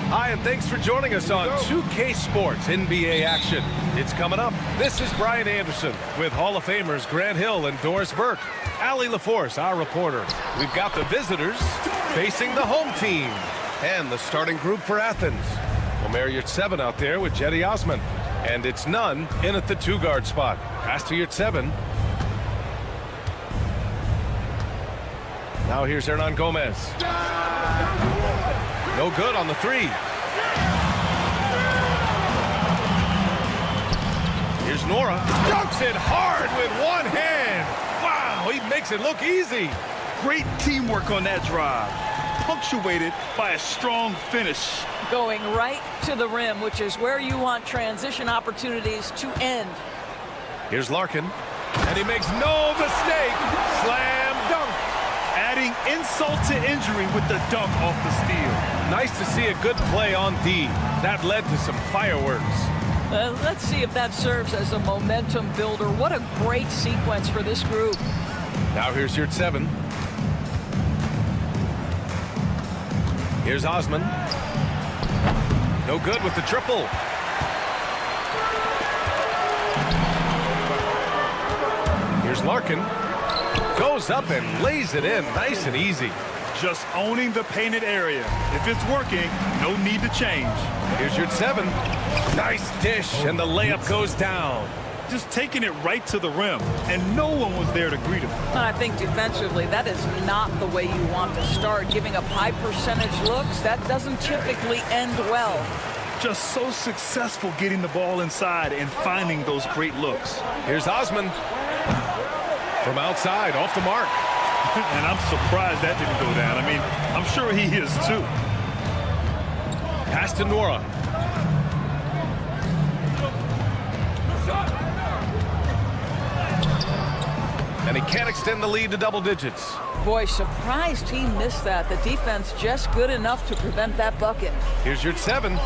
Hi, and thanks for joining us on 2K Sports NBA action. It's coming up. This is Brian Anderson with Hall of Famers Grant Hill and Doris Burke. Allie LaForce, our reporter. We've got the visitors facing the home team and the starting group for Athens. Omer Yurtseven out there with Jetty Osman. And it's Nunn in at the two-guard spot. Pass to Yurtseven. Now here's Hernan Gomez. No good on the three. Here's Nora. Dunks it hard with one hand. Wow, he makes it look easy. Great teamwork on that drive. Punctuated by a strong finish. Going right to the rim, which is where you want transition opportunities to end. Here's Larkin. And he makes no mistake. Slam dunk. Adding insult to injury with the dunk off the steal. Nice to see a good play on D. That led to some fireworks. Let's see if that serves as a momentum builder. What a great sequence for this group. Now here's Yurtseven. Here's Osman. No good with the triple. Here's Larkin. Goes up and lays it in nice and easy. Just owning the painted area. If it's working, no need to change. Here's Yurtseven. Nice dish, and the layup goes down. Just taking it right to the rim, and no one was there to greet him. And I think defensively, that is not the way you want to start. Giving up high percentage looks, that doesn't typically end well. Just so successful getting the ball inside and finding those great looks. Here's Osman. From outside, off the mark. And I'm surprised that didn't go down. I mean, I'm sure he is too. Pass to Nora. And he can't extend the lead to double digits. Boy, surprised he missed that. The defense just good enough to prevent that bucket. Here's Yurtseven.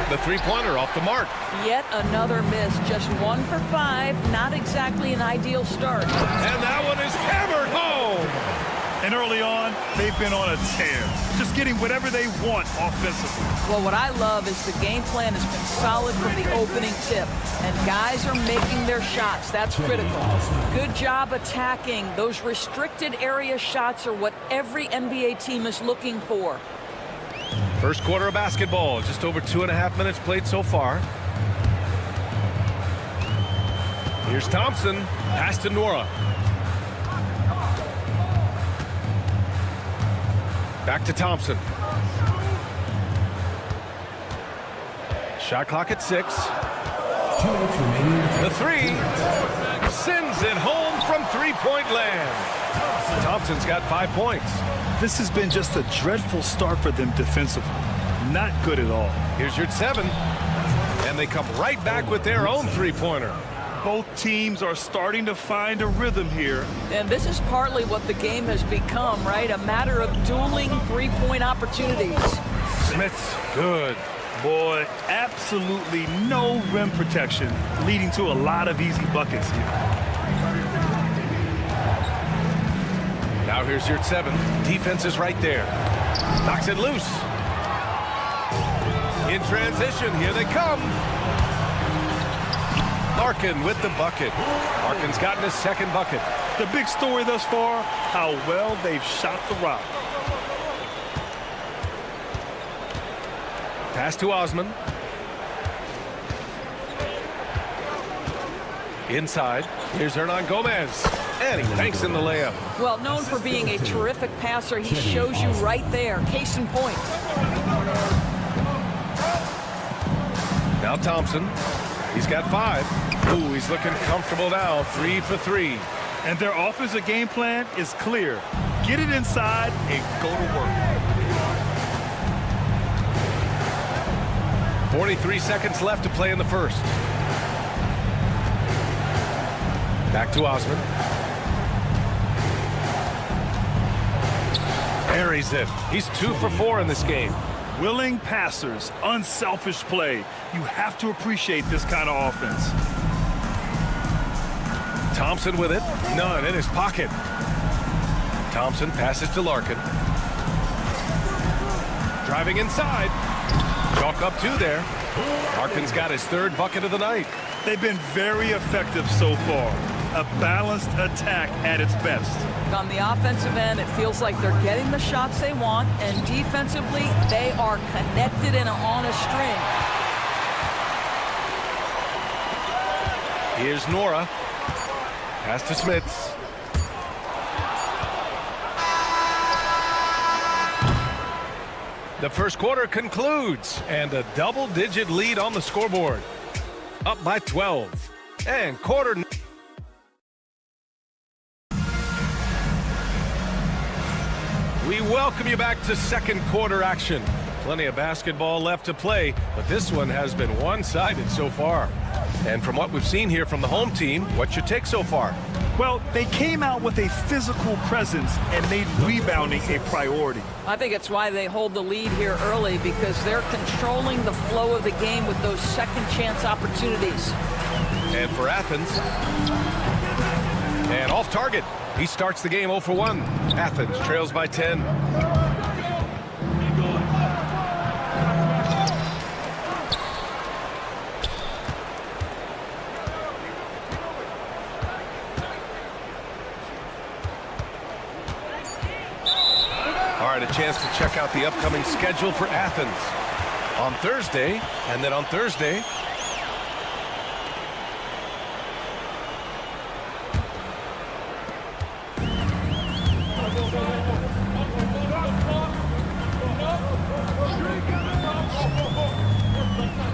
The three-pointer off the mark. Yet another miss. Just 1 for 5. Not exactly an ideal start. And that one is hammered home. And early on, they've been on a tear. Just getting whatever they want offensively. Well, what I love is the game plan has been solid from the opening tip. And guys are making their shots. That's critical. Good job attacking. Those restricted area shots are what every NBA team is looking for. First quarter of basketball. Just over 2.5 minutes played so far. Here's Thompson. Pass to Nora. Back to Thompson. Shot clock at 6. The three sends it home from three-point land. Thompson's got 5 points. This has been just a dreadful start for them defensively. Not good at all. Here's Yurtseven. And they come right back with their own three-pointer. Both teams are starting to find a rhythm here. And this is partly what the game has become, right? A matter of dueling three-point opportunities. Smith's good. Boy, absolutely no rim protection, leading to a lot of easy buckets here. Now here's Yurtseven. Defense is right there. Knocks it loose. In transition, here they come. Larkin with the bucket. Larkin's gotten his second bucket. The big story thus far, how well they've shot the rock. Pass to Osman. Inside. Here's Hernan Gomez. And he banks in the layup. Well, known for being a terrific passer, he shows you right there. Case in point. Now Thompson. He's got 5. Ooh, he's looking comfortable now. 3 for 3. And their offensive game plan is clear. Get it inside and go to work. 43 seconds left to play in the first. Back to Osman. Buries it. He's 2 for 4 in this game. Willing passers, unselfish play. You have to appreciate this kind of offense. Thompson with it. None in his pocket. Thompson passes to Larkin. Driving inside. Chalk up 2 there. Larkin's got his 3rd bucket of the night. They've been very effective so far. A balanced attack at its best. On the offensive end, it feels like they're getting the shots they want, and defensively, they are connected and on a string. Here's Nora. Pass to Smits. The first quarter concludes, and a double-digit lead on the scoreboard. Up by 12. And quarter. We welcome you back to second quarter action. Plenty of basketball left to play, but this one has been one-sided so far. And from what we've seen here from the home team, what's your take so far? Well, they came out with a physical presence and made rebounding a priority. I think it's why they hold the lead here early, because they're controlling the flow of the game with those second chance opportunities. And for Athens, and off target. He starts the game 0 for 1. Athens trails by 10. All right, a chance to check out the upcoming schedule for Athens. On Thursday, and then on Thursday,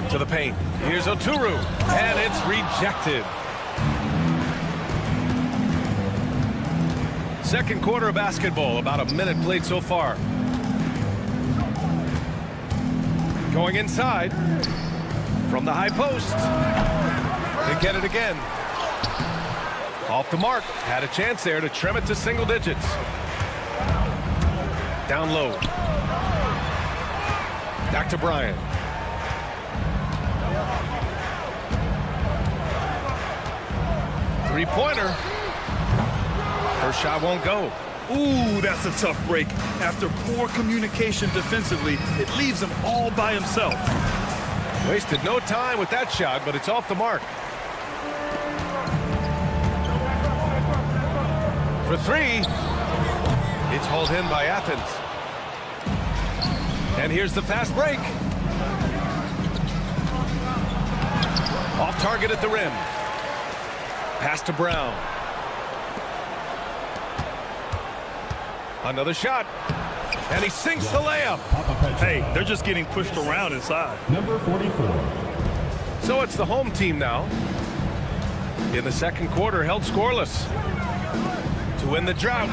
to the paint. Here's Oturu, and it's rejected. Second quarter of basketball, about a minute played so far. Going inside from the high post. They get it again. Off the mark. Had a chance there to trim it to single digits. Down low. Back to Bryant. Three-pointer. First shot won't go. Ooh, that's a tough break. After poor communication defensively, it leaves him all by himself. Wasted no time with that shot, but it's off the mark. For 3. It's hauled in by Athens. And here's the fast break. Off target at the rim. Pass to Brown. Another shot. And he sinks the layup. Hey, they're just getting pushed around inside. Number 44. So it's the home team now. In the second quarter, held scoreless to win the drought.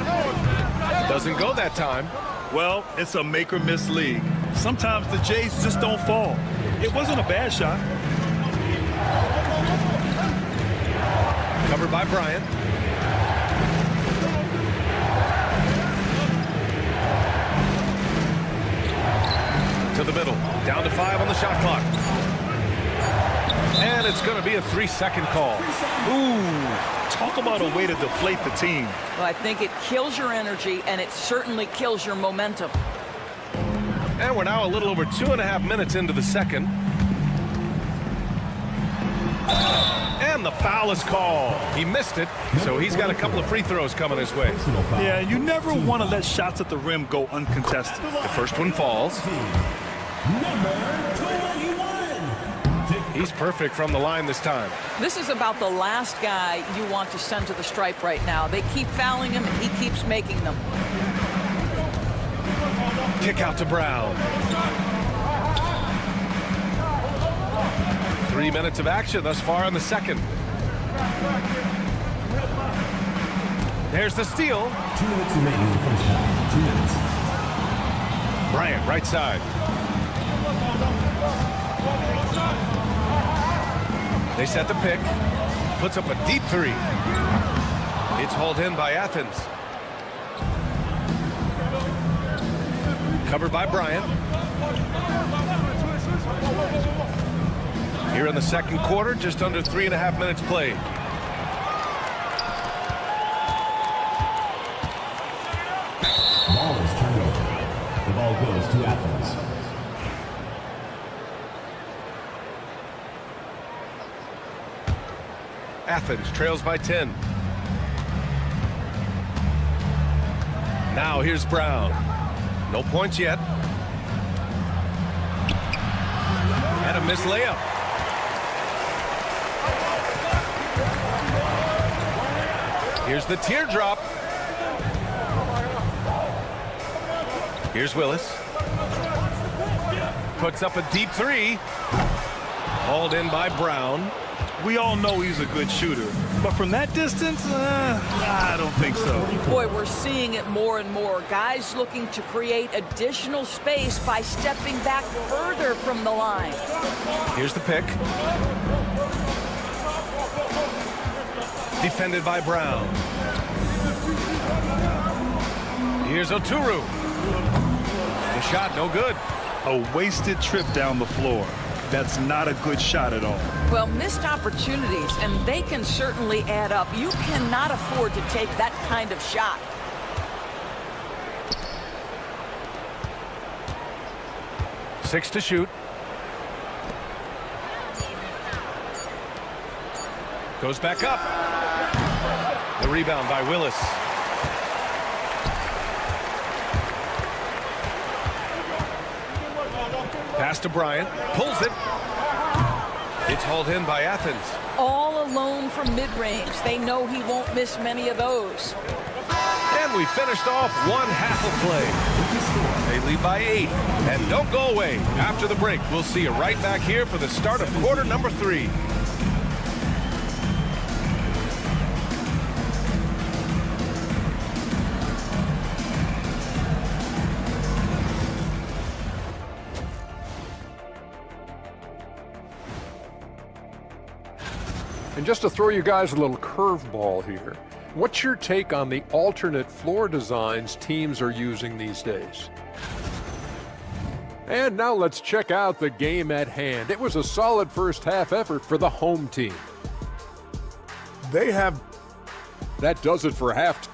Doesn't go that time. Well, it's a make-or-miss league. Sometimes the Jays just don't fall. It wasn't a bad shot. Covered by Bryant. To the middle. Down to 5 on the shot clock. And it's going to be a 3-second call. Ooh, talk about a way to deflate the team. Well, I think it kills your energy, and it certainly kills your momentum. And we're now a little over 2.5 minutes into the second. And the foul is called. He missed it, so he's got a couple of free throws coming his way. Yeah, you never want to let shots at the rim go uncontested. The first one falls. Number 21. He's perfect from the line this time. This is about the last guy you want to send to the stripe right now. They keep fouling him, and he keeps making them. Kick out to Brown. 3 minutes of action thus far in the second. There's the steal. 2 minutes remaining in the first half. 2 minutes. Bryant, right side. They set the pick. Puts up a deep 3. It's hauled in by Athens. Covered by Bryant. Here in the second quarter, just under 3.5 minutes played. Ball is turned over. The ball goes to Athens. Athens trails by 10. Now here's Brown. No points yet. And a missed layup. Here's the teardrop. Here's Willis. Puts up a deep three. Hauled in by Brown. We all know he's a good shooter, but from that distance, I don't think so. Boy, we're seeing it more and more. Guys looking to create additional space by stepping back further from the line. Here's the pick. Defended by Brown. Here's Oturu. The shot, no good. A wasted trip down the floor. That's not a good shot at all. Well, missed opportunities, and they can certainly add up. You cannot afford to take that kind of shot. Six to shoot. Goes back up. The rebound by Willis. Pass to Bryant. Pulls it. It's hauled in by Athens. All alone from mid-range. They know he won't miss many of those. And we finished off one half of play. They lead by 8. And don't go away. After the break, we'll see you right back here for the start of quarter number 3. And just to throw you guys a little curveball here, what's your take on the alternate floor designs teams are using these days? And now let's check out the game at hand. It was a solid first half effort for the home team. That does it for half.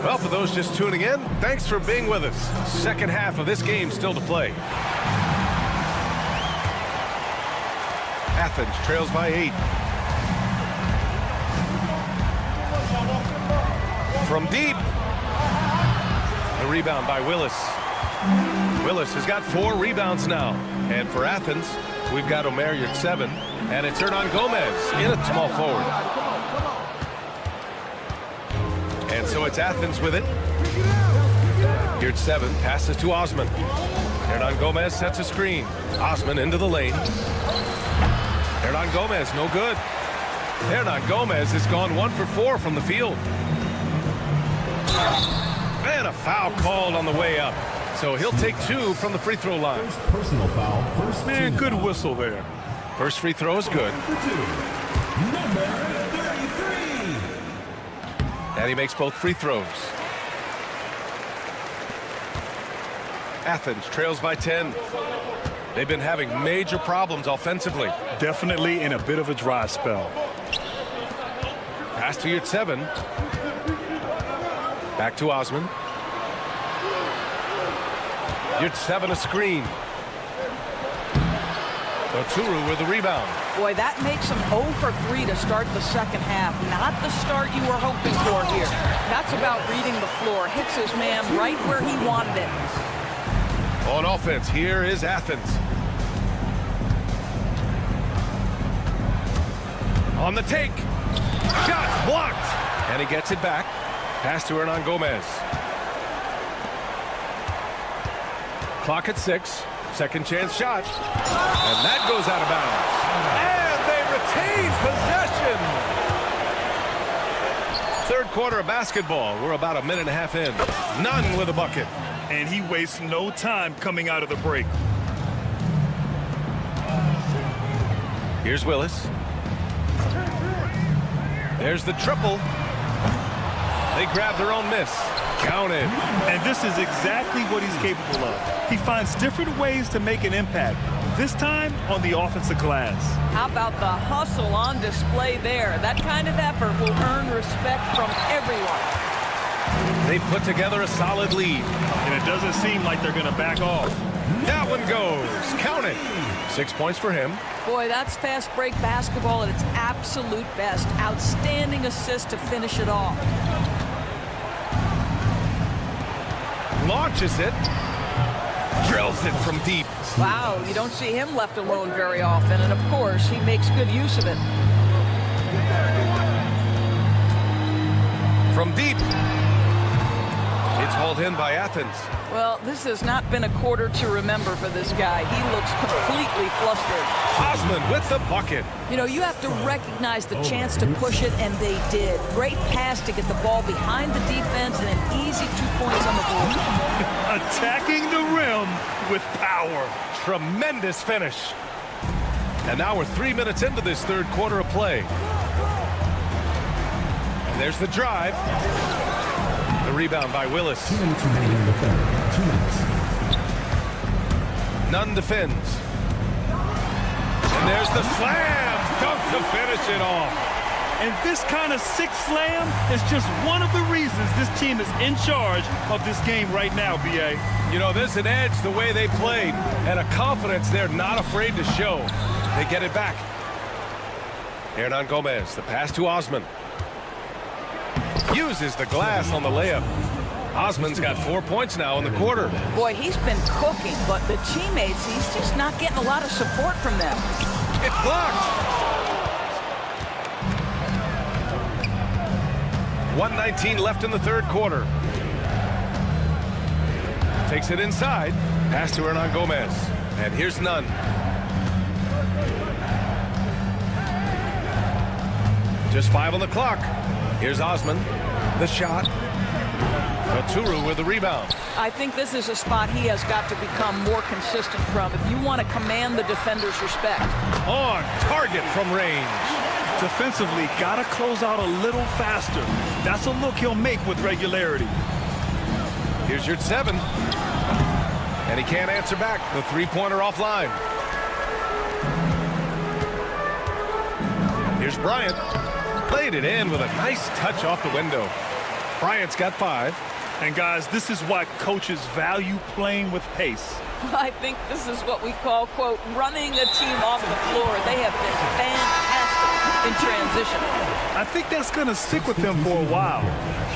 Well, for those just tuning in, thanks for being with us. Second half of this game still to play. Athens trails by 8. From deep. The rebound by Willis. Willis has got 4 rebounds now. And for Athens, we've got Omer at 7. And it's Hernan Gomez in at small forward. And so it's Athens with it. Here at 7, passes to Osman. Hernan Gomez sets a screen. Osman into the lane. Hernan Gomez, no good. Hernan Gomez has gone 1 for 4 from the field. And a foul called on the way up. So he'll take 2 from the free throw line. Personal foul. First Man, team good foul. whistle there. First free throw is good. Number 33. And he makes both free throws. Athens trails by 10. They've been having major problems offensively. Definitely in a bit of a dry spell. Pass to Yurt 7. Back to Osman. Yurt 7 a screen. Oturu with the rebound. Boy, that makes him 0 for 3 to start the second half. Not the start you were hoping for here. That's about reading the floor. Hits his man right where he wanted it. On offense, here is Athens. On the take. Shot blocked. And he gets it back. Pass to Hernan Gomez. Clock at 6. Second chance shot. And that goes out of bounds. And they retain possession. Third quarter of basketball. We're about a minute and a half in. None with a bucket. And he wastes no time coming out of the break. Here's Willis. There's the triple. They grab their own miss. Counted. And this is exactly what he's capable of. He finds different ways to make an impact. This time on the offensive glass. How about the hustle on display there? That kind of effort will earn respect from everyone. They put together a solid lead. And it doesn't seem like they're going to back off. That one goes. Count it. 6 points for him. Boy, that's fast break basketball at its absolute best. Outstanding assist to finish it off. Launches it. Drills it from deep. Wow, you don't see him left alone very often, and of course, he makes good use of it. From deep. It's hauled in by Athens. Well, this has not been a quarter to remember for this guy. He looks completely flustered. Osman with the bucket. You know, you have to recognize the chance to push it, and they did. Great pass to get the ball behind the defense and an easy 2 points on the board. Attacking the rim with power. Tremendous finish. And now we're 3 minutes into this third quarter of play. And there's the drive. The rebound by Willis. 2 minutes remaining in the third. 2 minutes. Nunn defends. And there's the slam. Dunk to finish it off. And this kind of sick slam is just one of the reasons this team is in charge of this game right now, B.A. You know, there's an edge the way they played and a confidence they're not afraid to show. They get it back. Hernan Gomez, the pass to Osman. Uses the glass on the layup. Osman's got 4 points now in the quarter. Boy, he's been cooking, but the teammates, he's just not getting a lot of support from them. It's blocked. 1:19 left in the third quarter. Takes it inside. Pass to Hernan Gomez. And here's Nunn. Just 5 on the clock. Here's Osman. The shot. Oturu with the rebound. I think this is a spot he has got to become more consistent from if you want to command the defender's respect. On target from range. Defensively, got to close out a little faster. That's a look he'll make with regularity. Here's your 7. And he can't answer back. The three-pointer offline. Here's Bryant. Played it in with a nice touch off the window. Bryant's got 5. And guys, this is why coaches value playing with pace. I think this is what we call, quote, running a team off the floor. They have been fantastic in transition. I think that's going to stick with them for a while.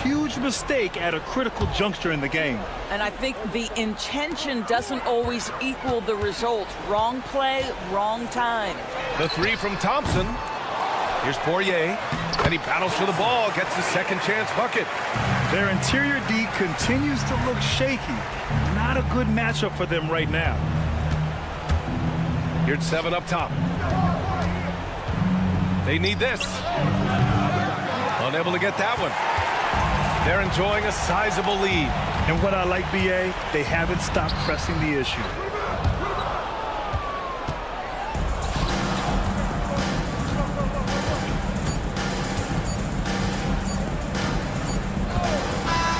Huge mistake at a critical juncture in the game. And I think the intention doesn't always equal the result. Wrong play, wrong time. The 3 from Thompson. Here's Poirier. And he battles for the ball, gets the second chance bucket. Their interior D continues to look shaky. Not a good matchup for them right now. Here's 7 up top. They need this. Unable to get that one. They're enjoying a sizable lead. And what I like, B.A., they haven't stopped pressing the issue.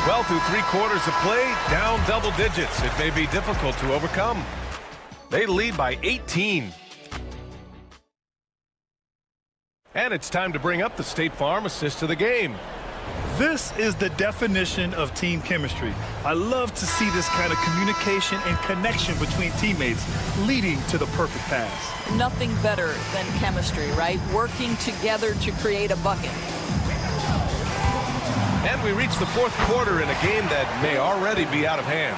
Well, through 3 quarters of play, down double digits. It may be difficult to overcome. They lead by 18. And it's time to bring up the State Farm assist of the game. This is the definition of team chemistry. I love to see this kind of communication and connection between teammates leading to the perfect pass. Nothing better than chemistry, right? Working together to create a bucket. And we reach the fourth quarter in a game that may already be out of hand.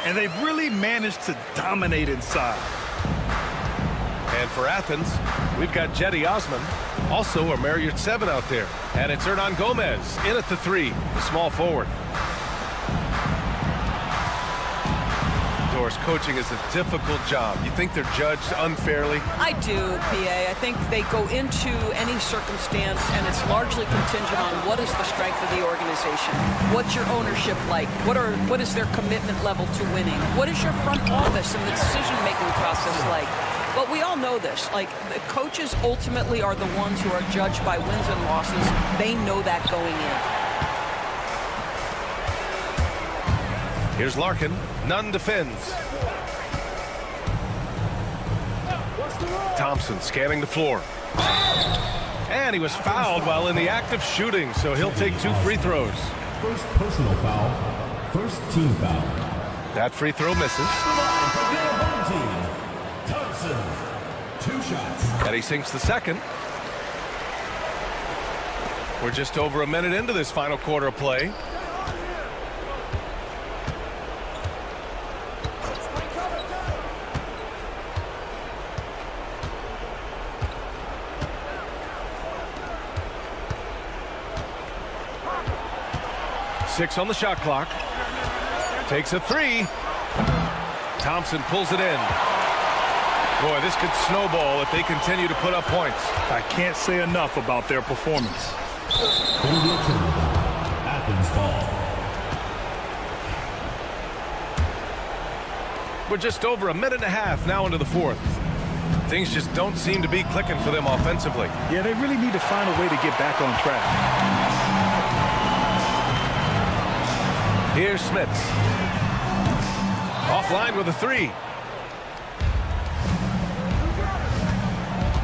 And they've really managed to dominate inside. And for Athens, we've got Jetty Osman, also a Marriott 7 out there. And it's Hernan Gomez in at the 3, the small forward. Doris, coaching is a difficult job. You think they're judged unfairly? I do, PA. I think they go into any circumstance, and it's largely contingent on what is the strength of the organization. What's your ownership like? What is their commitment level to winning? What is your front office and the decision-making process like? But we all know this. Like, the coaches ultimately are the ones who are judged by wins and losses. They know that going in. Here's Larkin. Nunn defends. Thompson scanning the floor. And he was fouled while in the act of shooting, so he'll take 2 free throws. First personal foul. First team foul. That free throw misses. For the home team, Thompson. 2 shots. And he sinks the second. We're just over a minute into this final quarter of play. Six on the shot clock. Takes a three. Thompson pulls it in. Boy, this could snowball if they continue to put up points. I can't say enough about their performance. Athens ball. We're just over a minute and a half now into the fourth. Things just don't seem to be clicking for them offensively. Yeah, they really need to find a way to get back on track. Here's Smits. Offline with a three.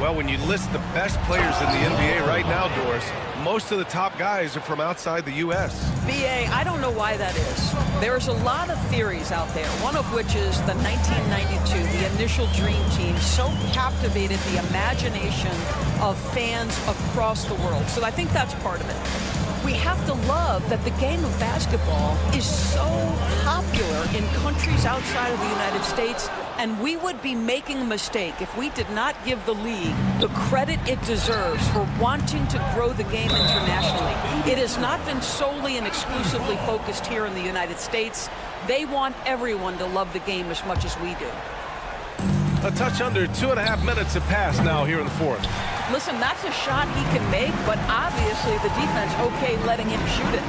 Well, when you list the best players in the NBA right now, Doris, most of the top guys are from outside the U.S. BA, I don't know why that is. There's a lot of theories out there, one of which is the 1992, the initial Dream Team, so captivated the imagination of fans across the world. So I think that's part of it. We have to love that the game of basketball is so popular in countries outside of the United States, and we would be making a mistake if we did not give the league the credit it deserves for wanting to grow the game internationally. It has not been solely and exclusively focused here in the United States. They want everyone to love the game as much as we do. A touch under 2.5 minutes have passed now here in the fourth. Listen, that's a shot he can make, but obviously the defense okay letting him shoot it.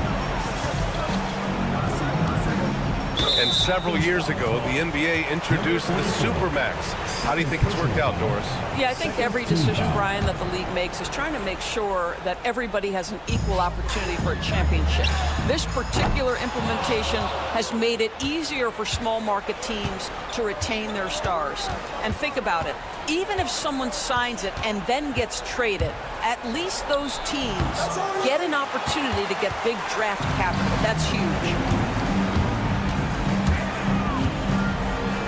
And several years ago, the NBA introduced the Supermax. How do you think it's worked out, Doris? Yeah, I think every decision, Brian, that the league makes is trying to make sure that everybody has an equal opportunity for a championship. This particular implementation has made it easier for small market teams to retain their stars. And think about it. Even if someone signs it and then gets traded, at least those teams get an opportunity to get big draft capital. That's huge.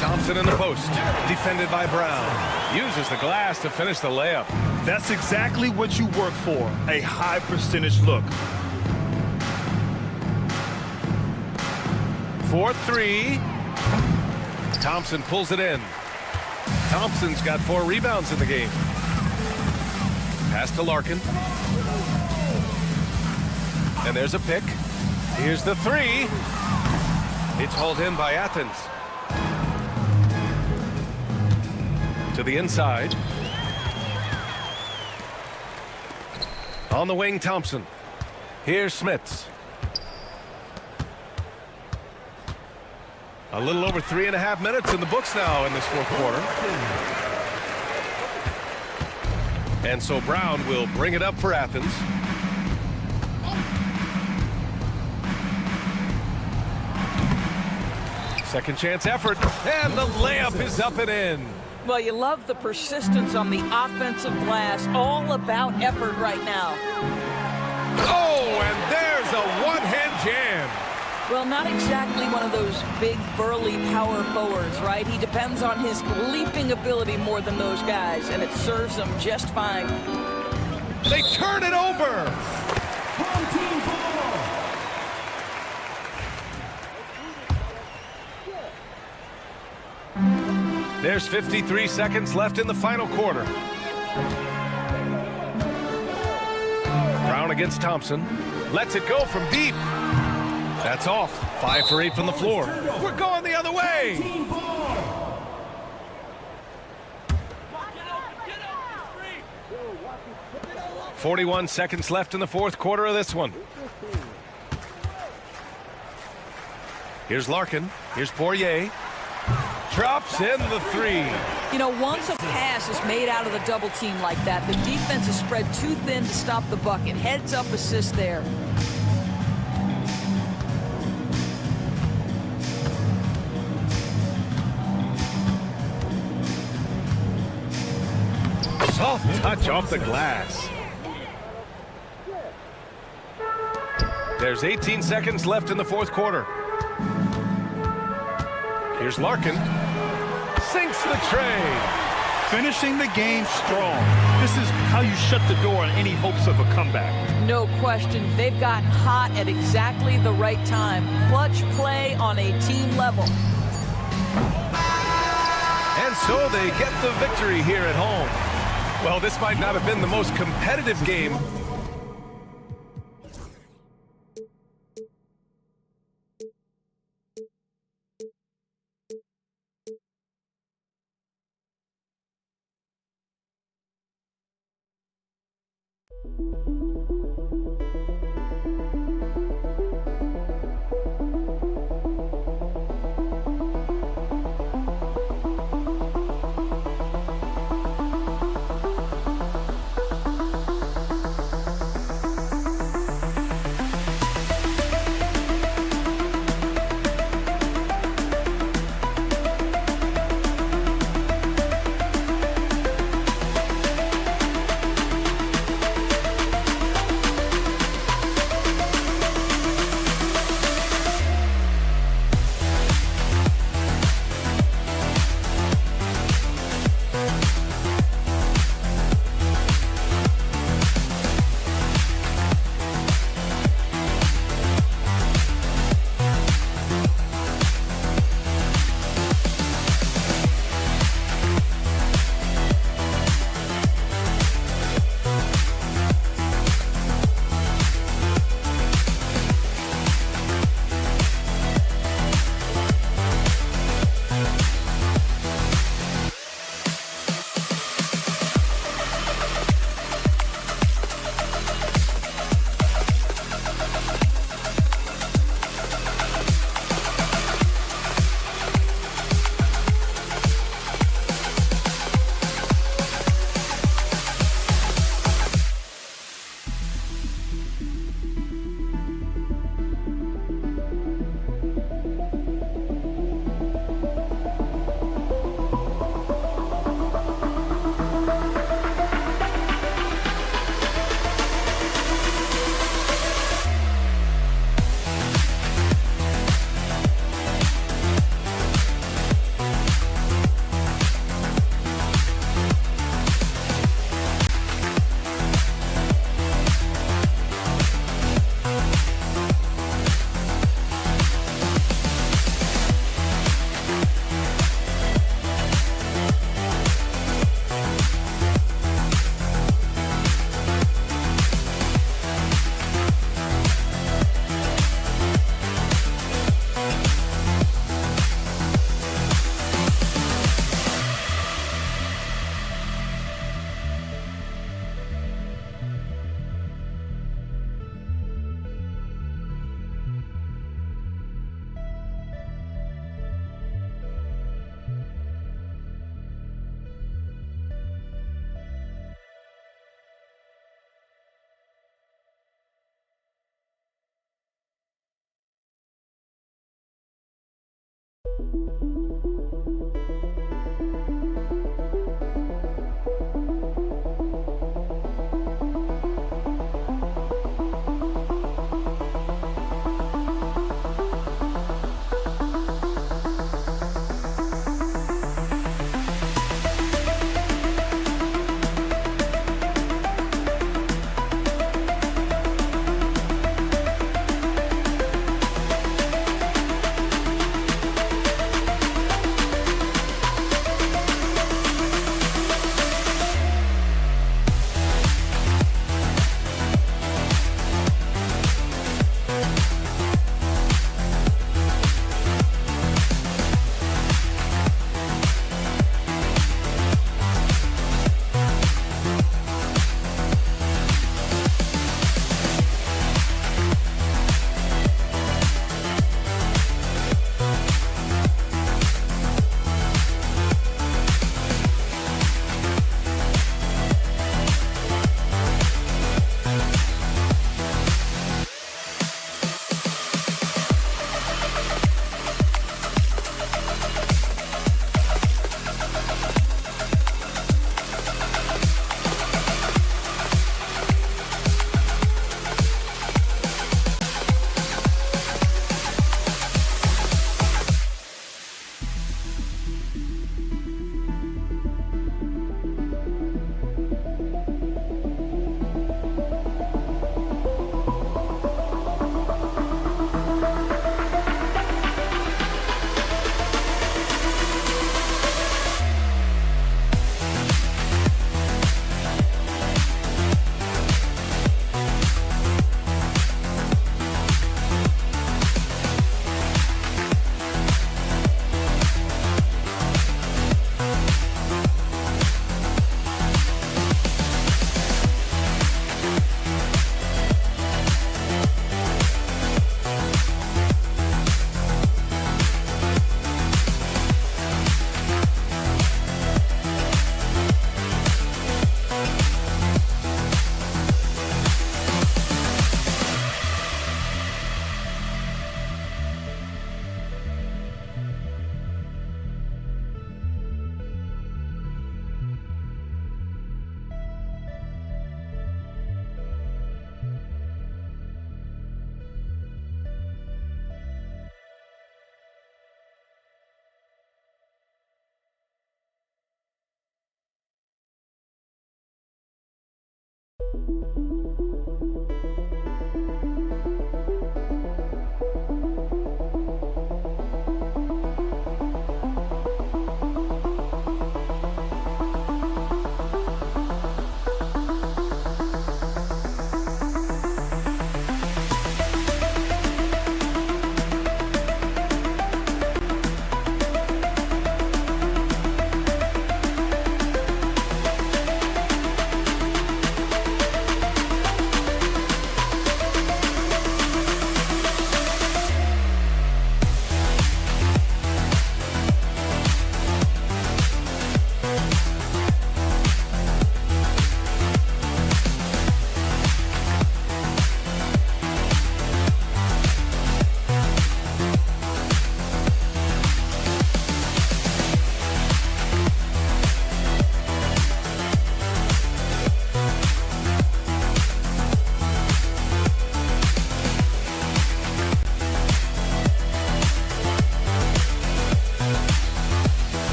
Thompson in the post, defended by Brown. Uses the glass to finish the layup. That's exactly what you work for, a high percentage look. 4-3. Thompson pulls it in. Thompson's got 4 rebounds in the game. Pass to Larkin. And there's a pick. Here's the three. It's hauled in by Athens. To the inside. On the wing, Thompson. Here's Smits. A little over 3.5 minutes in the books now in this fourth quarter. And so Brown will bring it up for Athens. Second chance effort. And the layup is up and in. Well, you love the persistence on the offensive glass. All about effort right now. Oh, and there's a one-hand jam. Well, not exactly one of those big, burly power forwards, right? He depends on his leaping ability more than those guys, and it serves him just fine. They turn it over. Home team ball. There's 53 seconds left in the final quarter. Brown against Thompson. Lets it go from deep. That's off. 5 for 8 from the floor. We're going the other way. 41 seconds left in the fourth quarter of this one. Here's Larkin. Here's Poirier. Drops in the three. You know, once a pass is made out of the double team like that, the defense is spread too thin to stop the bucket. Heads up assist there. Soft touch off the glass. There's 18 seconds left in the fourth quarter. Here's Larkin. Sinks the tray. Finishing the game strong. This is how you shut the door on any hopes of a comeback. No question, they've gotten hot at exactly the right time. Clutch play on a team level. And so they get the victory here at home. Well, this might not have been the most competitive game.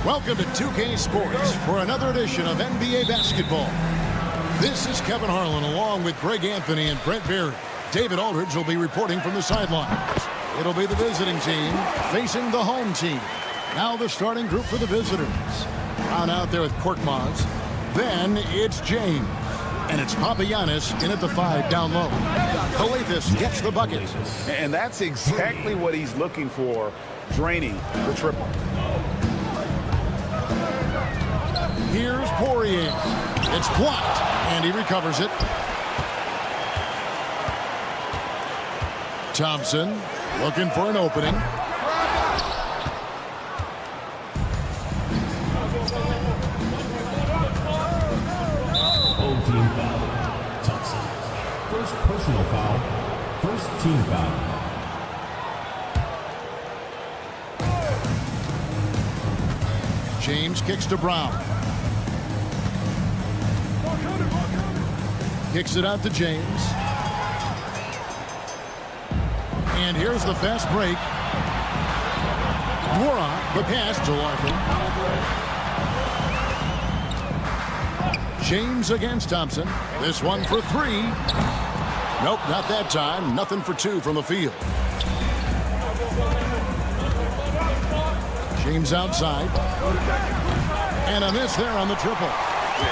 Welcome to 2K Sports for another edition of NBA basketball. This is Kevin Harlan along with Greg Anthony and Brent Berry. David Aldridge will be reporting from the sidelines. It'll be the visiting team facing the home team. Now the starting group for the visitors. Brown out there with Korkmaz. Then it's James. And it's Papagiannis in at the 5 down low. Kalathis gets the bucket. And that's exactly what he's looking for, draining the triple. Here's Poirier. It's blocked, and he recovers it. Thompson looking for an opening. Old team foul. Thompson. First personal foul. First team foul. James kicks to Brown. Kicks it out to James. And here's the fast break. Nora, the pass to Larkin. James against Thompson. This one for three. Nope, not that time. Nothing for two from the field. James outside. And a miss there on the triple.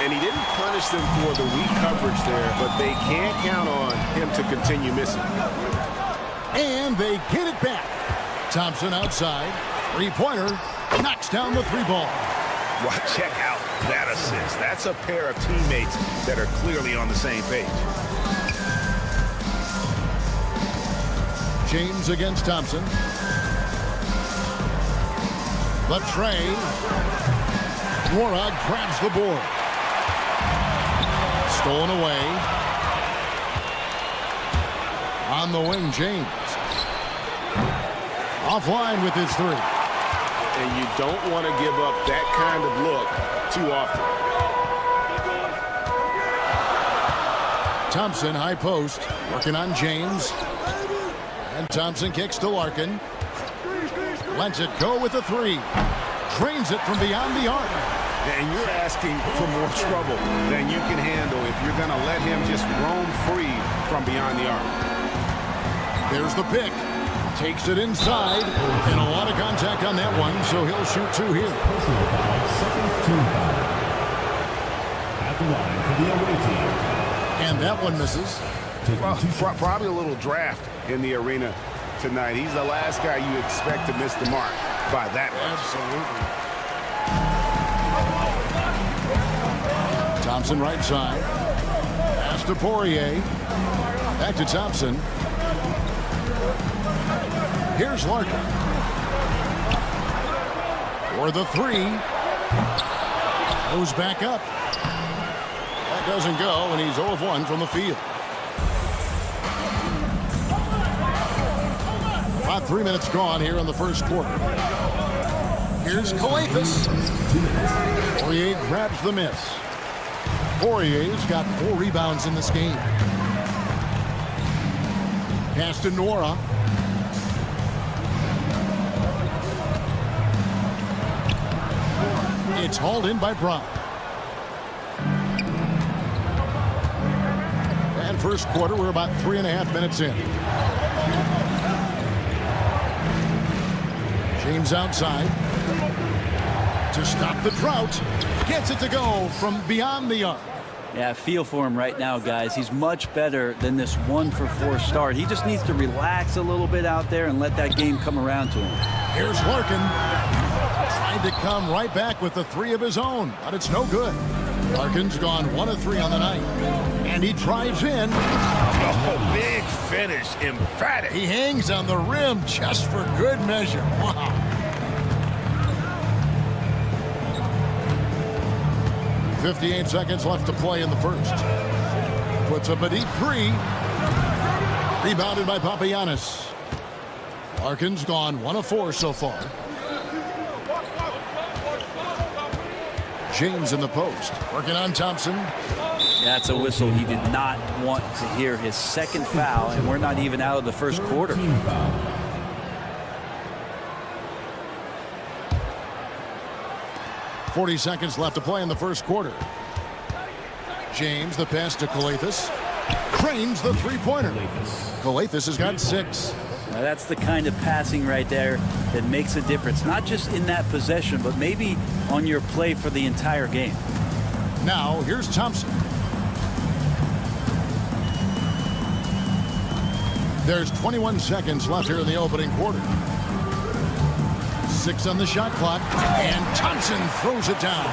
And he didn't punish them for the weak coverage there, but they can't count on him to continue missing. And they get it back. Thompson outside. Three-pointer. Knocks down the three ball. Well, check out that assist. That's a pair of teammates that are clearly on the same page. James against Thompson. The tray. Warog grabs the board. Stolen away. On the wing, James. Offline with his three. And you don't want to give up that kind of look too often. Thompson, high post, working on James. And Thompson kicks to Larkin. Lets it go with the three. Drains it from beyond the arc. And you're asking for more trouble than you can handle if you're going to let him just roam free from beyond the arc. There's the pick. Takes it inside. And a lot of contact on that one, so he'll shoot two here. Personal foul. Second team foul. At the line for the away team. And that one misses. Well, probably a little draft in the arena tonight. He's the last guy you expect to miss the mark by that much. Absolutely. Thompson right side. Pass to Poirier. Back to Thompson. Here's Larkin. For the three. Goes back up. That doesn't go, and he's 0 of 1 from the field. About 3 minutes gone here in the first quarter. Here's Calathes. Poirier grabs the miss. Poirier's got 4 rebounds in this game. Pass to Nora. It's hauled in by Brown. And first quarter, we're about 3.5 minutes in. James outside. To stop the drought. Gets it to go from beyond the arc. Yeah, I feel for him right now, guys. He's much better than this 1-for-4 start. He just needs to relax a little bit out there and let that game come around to him. Here's Larkin. Trying to come right back with the 3 of his own, but it's no good. Larkin's gone 1 of 3 on the night. And he drives in. Oh, big finish. Emphatic. He hangs on the rim just for good measure. Wow. .58 seconds left to play in the first. Puts up a deep 3. Rebounded by Papagiannis. Larkin's gone 1 of 4 so far. James in the post. Working on Thompson. That's a whistle he did not want to hear. His second foul, and we're not even out of the first quarter. 40 seconds left to play in the first quarter. James, the pass to Calathes. Cranes the three-pointer. Calathes has got 6. Now that's the kind of passing right there that makes a difference, not just in that possession, but maybe on your play for the entire game. Now, here's Thompson. There's 21 seconds left here in the opening quarter. 6 on the shot clock, and Thompson throws it down.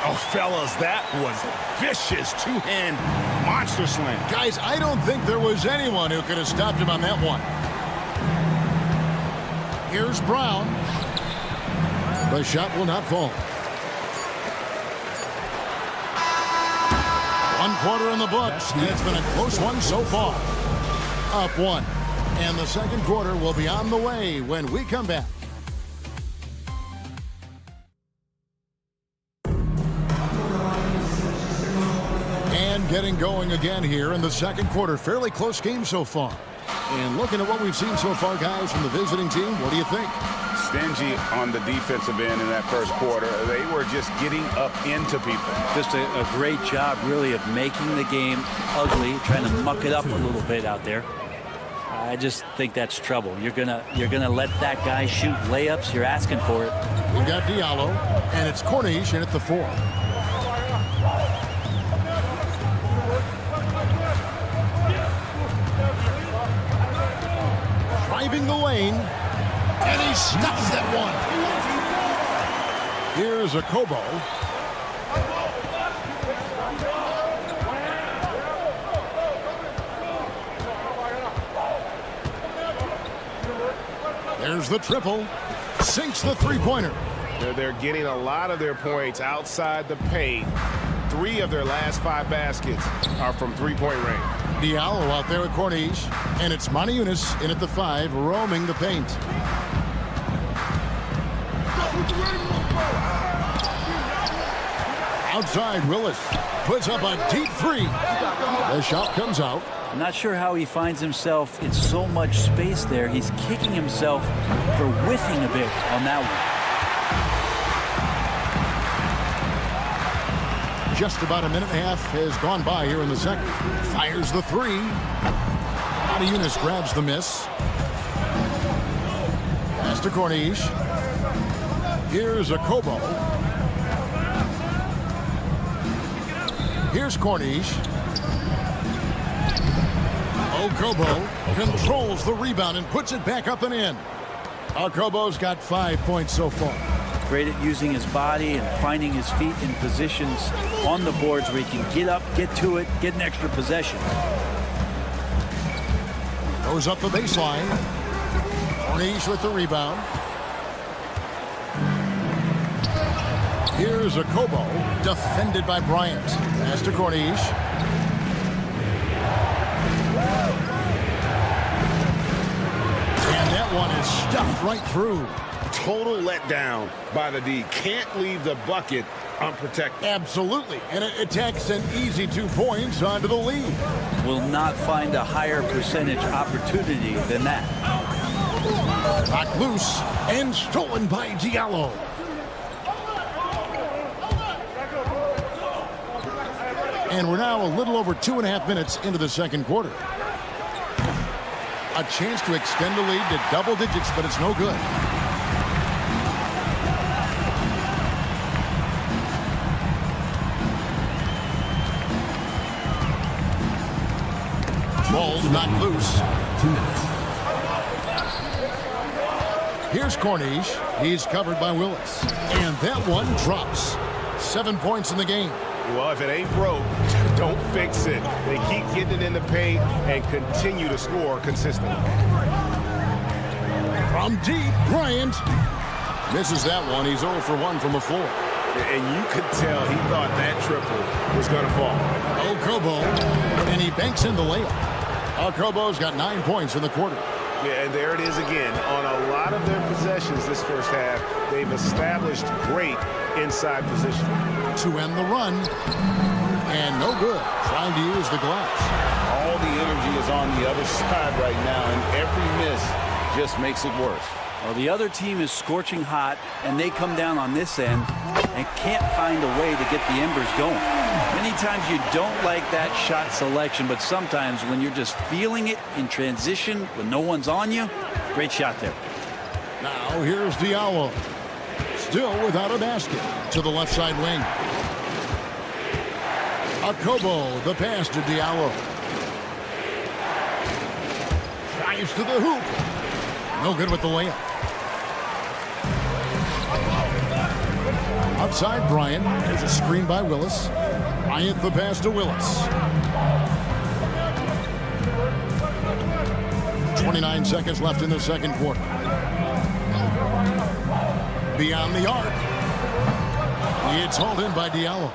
Oh, fellas, that was a vicious two-hand monster slam. Guys, I don't think there was anyone who could have stopped him on that one. Here's Brown. The shot will not fall. 1 quarter in the books. It's been a close one so far. Up 1. And the second quarter will be on the way when we come back. And getting going again here in the second quarter. Fairly close game so far. And looking at what we've seen so far, guys, from the visiting team, what do you think? Stingy on the defensive end in that first quarter. They were just getting up into people. Just a great job, really, of making the game ugly, trying to muck it up a little bit out there. I just think that's trouble. You're gonna let that guy shoot layups. You're asking for it. We've got Diallo, and it's Corniche in at the 4. Driving the lane, and he stuffs that one. Here's a Kobo. There's the triple. Sinks the three-pointer. They're getting a lot of their points outside the paint. 3 of their last 5 baskets are from three-point range. Diallo out there at Corniche, and it's Moniunas in at the 5, roaming the paint. Outside, Willis puts up a deep 3. The shot comes out. I'm not sure how he finds himself in so much space there. He's kicking himself for whiffing a bit on that one. Just about a minute and a half has gone by here in the second. Fires the 3. Moniunas grabs the miss. Pass to Corniche. Here's a Kobo. Here's Corniche. Okobo controls the rebound and puts it back up and in. Okobo's got 5 points so far. Great at using his body and finding his feet in positions on the boards where he can get up, get to it, get an extra possession. Goes up the baseline. Corniche with the rebound. Here's a Kobo, defended by Bryant. Pass to Corniche. And that one is stuffed right through. Total letdown by the D. Can't leave the bucket unprotected. Absolutely. And it takes an easy 2 points onto the lead. Will not find a higher percentage opportunity than that. Knocked loose and stolen by Diallo. And we're now a little over 2.5 minutes into the second quarter. A chance to extend the lead to double digits, but it's no good. Ball's knocked loose. Here's Corniche. He's covered by Willis. And that one drops. 7 points in the game. Well, if it ain't broke, don't fix it. They keep getting it in the paint and continue to score consistently. From deep, Bryant misses that one. He's 0 for 1 from the floor. And you could tell he thought that triple was going to fall. Okobo, and he banks in the layup. Okobo's got 9 points in the quarter. Yeah, and there it is again. On a lot of their possessions this first half, they've established great inside position. To end the run, and no good. Trying to use the glass. All the energy is on the other side right now, and every miss just makes it worse. Well, the other team is scorching hot, and they come down on this end and can't find a way to get the embers going. Many times you don't like that shot selection, but sometimes when you're just feeling it in transition, when no one's on you, great shot there. Now here's Diallo. Still without a basket. To the left side wing. Okobo, the pass to Diallo. Drives to the hoop. No good with the layup. Outside Bryant. There's a screen by Willis. Bryant the pass to Willis. 29 seconds left in the second quarter. Beyond the arc. It's hauled in by Diallo.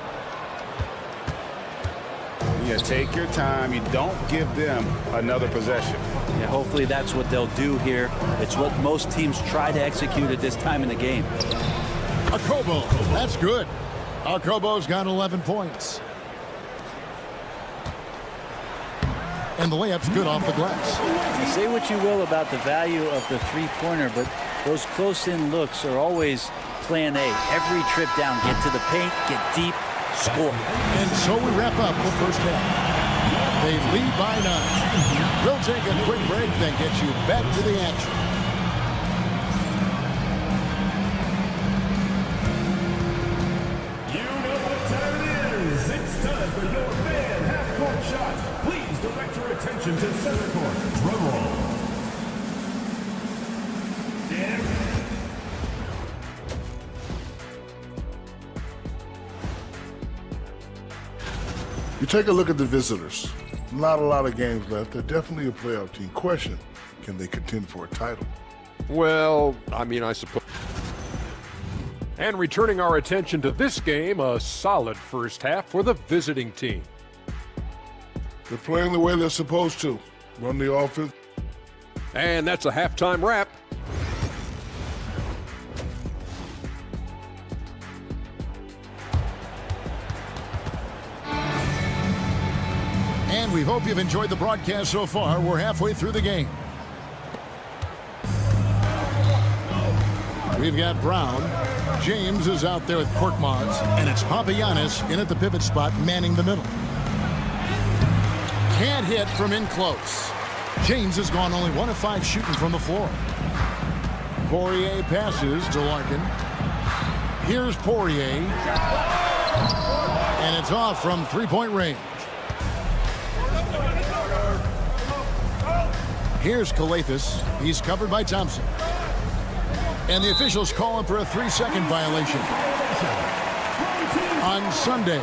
Yeah, take your time. You don't give them another possession. Yeah, hopefully that's what they'll do here. It's what most teams try to execute at this time in the game. Okobo, that's good. Okobo's got 11 points. And the layup's good off the glass. Say what you will about the value of the three-pointer, but those close-in looks are always plan A. Every trip down, get to the paint, get deep, score. And so we wrap up the first half. They lead by 9. We'll take a quick break, then get you back to the action. You know what time it is. It's time for your fan half-court shots. Please direct your attention to center court. Drum roll. You take a look at the visitors. Not a lot of games left. They're definitely a playoff team. Question, can they contend for a title? Well, I mean, I suppose. And returning our attention to this game, a solid first half for the visiting team. They're playing the way they're supposed to. Run the offense. And that's a halftime wrap. And we hope you've enjoyed the broadcast so far. We're halfway through the game. We've got Brown. James is out there with Korkmaz. And it's Papagiannis in at the pivot spot, manning the middle. Can't hit from in close. James has gone only 1 of 5 shooting from the floor. Poirier passes to Larkin. Here's Poirier. And it's off from three-point range. Here's Kalathis. He's covered by Thompson. And the officials call him for a 3-second violation. On Sunday.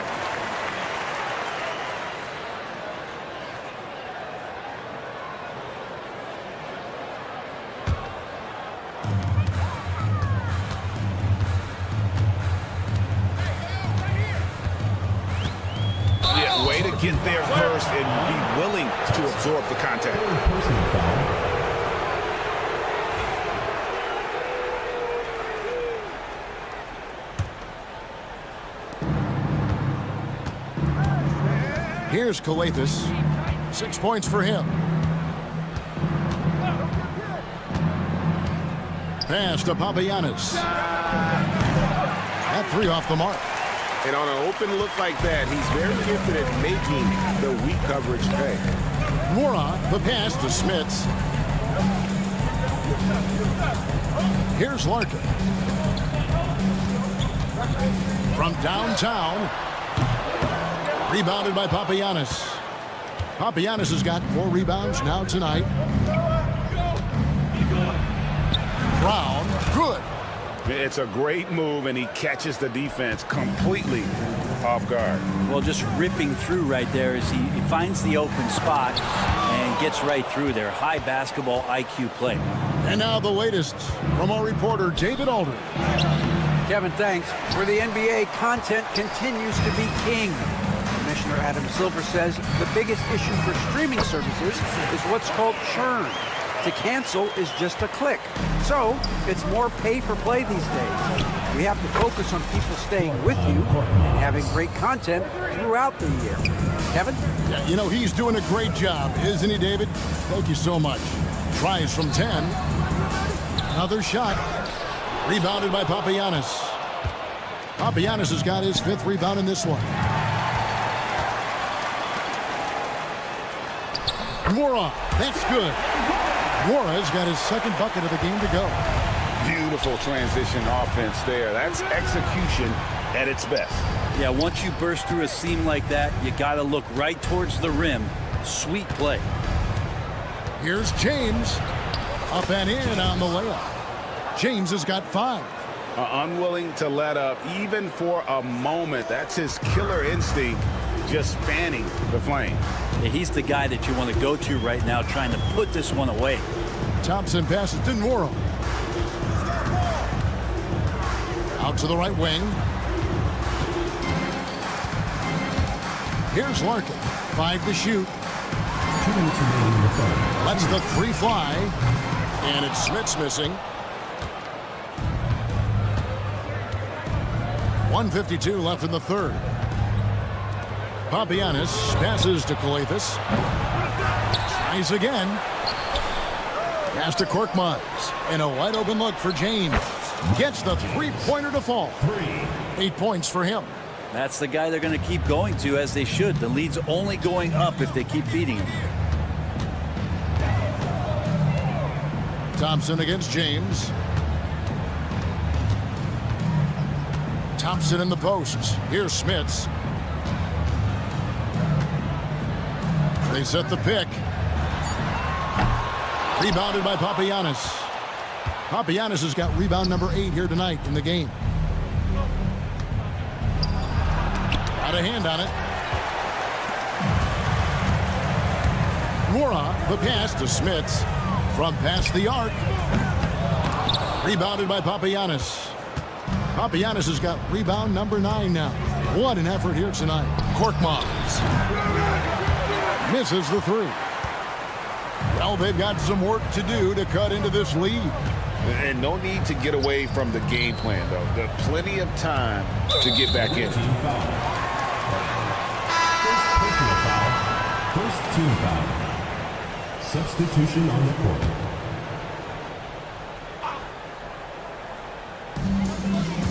Yeah, way to get there first and be willing to absorb the contact. Here's Kalathis. 6 points for him. Pass to Papagiannis. That 3 off the mark. And on an open look like that, he's very gifted at making the weak coverage pay. Mora, the pass to Smits. Here's Larkin. From downtown. Rebounded by Papagiannis. Papagiannis has got 4 rebounds now tonight. Brown, good. It's a great move, and he catches the defense completely off guard. Well, just ripping through right there as he finds the open spot and gets right through there. High basketball IQ play. And now the latest from our reporter, David Aldridge. Kevin, thanks. For the NBA, content continues to be king. Commissioner Adam Silver says the biggest issue for streaming services is what's called churn. To cancel is just a click. So it's more pay for play these days. We have to focus on people staying with you and having great content throughout the year. Kevin? Yeah, you know, he's doing a great job, isn't he, David? Thank you so much. Tries from 10. Another shot. Rebounded by Papagiannis. Papagiannis has got his 5th rebound in this one. Mora, that's good. Mora's got his 2nd bucket of the game to go. Beautiful transition offense there. That's execution at its best. Yeah, once you burst through a seam like that, you got to look right towards the rim. Sweet play. Here's James. Up and in on the layup. James has got 5. Unwilling to let up even for a moment. That's his killer instinct, just fanning the flame. Yeah, he's the guy that you want to go to right now, trying to put this one away. Thompson passes to Nwora. Out to the right wing. Here's Larkin. 5 to shoot. 2 minutes remaining in the third. Lets the 3 fly. And it's Smith's missing. 1:52 left in the third. Papagiannis passes to Kalathis. Tries again. Pass to Korkmaz. And a wide open look for James. Gets the 3-pointer to fall. 8 points for him. That's the guy they're going to keep going to, as they should. The lead's only going up if they keep feeding him. Thompson against James. Thompson in the posts. Here's Smits. They set the pick. Rebounded by Papagiannis. Papagiannis has got rebound number 8 here tonight in the game. Got a hand on it. Nwora, the pass to Smits. From past the arc. Rebounded by Papagiannis. Papagiannis has got rebound number 9 now. What an effort here tonight. Korkmaz misses the 3. Well, they've got some work to do to cut into this lead. And no need to get away from the game plan, though. There's plenty of time to get back in. First personal foul. First team foul. Substitution on the court.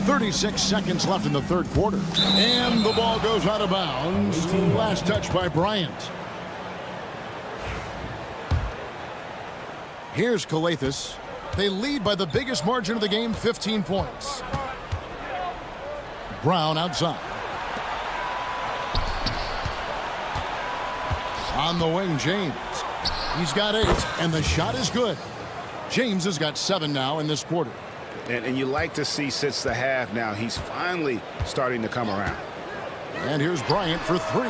36 seconds left in the third quarter. And the ball goes out of bounds. Last touch by Bryant. Here's Kalathis. They lead by the biggest margin of the game, 15 points. Brown outside. On the wing, James. He's got 8, and the shot is good. James has got 7 now in this quarter. And you like to see since the half now, he's finally starting to come around. And here's Bryant for 3.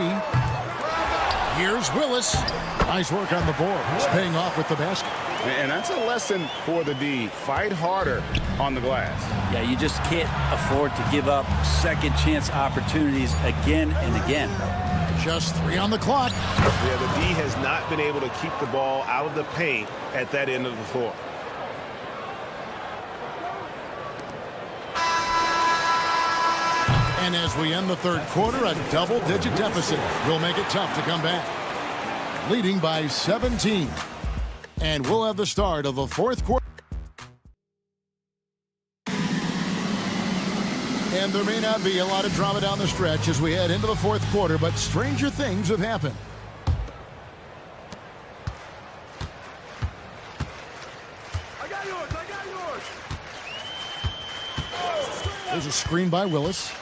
Here's Willis. Nice work on the board. It's paying off with the basket. And that's a lesson for the D. Fight harder on the glass. Yeah, you just can't afford to give up second chance opportunities again and again. Just 3 on the clock. Yeah, the D has not been able to keep the ball out of the paint at that end of the floor. And as we end the third quarter, a double-digit deficit will make it tough to come back. Leading by 17. And we'll have the start of the fourth quarter. And there may not be a lot of drama down the stretch as we head into the fourth quarter, but stranger things have happened. I got yours. There's a screen by Willis.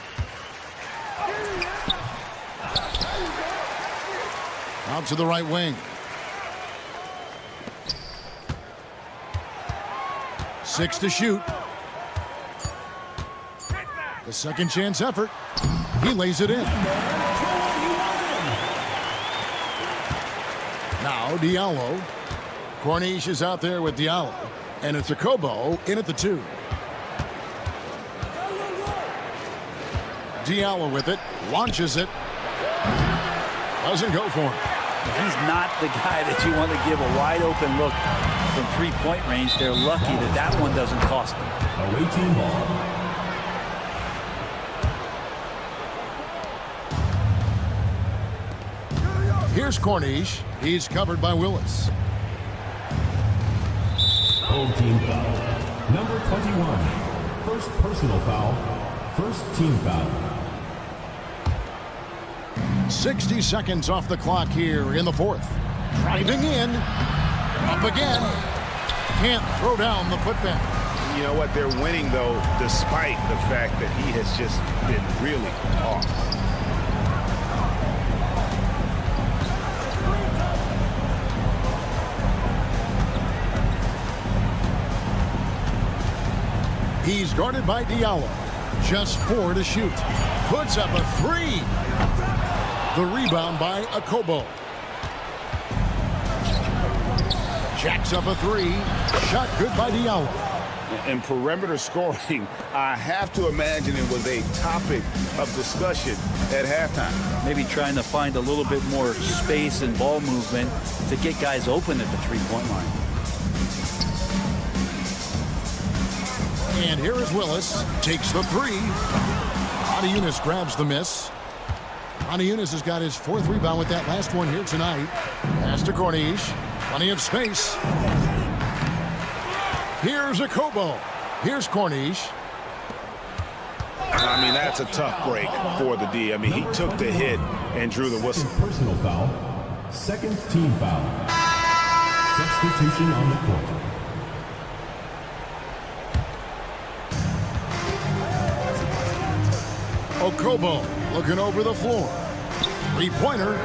Out to the right wing. 6 to shoot. The second chance effort. He lays it in. Now Diallo. Corniche is out there with Diallo. And it's a Kobo in at the 2. Diallo with it. Launches it. Doesn't go for him. He's not the guy that you want to give a wide open look from 3-point range. They're lucky that that one doesn't cost them. Away team ball. Here's Corniche. He's covered by Willis. Old team foul. Number 21. First personal foul. First team foul. 60 seconds off the clock here in the fourth. Driving in. Up again. Can't throw down the putback. You know what? They're winning, though, despite the fact that he has just been really off. He's guarded by Diallo. Just 4 to shoot. Puts up a 3. The rebound by Okobo. Jacks up a 3. Shot good by Diallo. And perimeter scoring, I have to imagine it was a topic of discussion at halftime. Maybe trying to find a little bit more space and ball movement to get guys open at the three-point line. And here is Willis. Takes the 3. Anadunas grabs the miss. Anadunas has got his 4th rebound with that last one here tonight. Pass to Corniche. Plenty of space. Here's Okobo. Here's Corniche. I mean, that's a tough break for the D. I mean, he took the hit and drew the whistle. Personal foul. Second team foul. Substitution on the court. Okobo looking over the floor. 3-pointer.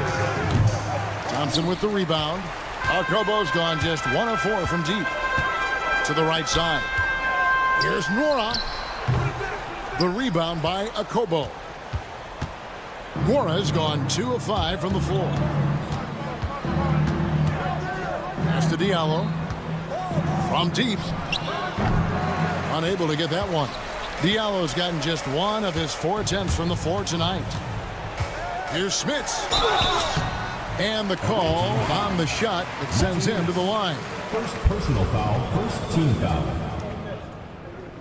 Thompson with the rebound. Okobo's gone just 1 of 4 from deep. To the right side. Here's Nora. The rebound by Okobo. Nora's gone 2 of 5 from the floor. Pass to Diallo. From deep. Unable to get that one. Diallo's gotten just 1 of his 4 attempts from the floor tonight. Here's Schmitz. And the call on the shot that sends him to the line. First personal foul, first team foul.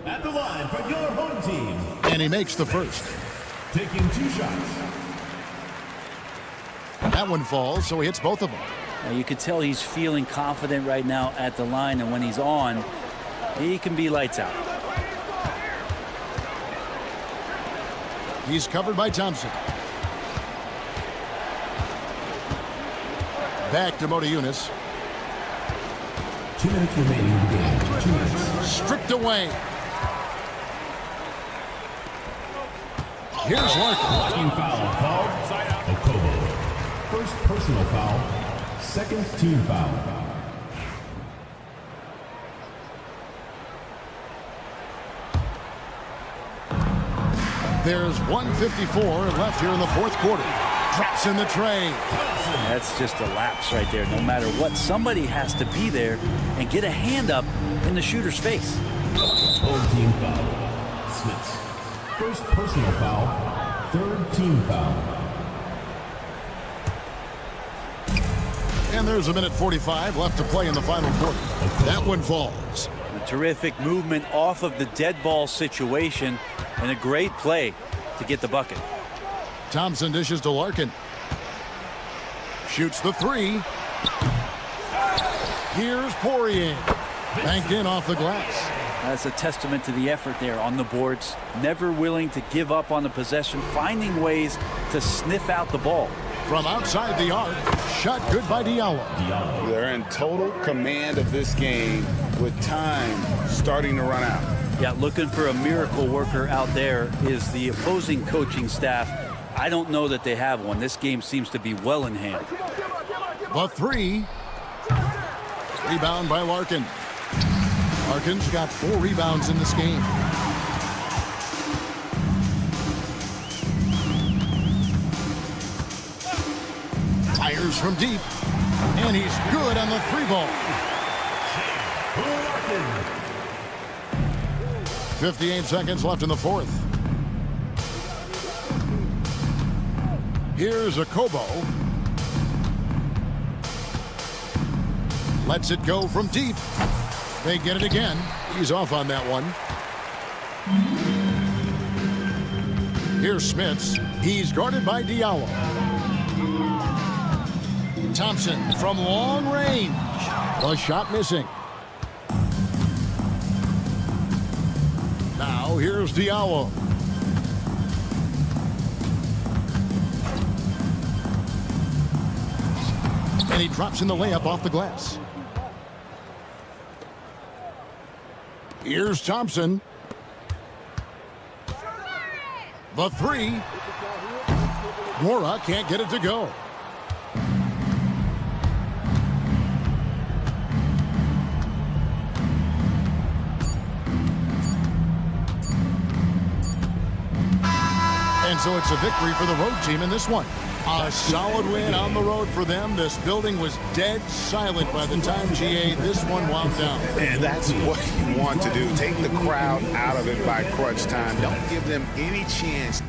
At the line for your home team. And he makes the first. Taking 2 shots. That one falls, so he hits both of them. Now you can tell he's feeling confident right now at the line, and when he's on, he can be lights out. He's covered by Thompson. Back to Anadunas. 2 minutes remaining in the game. 2 minutes. Stripped away. Here's Larkin. Team foul called. Okobo. First personal foul. Second team foul. There's 1:54 left here in the 4th quarter. Drops in the tray. That's just a lapse right there. No matter what, somebody has to be there and get a hand up in the shooter's face. Home team foul. Smith. First personal foul. Third team foul. And there's 1:45 left to play in the final quarter. That one falls. A terrific movement off of the dead ball situation and a great play to get the bucket. Thompson dishes to Larkin. Shoots the 3. Here's Poirier. Banked in off the glass. That's a testament to the effort there on the boards. Never willing to give up on the possession, finding ways to sniff out the ball. From outside the arc, shot good by Diallo. They're in total command of this game with time starting to run out. Yeah, looking for a miracle worker out there is the opposing coaching staff. I don't know that they have one. This game seems to be well in hand. The 3. Rebound by Larkin. Larkin's got 4 rebounds in this game. Fires from deep. And he's good on the 3-ball. 58 seconds left in the 4th. Here's Okobo. Lets it go from deep. They get it again. He's off on that one. Here's Schmitz. He's guarded by Diallo. Thompson from long range. The shot missing. Now here's Diallo. And he drops in the layup off the glass. Here's Thompson. The 3. Mora can't get it to go. And so it's a victory for the road team in this one. A solid win on the road for them. This building was dead silent by the time, GA, this one wound down. And that's what you want to do. Take the crowd out of it by crunch time. Don't give them any chance.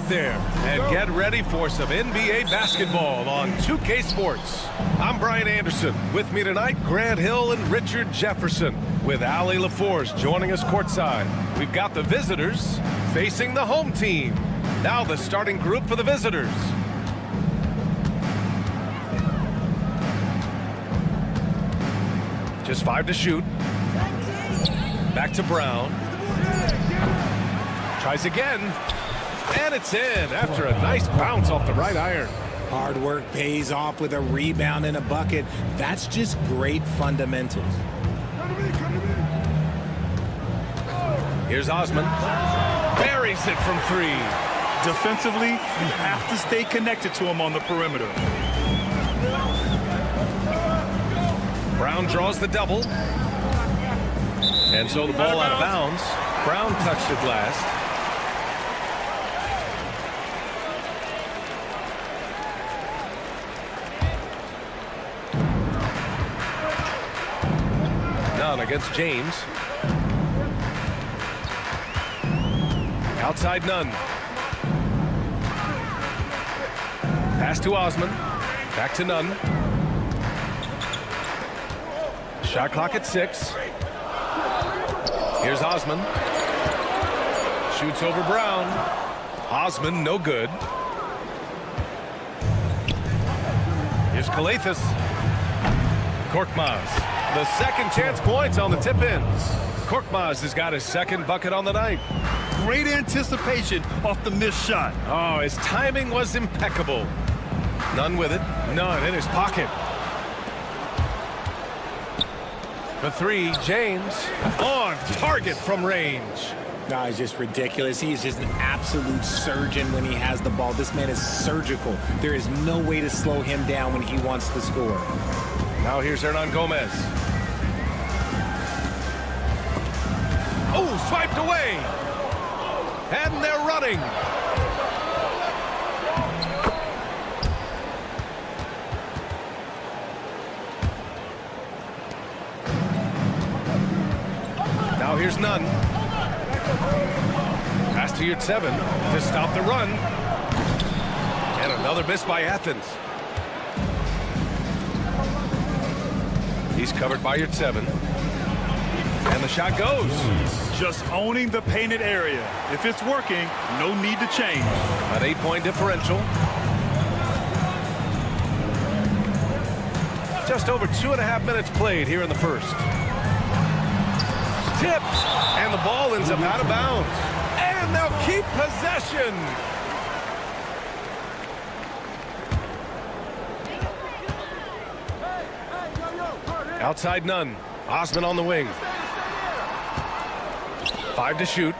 There and get ready for some NBA basketball on 2K Sports. I'm Brian Anderson. With me tonight, Grant Hill and Richard Jefferson, with Ali LaForce joining us courtside. We've got the visitors facing the home team. Now the starting group for the visitors. Just 5 to shoot. Back to Brown. Tries again. And it's in after a nice bounce off the right iron. Hard work pays off with a rebound and a bucket. That's just great fundamentals. Here's Osman. Buries it from 3. Defensively, you have to stay connected to him on the perimeter. Brown draws the double. And so the ball out of bounds. Brown touched it last. Against James. Outside Nunn. Pass to Osman. Back to Nunn. Shot clock at 6. Here's Osman. Shoots over Brown. Osman, no good. Here's Kalathis. Korkmaz. The second chance points on the tip-ins. Korkmaz has got his second bucket on the night. Great anticipation off the missed shot. Oh, his timing was impeccable. Nunn with it. Nunn in his pocket. For 3, James. On target from range. No, he's just ridiculous. He's just an absolute surgeon when he has the ball. This man is surgical. There is no way to slow him down when he wants to score. Now here's Hernan Gomez. Oh, swiped away. And they're running. Now here's Nunn. Pass to Yurtseven to stop the run. And another miss by Athens. He's covered by Yurtseven. And the shot goes. Just owning the painted area. If it's working, no need to change. An 8-point differential. Just over 2.5 minutes played here in the first. Tipped. And the ball ends up out of bounds. And they'll keep possession. Outside Nunn. Osman on the wing. 5 to shoot.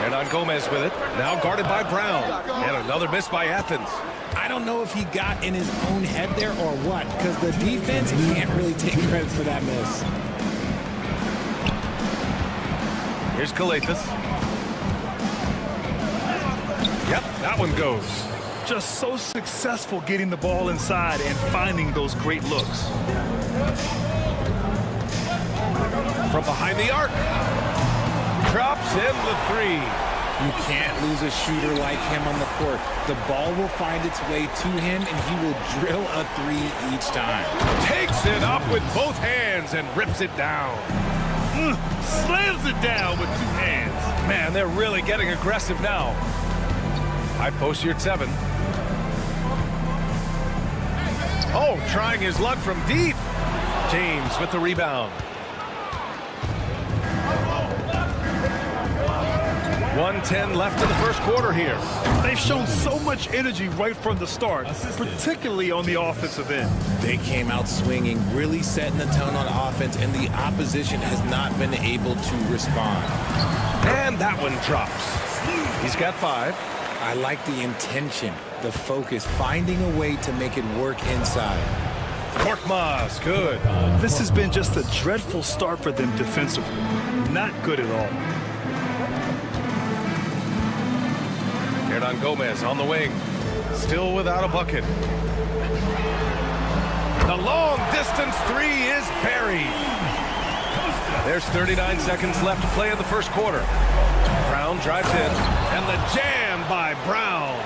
Hernan Gomez with it. Now guarded by Brown. And another miss by Athens. I don't know if he got in his own head there or what, because the defense can't really take credit for that miss. Here's Kalathis. Yep, that one goes. Just so successful getting the ball inside and finding those great looks. From behind the arc. Drops in the three. You can't lose a shooter like him on the court. The ball will find its way to him, and he will drill a three each time. Takes it up with both hands and rips it down. Slams it down with 2 hands. Man, they're really getting aggressive now. High post here at 7. Oh, trying his luck from deep. James with the rebound. 1:10 left in the first quarter here. They've shown so much energy right from the start, particularly on the offensive end. They came out swinging, really setting the tone on offense, and the opposition has not been able to respond. And that one drops. He's got 5. I like the intention, the focus, finding a way to make it work inside. Korkmaz, good. This has been just a dreadful start for them defensively. Not good at all. Hernan Gomez on the wing. Still without a bucket. The long distance three is buried. There's 39 seconds left to play in the first quarter. Brown drives in, and the jam by Brown.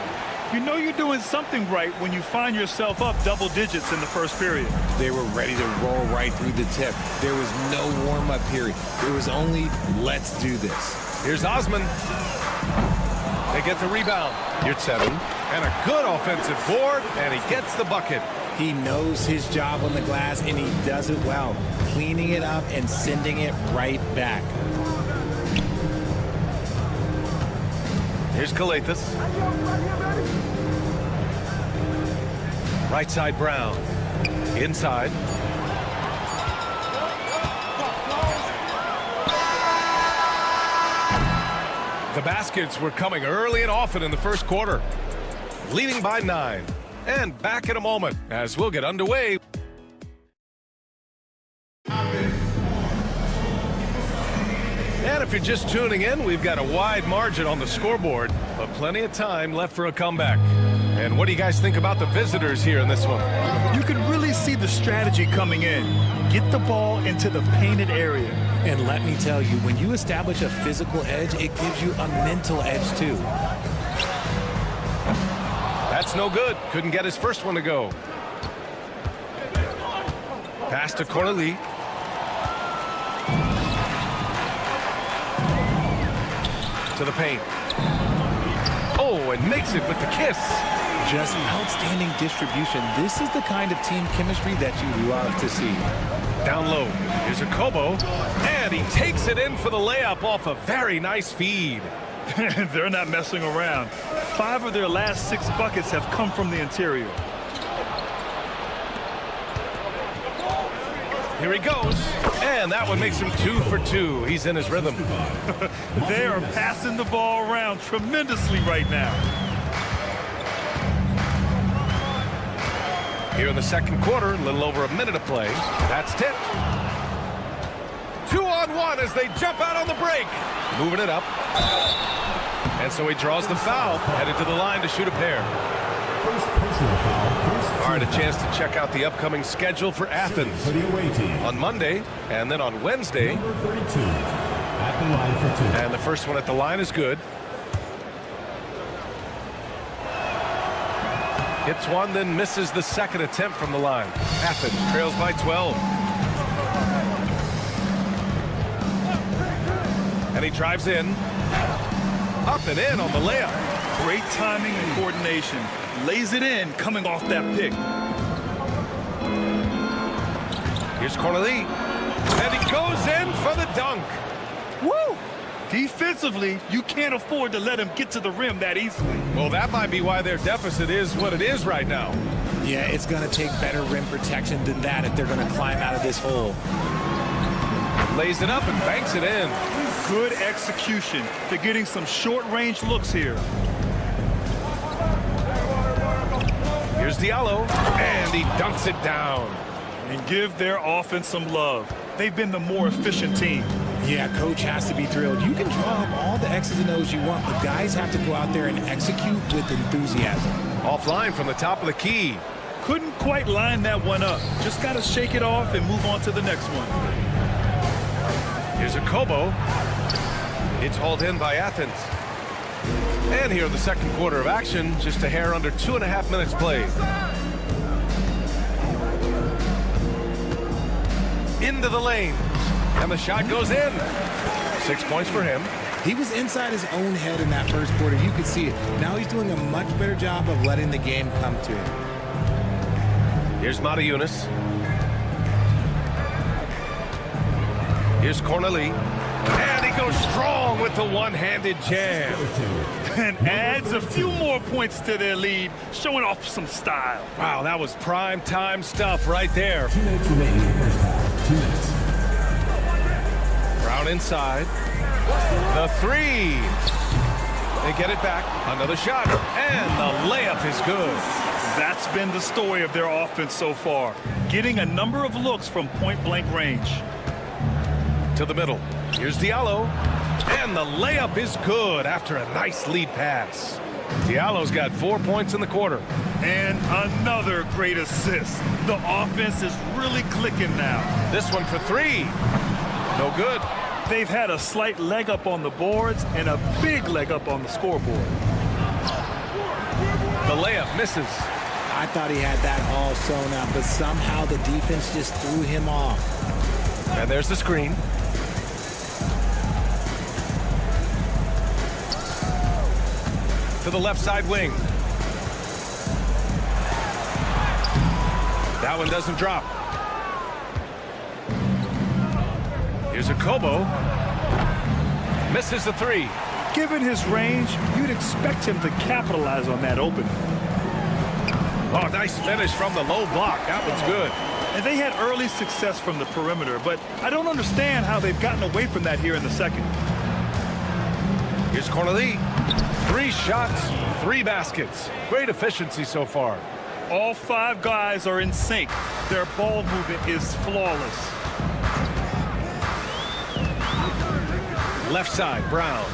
You know you're doing something right when you find yourself up double digits in the first period. They were ready to roll right through the tip. There was no warm-up period. It was only, let's do this. Here's Osman. They get the rebound. You're at 7. And a good offensive board, and he gets the bucket. He knows his job on the glass, and he does it well, cleaning it up and sending it right back. Here's Kalathis. Right side Brown. Inside. The baskets were coming early and often in the first quarter. Leading by 9. And back in a moment as we'll get underway. And if you're just tuning in, we've got a wide margin on the scoreboard, but plenty of time left for a comeback. And what do you guys think about the visitors here in this one? You can really see the strategy coming in. Get the ball into the painted area. And let me tell you, when you establish a physical edge, it gives you a mental edge too. That's no good. Couldn't get his first one to go. Pass to Corneli. To the paint. Oh, and makes it with the kiss. Just outstanding distribution. This is the kind of team chemistry that you love to see. Down low. Here's a Kobo. And he takes it in for the layup off a very nice feed. They're not messing around. 5 of their last 6 buckets have come from the interior. Here he goes. And that one makes him 2 for 2. He's in his rhythm. They are passing the ball around tremendously right now. Here in the second quarter, a little over a minute to play. That's tipped. 2-on-1 as they jump out on the break. Moving it up. And so he draws the foul, headed to the line to shoot a pair. All right, a chance to check out the upcoming schedule for Athens on Monday, and then on Wednesday. And the first one at the line is good. Hits one, then misses the second attempt from the line. Athens trails by 12. And he drives in. Up and in on the layup. Great timing and coordination. Lays it in coming off that pick. Here's Corneli. And he goes in for the dunk. Woo! Defensively, you can't afford to let him get to the rim that easily. Well, that might be why their deficit is what it is right now. Yeah, it's going to take better rim protection than that if they're going to climb out of this hole. Lays it up and banks it in. Good execution. They're getting some short-range looks here. Here's Diallo, and he dunks it down. And give their offense some love. They've been the more efficient team. Yeah, coach has to be thrilled. You can draw up all the X's and O's you want, but guys have to go out there and execute with enthusiasm. Offline from the top of the key. Couldn't quite line that one up. Just got to shake it off and move on to the next one. Here's a Kobo. It's hauled in by Athens. And here in the second quarter of action, just a hair under 2.5 minutes played. Into the lane. And the shot goes in. 6 points for him. He was inside his own head in that first quarter. You could see it. Now he's doing a much better job of letting the game come to him. Here's Matajunas. Here's Corneli. And he goes strong with the one-handed jam. And adds a few more points to their lead, showing off some style. Wow, that was prime time stuff right there. 2 minutes remaining in the first half. 2 minutes. Brown inside. The three. They get it back. Another shot. And the layup is good. That's been the story of their offense so far, getting a number of looks from point-blank range. To the middle. Here's Diallo. And the layup is good after a nice lead pass. Diallo's got 4 points in the quarter. And another great assist. The offense is really clicking now. This one for three. No good. They've had a slight leg up on the boards and a big leg up on the scoreboard. The layup misses. I thought he had that all sewn up, but somehow the defense just threw him off. And there's the screen. To the left side wing. That one doesn't drop. Here's a Kobo. Misses the three. Given his range, you'd expect him to capitalize on that opening. Oh, nice finish from the low block. That one's good. And they had early success from the perimeter, but I don't understand how they've gotten away from that here in the second. Here's Corneli. 3 shots, 3 baskets. Great efficiency so far. All 5 guys are in sync. Their ball movement is flawless. Left side, Brown.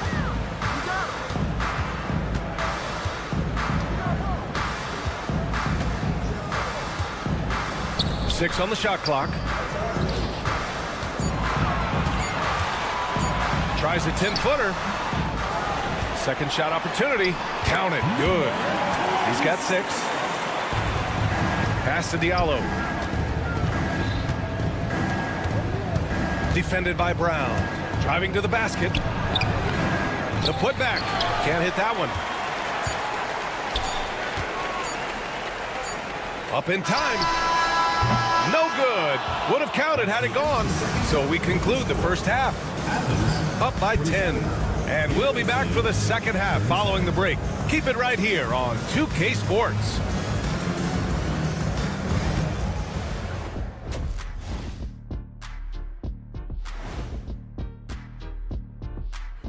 Six on the shot clock. Tries a 10-footer. Second shot opportunity. Count it. Good. He's got 6. Pass to Diallo. Defended by Brown. Driving to the basket. The putback. Can't hit that one. Up in time. No good. Would have counted had it gone. So we conclude the first half. Up by 10. And we'll be back for the second half following the break. Keep it right here on 2K Sports.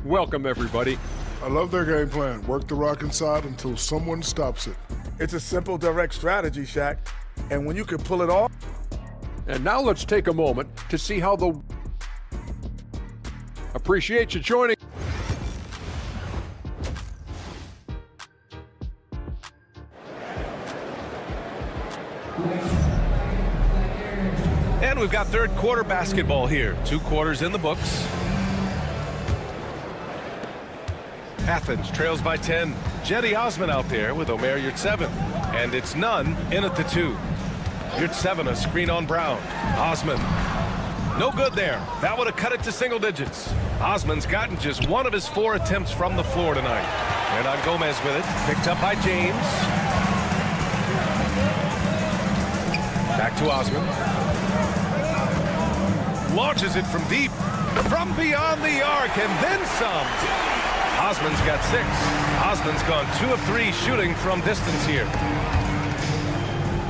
Welcome, everybody. I love their game plan. Work the rock inside until someone stops it. It's a simple, direct strategy, Shaq. And when you can pull it off. And now let's take a moment to see how the... Appreciate you joining. And we've got third quarter basketball here. 2 quarters in the books. Athens trails by 10. Jetty Osman out there with Omer Yurtseven. And it's none in at the 2. Yurtseven a screen on Brown. Osman. No good there. That would have cut it to single digits. Osman's gotten just 1 of his 4 attempts from the floor tonight. Hernan Gomez with it. Picked up by James. Back to Osman. Launches it from deep. From beyond the arc and then some. Osman's got 6. Osman's gone 2 of 3 shooting from distance here.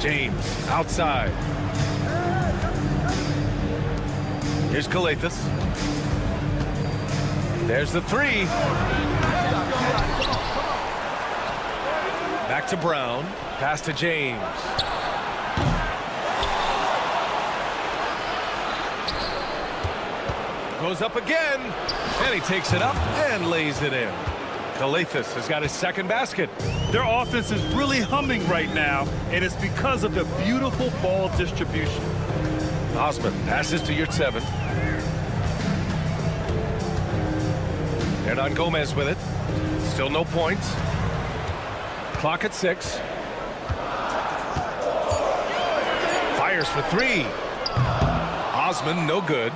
James outside. Here's Kalathis. There's the 3. Back to Brown. Pass to James. Goes up again, and he takes it up and lays it in. Kalathis has got his second basket. Their offense is really humming right now, and it's because of the beautiful ball distribution. Osman passes to Yurtseven. Hernan Gomez with it. Still no points. Clock at 6. Fires for 3. Osman, no good.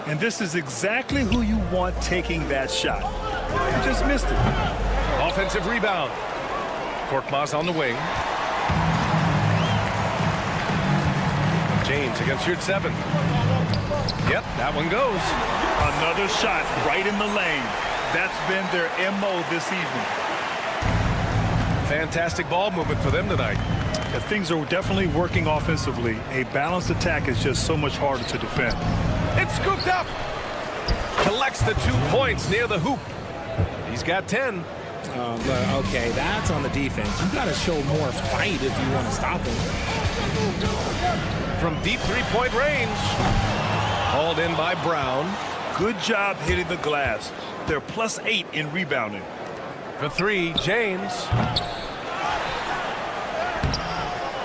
And this is exactly who you want taking that shot. He just missed it. Offensive rebound. Korkmaz on the wing. James against your 7. Yep, that one goes. Another shot right in the lane. That's been their MO this evening. Fantastic ball movement for them tonight. The things are definitely working offensively. A balanced attack is just so much harder to defend. It's scooped up. Collects the 2 points near the hoop. He's got 10. Okay, that's on the defense. You got to show more fight if you want to stop him. From deep 3-point range. Hauled in by Brown. Good job hitting the glass. They're +8 in rebounding. For 3, James.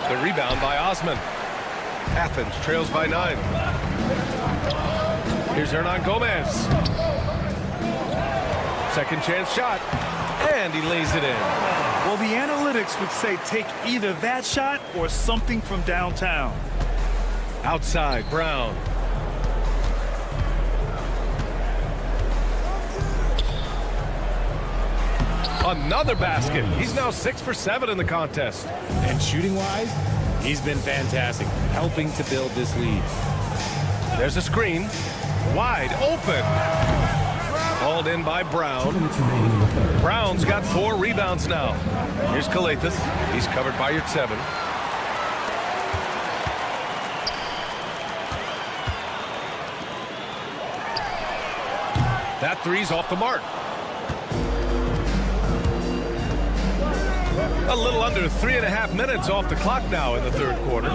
The rebound by Osman. Athens trails by 9. Here's Hernan Gomez. Second chance shot. And he lays it in. Well, the analytics would say take either that shot or something from downtown. Outside, Brown. Another basket. He's now 6 for 7 in the contest. And shooting-wise, he's been fantastic, helping to build this lead. There's a screen. Wide open. Hauled in by Brown. Brown's got 4 rebounds now. Here's Kalathis. He's covered by your 7. That 3's off the mark. A little under 3.5 minutes off the clock now in the 3rd quarter.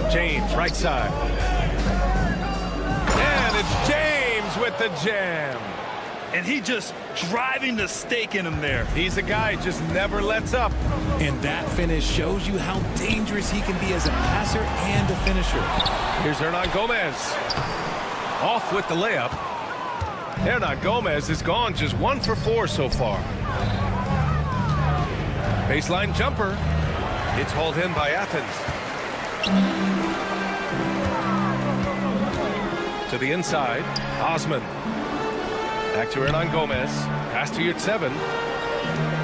James, right side. And it's James with the jam. And he just driving the stake in him there. He's a guy just never lets up. And that finish shows you how dangerous he can be as a passer and a finisher. Here's Hernan Gomez. Off with the layup. Hernan Gomez has gone just 1 for 4 so far. Baseline jumper. It's hauled in by Athens. To the inside. Osman. Back to Hernan Gomez. Pass to your 7.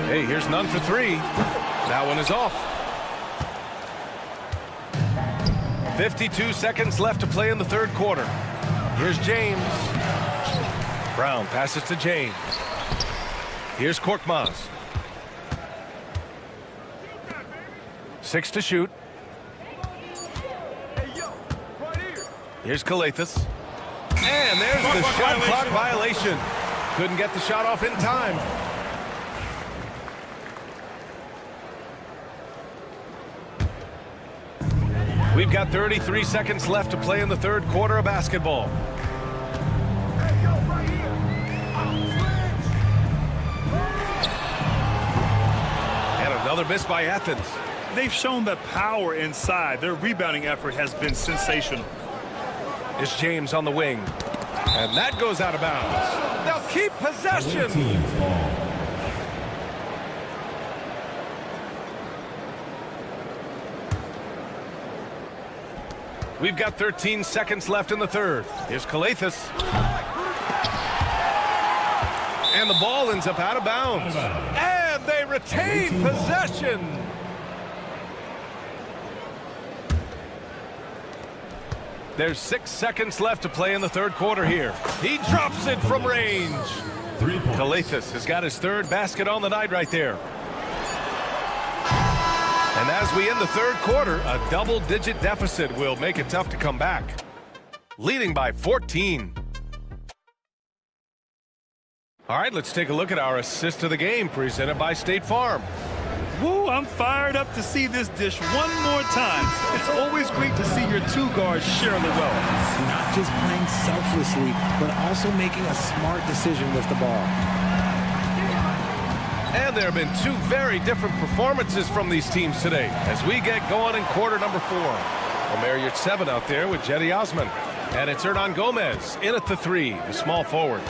Hey, here's none for 3. That one is off. 52 seconds left to play in the 3rd quarter. Here's James. Brown passes to James. Here's Korkmaz. 6 to shoot. Here's Kalathis. And there's the shot clock violation. Couldn't get the shot off in time. We've got 33 seconds left to play in the 3rd quarter of basketball. And another miss by Athens. They've shown the power inside. Their rebounding effort has been sensational. It's James on the wing. And that goes out of bounds. They'll keep possession. We've got 13 seconds left in the 3rd. Here's Kalathis. And the ball ends up out of bounds. And they retain possession. There's 6 seconds left to play in the 3rd quarter here. He drops it from range. Kalathis has got his 3rd basket on the night right there. And as we end the 3rd quarter, a double-digit deficit will make it tough to come back. Leading by 14. All right, let's take a look at our assist of the game presented by State Farm. Woo, I'm fired up to see this dish one more time. It's always great to see your 2 guards share the wealth. Not just playing selflessly, but also making a smart decision with the ball. And there have been 2 very different performances from these teams today as we get going in quarter number 4. Omer Yurtseven out there with Jetty Osman. And it's Hernan Gomez in at the 3, the small forward.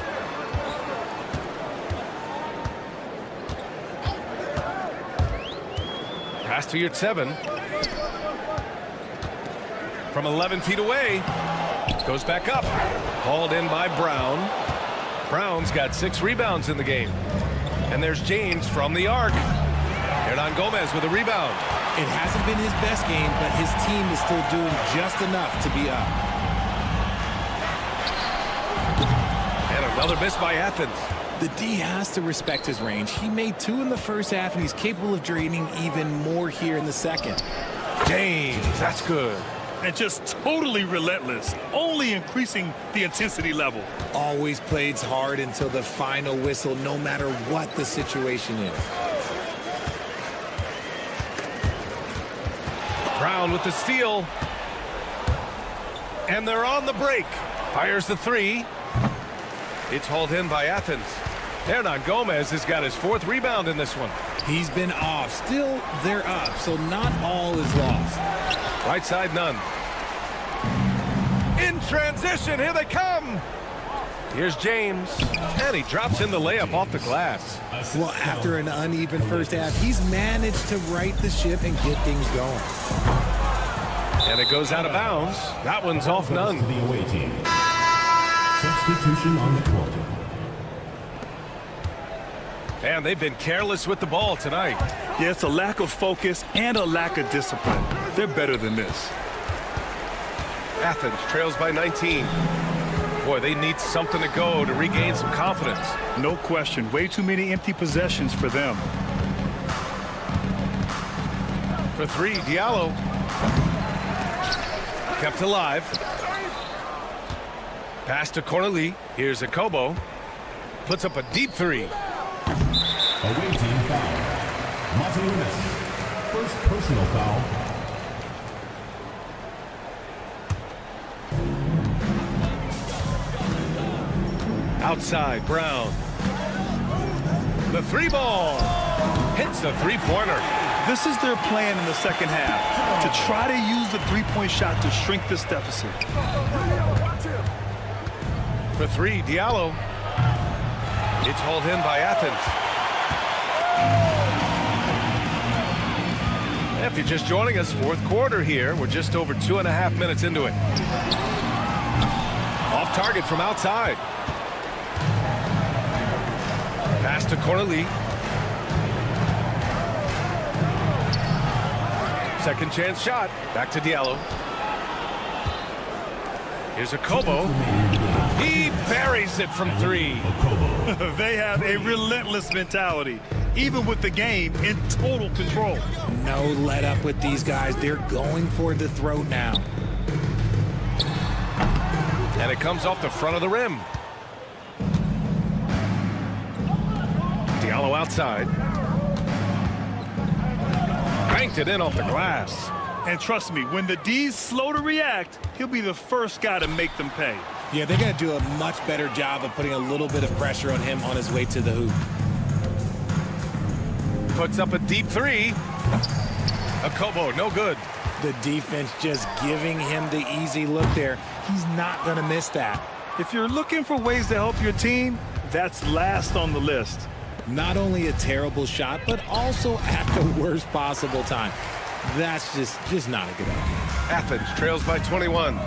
Pass to Yurtseven. From 11 feet away. Goes back up. Hauled in by Brown. Brown's got 6 rebounds in the game. And there's James from the arc. Hernan Gomez with a rebound. It hasn't been his best game, but his team is still doing just enough to be up. And another miss by Athens. The D has to respect his range. He made 2 in the first half, and he's capable of draining even more here in the second. James, that's good. And just totally relentless, only increasing the intensity level. Always plays hard until the final whistle, no matter what the situation is. Brown with the steal. And they're on the break. Fires the 3. It's hauled in by Athens. Hernan Gomez has got his 4th rebound in this one. He's been off. Still, they're up, so not all is lost. Right side, none. In transition, here they come. Here's James, and he drops in the layup off the glass. Well, after an uneven first half, he's managed to right the ship and get things going. And it goes out of bounds. That one's off, none. The away team. Substitution on the court. And they've been careless with the ball tonight. Yeah, it's a lack of focus and a lack of discipline. They're better than this. Athens trails by 19. Boy, they need something to go to regain some confidence. No question. Way too many empty possessions for them. For 3, Diallo. Kept alive. Pass to Corneli. Here's Akobo. Puts up a deep 3. Away team foul. Martinez. First personal foul. Outside, Brown. The 3 ball. Hits the 3-pointer. This is their plan in the second half, to try to use the 3-point shot to shrink this deficit. For 3, Diallo. It's hauled in by Athens. If you're just joining us, 4th quarter here. We're just over 2.5 minutes into it. Off target from outside. Pass to Corneli. Second chance shot. Back to Diallo. Here's Akobo. He buries it from 3. They have a relentless mentality, even with the game in total control. No let up with these guys. They're going for the throat now. And it comes off the front of the rim. Diallo outside. Banked it in off the glass. And trust me, when the D's slow to react, he'll be the first guy to make them pay. Yeah, they're going to do a much better job of putting a little bit of pressure on him on his way to the hoop. Puts up a deep 3. Akobo, no good. The defense just giving him the easy look there. He's not going to miss that. If you're looking for ways to help your team, that's last on the list. Not only a terrible shot, but also at the worst possible time. That's just not a good idea. Athens trails by 21.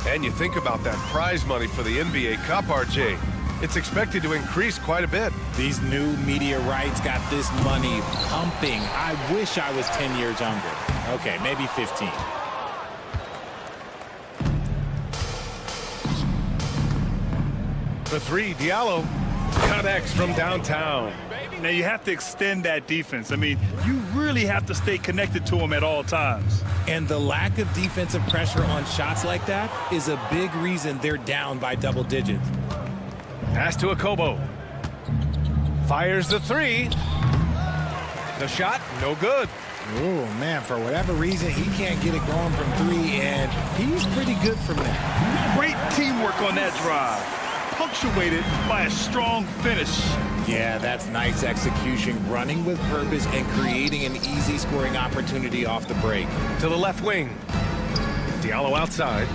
And you think about that prize money for the NBA Cup, RJ. It's expected to increase quite a bit. These new media rights got this money pumping. I wish I was 10 years younger. Okay, maybe 15. For 3, Diallo connects from downtown. Now you have to extend that defense. I mean, you really have to stay connected to them at all times. And the lack of defensive pressure on shots like that is a big reason they're down by double digits. Pass to Akobo. Fires the 3. The shot, no good. Oh, man, for whatever reason, he can't get it going from 3, and he's pretty good from there. Great teamwork on that drive, punctuated by a strong finish. Yeah, that's nice execution, running with purpose and creating an easy scoring opportunity off the break. To the left wing. Diallo outside.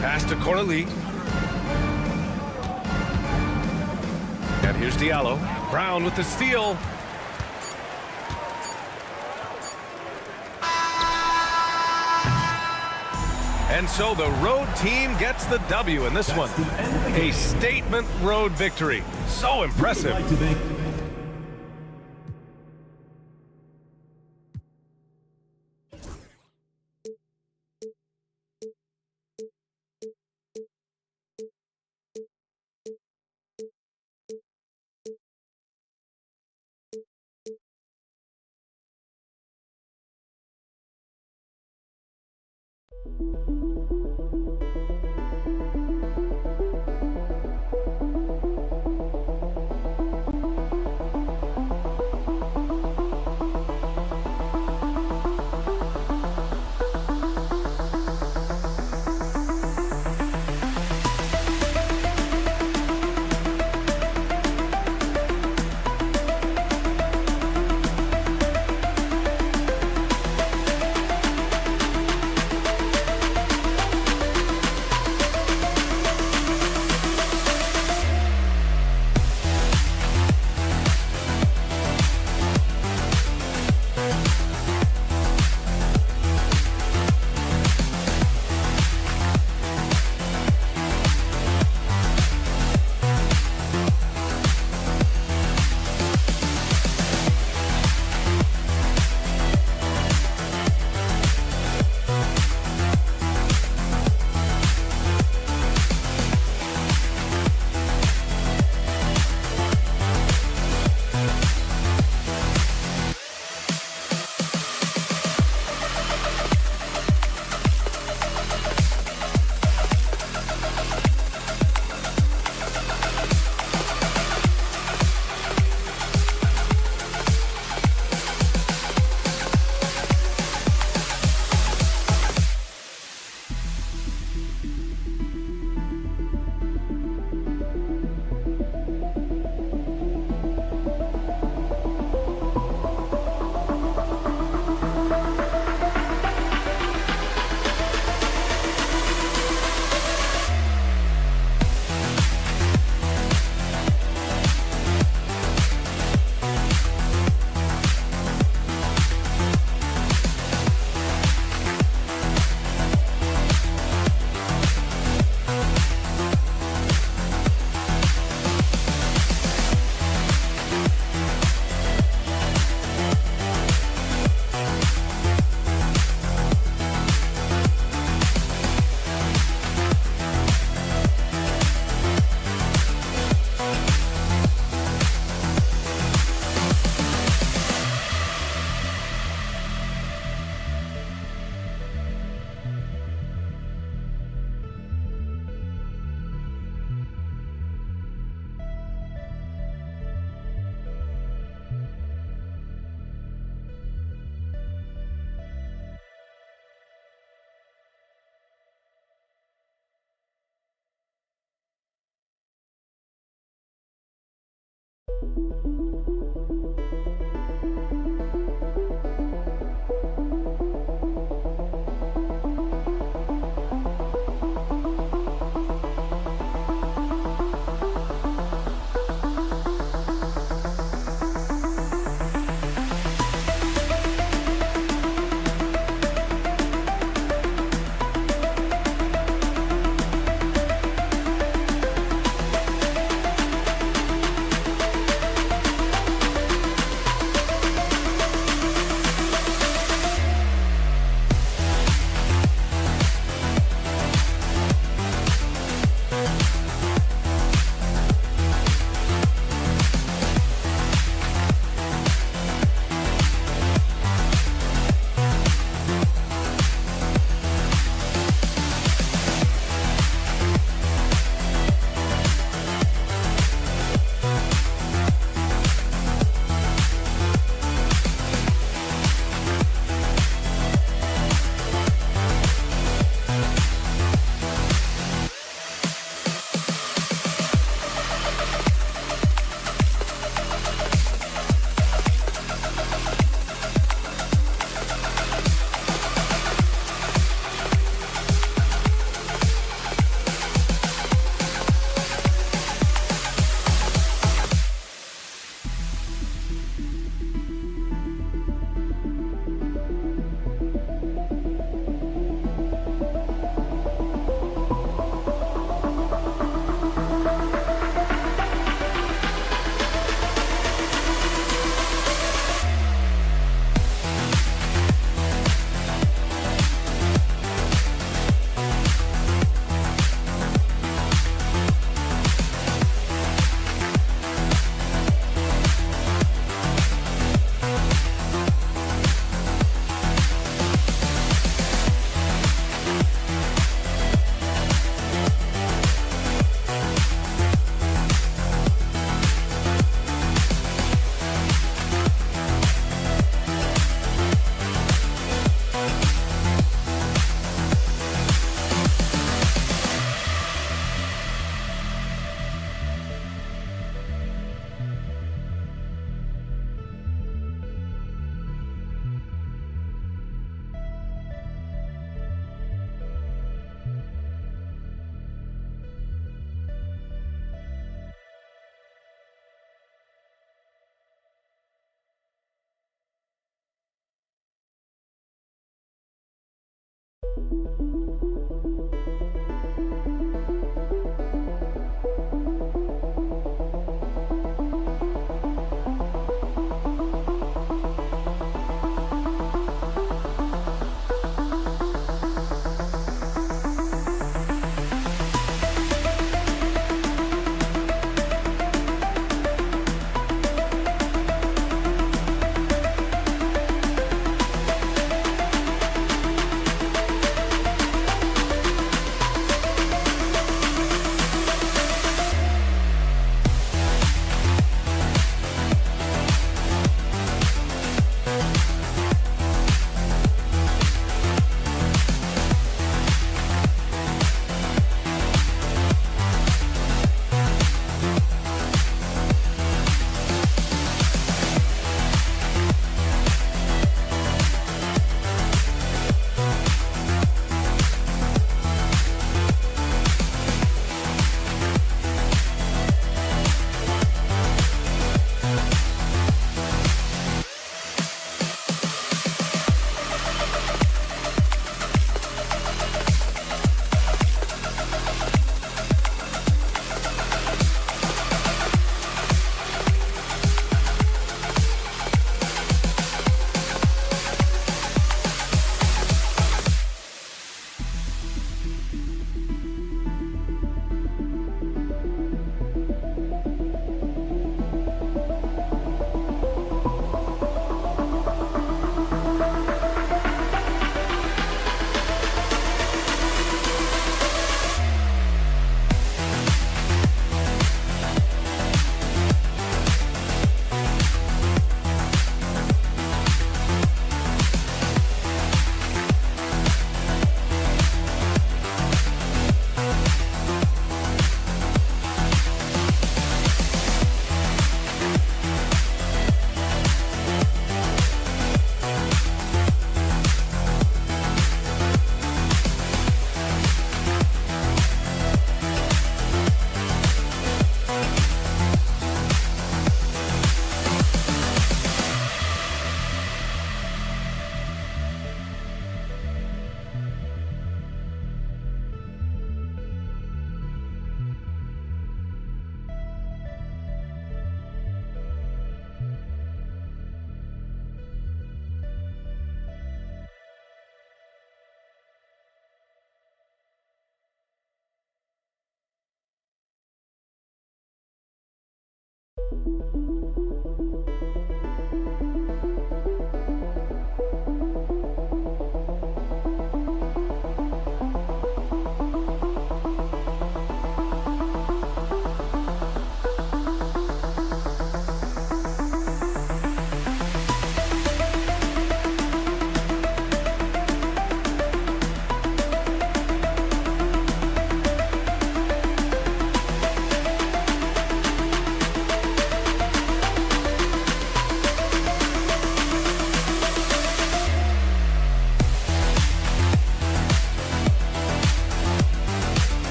Pass to Corneli. And here's Diallo. Brown with the steal. And so the road team gets the W in this one. A statement road victory. So impressive.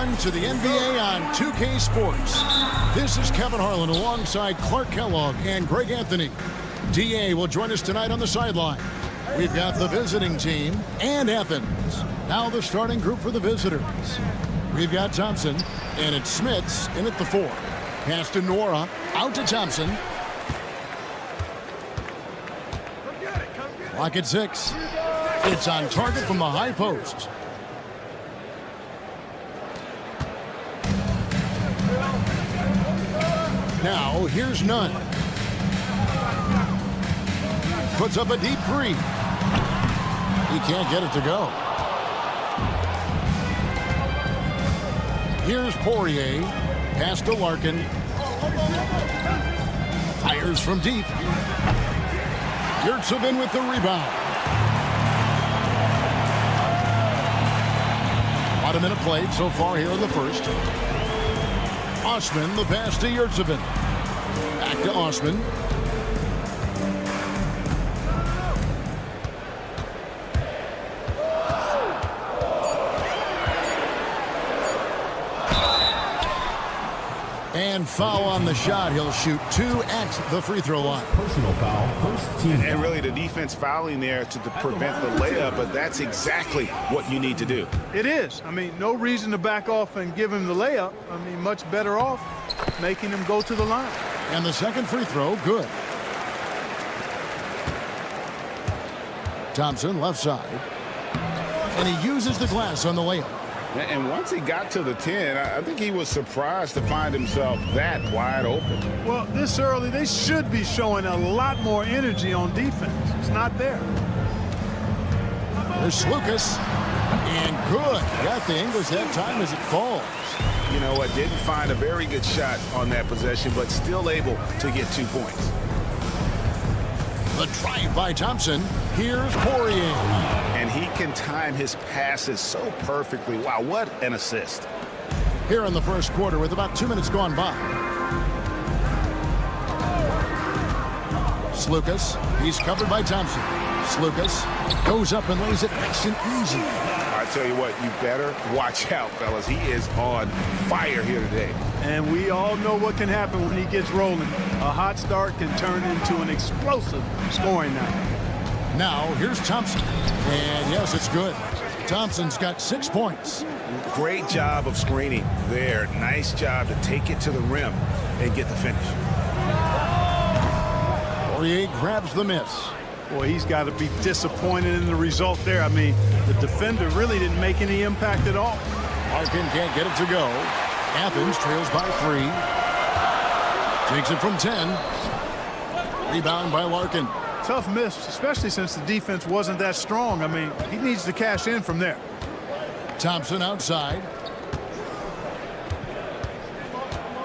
on to the NBA on 2K Sports. This is Kevin Harlan alongside Clark Kellogg and Greg Anthony. DA will join us tonight on the sideline. We've got the visiting team and Athens. Now the starting group for the visitors. We've got Thompson, and it's Smits in at the 4. Pass to Nora, out to Thompson. Clock at 6. It's on target from the high post. Now, here's Nunn. Puts up a deep 3. He can't get it to go. Here's Poirier. Pass to Larkin. Fires from deep. Yurtsevin with the rebound. About a minute played so far here in the first. Osman, the pass to Yurtsevin. Back to Osman. And foul on the shot. He'll shoot 2 at the free throw line. Personal foul, first team. And really the defense fouling there to prevent the layup, but that's exactly what you need to do. It is. I mean, no reason to back off and give him the layup. I mean, much better off making him go to the line. And the second free throw, good. Thompson, left side. And he uses the glass on the layup. And once he got to the 10, I think he was surprised to find himself that wide open. Well, this early, they should be showing a lot more energy on defense. It's not there. There's Lucas. And good. Got the English that time as it falls. You know what? Didn't find a very good shot on that possession, but still able to get 2 points. The drive by Thompson. Here's Poirier. And he can time his passes so perfectly. Wow, what an assist. Here in the first quarter with about 2 minutes gone by. Slukas. He's covered by Thompson. Slukas goes up and lays it nice and easy. I tell you what, you better watch out, fellas. He is on fire here today. And we all know what can happen when he gets rolling. A hot start can turn into an explosive scoring night. Now, here's Thompson. And yes, it's good. Thompson's got 6 points. Great job of screening there. Nice job to take it to the rim and get the finish. Poirier grabs the miss. Boy, he's got to be disappointed in the result there. I mean, the defender really didn't make any impact at all. Larkin can't get it to go. Athens trails by 3. Takes it from 10. Rebound by Larkin. Tough miss, especially since the defense wasn't that strong. I mean, he needs to cash in from there. Thompson outside.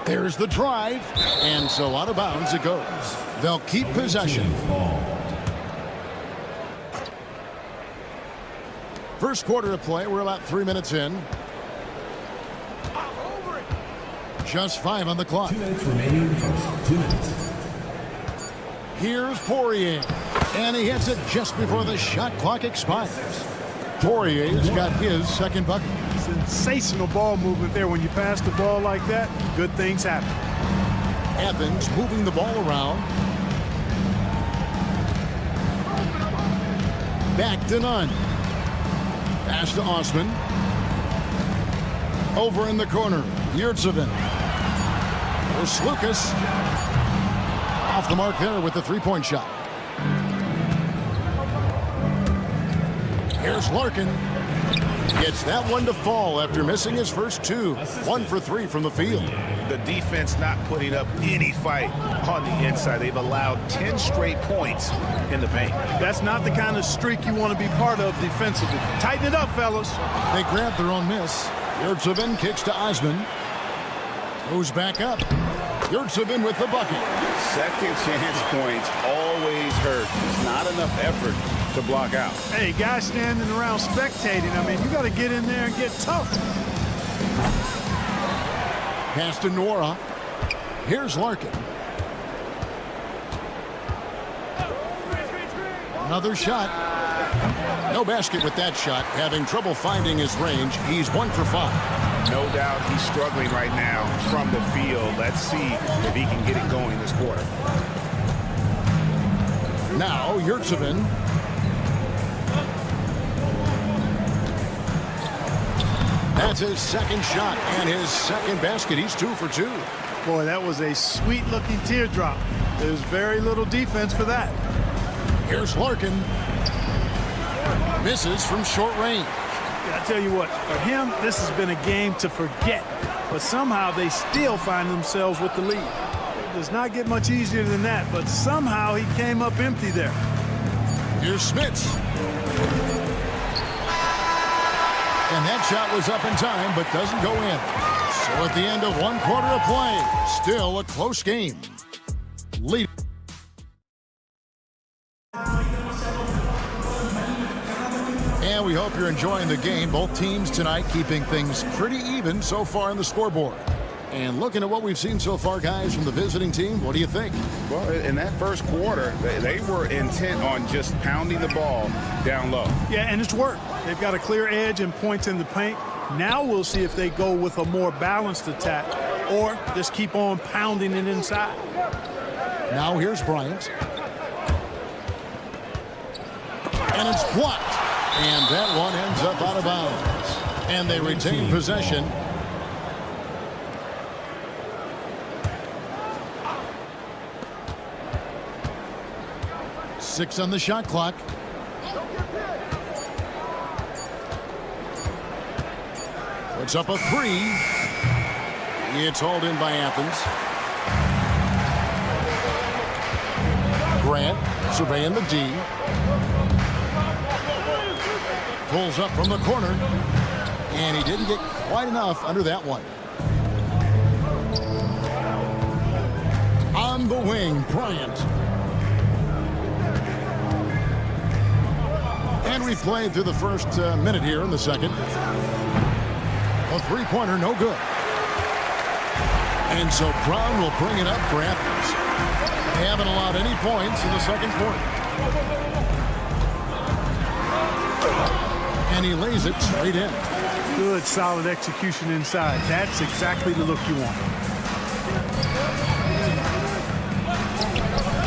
There's the drive. And so out of bounds it goes. They'll keep possession. First quarter of play. We're about 3 minutes in. Just 5 on the clock. 2 minutes remaining. First 2 minutes. Here's Poirier. And he hits it just before the shot clock expires. Poirier's got his second bucket. Sensational ball movement there. When you pass the ball like that, good things happen. Athens moving the ball around. Back to Nunn. Pass to Osman. Over in the corner. Yurtsevin. There's Lucas. Off the mark there with the three-point shot. Here's Larkin. Gets that one to fall after missing his first 2. 1 for 3 from the field. The defense not putting up any fight on the inside. They've allowed 10 straight points in the paint. That's not the kind of streak you want to be part of defensively. Tighten it up, fellas. They grab their own miss. Yurtsevin kicks to Osman. Goes back up. Yurtsevin with the bucket. Second chance points always hurt. There's not enough effort to block out. Hey, guys standing around spectating. I mean, you got to get in there and get tough. Pass to Nora. Here's Larkin. Another shot. No basket with that shot. Having trouble finding his range. He's 1 for 5. No doubt he's struggling right now from the field. Let's see if he can get it going this quarter. Now, Yurtsevin. That's his second shot and his second basket. He's 2 for 2. Boy, that was a sweet-looking teardrop. There's very little defense for that. Here's Larkin. Misses from short range. I tell you what, for him, this has been a game to forget. But somehow they still find themselves with the lead. It does not get much easier than that, but somehow he came up empty there. Here's Smits. And that shot was up in time, but doesn't go in. So at the end of 1 quarter of play, still a close game. Lead. And we hope you're enjoying the game. Both teams tonight keeping things pretty even so far on the scoreboard. And looking at what we've seen so far, guys, from the visiting team, what do you think? Well, in that first quarter, they were intent on just pounding the ball down low. Yeah, and it's worked. They've got a clear edge and points in the paint. Now we'll see if they go with a more balanced attack or just keep on pounding it inside. Now here's Bryant. And it's blocked. And that one ends up out of bounds. And they retain possession. Six on the shot clock. Puts up a 3. It's hauled in by Athens. Grant surveying the D. Pulls up from the corner. And he didn't get quite enough under that one. On the wing, Bryant. And we played through the first minute here in the second. A three-pointer, no good. And so Brown will bring it up for Athens. They haven't allowed any points in the second quarter. And he lays it straight in. Good, solid execution inside. That's exactly the look you want.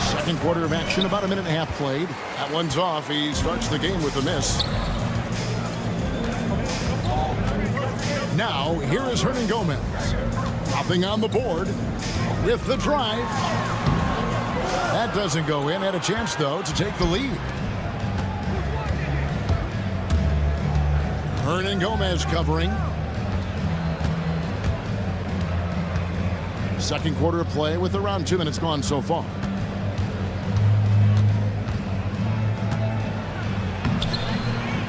Second quarter of action, about a minute and a half played. That one's off. He starts the game with a miss. Now, here is Hernan Gomez. Hopping on the board with the drive. That doesn't go in. Had a chance, though, to take the lead. Hernan Gomez covering. Second quarter of play with around 2 minutes gone so far.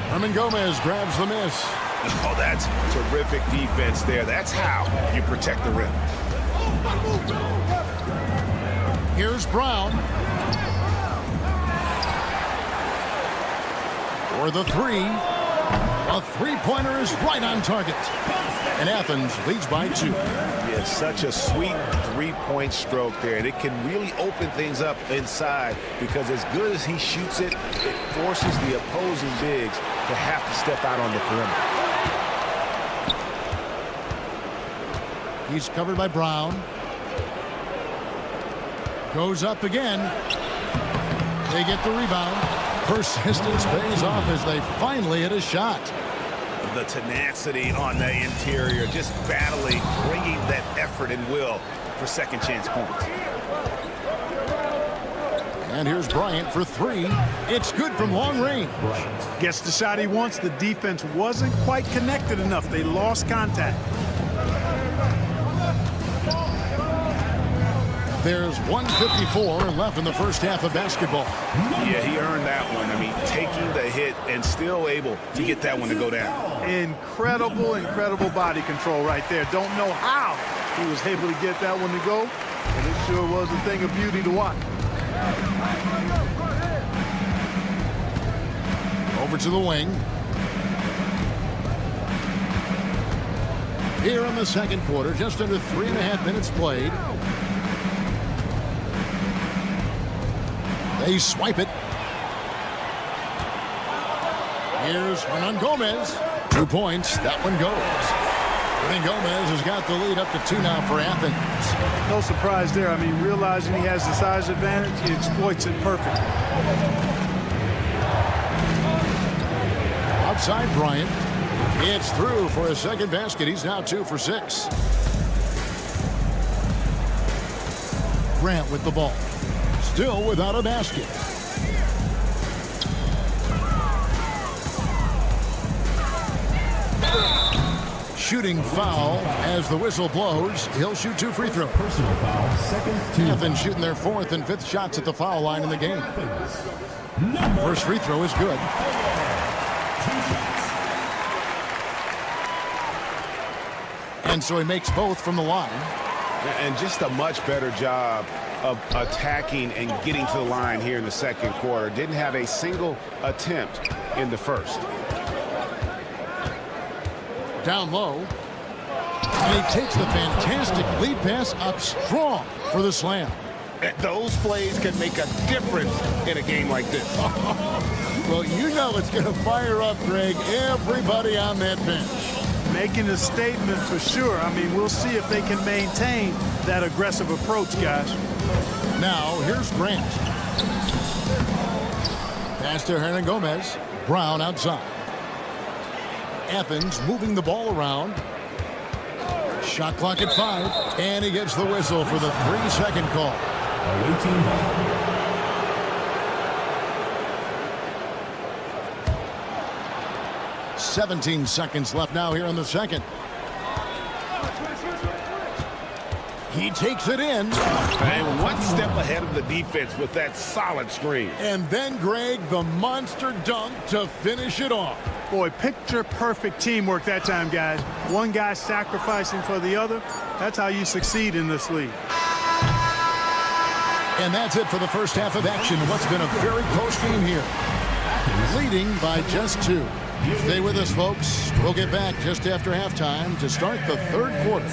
Hernan Gomez grabs the miss. Oh, that's terrific defense there. That's how you protect the rim. Here's Brown. For the 3. A three-pointer is right on target. And Athens leads by 2. Yeah, such a sweet three-point stroke there. And it can really open things up inside because as good as he shoots it, it forces the opposing bigs to have to step out on the perimeter. He's covered by Brown. Goes up again. They get the rebound. Persistence pays off as they finally hit a shot. The tenacity on the interior, just battling, bringing that effort and will for second chance points. And here's Bryant for 3. It's good from long range. Gets the shot he wants. The defense wasn't quite connected enough. They lost contact. There's 1:54 left in the first half of basketball. Yeah, he earned that one. I mean, taking the hit and still able to get that one to go down. Incredible, incredible body control right there. Don't know how he was able to get that one to go, but it sure was a thing of beauty to watch. Over to the wing. Here in the second quarter, just under 3.5 minutes played. They swipe it. Here's Hernan Gomez. 2 points. That one goes. Hernan Gomez has got the lead up to 2 now for Athens. No surprise there. I mean, realizing he has the size advantage, he exploits it perfectly. Outside Bryant. It's through for a second basket. He's now 2 for 6. Grant with the ball. Still without a basket. Shooting foul as the whistle blows. He'll shoot 2 free throws. Personal foul, second team. Athens shooting their 4th and 5th shots at the foul line in the game. First free throw is good. And so he makes both from the line. And just a much better job of attacking and getting to the line here in the second quarter. Didn't have a single attempt in the first. Down low. And he takes the fantastic lead pass up strong for the slam. Those plays can make a difference in a game like this. Well, you know it's going to fire up, Greg, everybody on that bench. Making a statement for sure. I mean, we'll see if they can maintain that aggressive approach, guys. Now, here's Grant. Pass to Hernan Gomez. Brown outside. Athens moving the ball around. Shot clock at 5. And he gets the whistle for the 3-second call. 17 seconds left now here in the second. He takes it in. And one step ahead of the defense with that solid screen. And then, Greg, the monster dunk to finish it off. Boy, picture perfect teamwork that time, guys. One guy sacrificing for the other. That's how you succeed in this league. And that's it for the first half of action. What's been a very close game here. Leading by just 2. Stay with us, folks. We'll get back just after halftime to start the third quarter.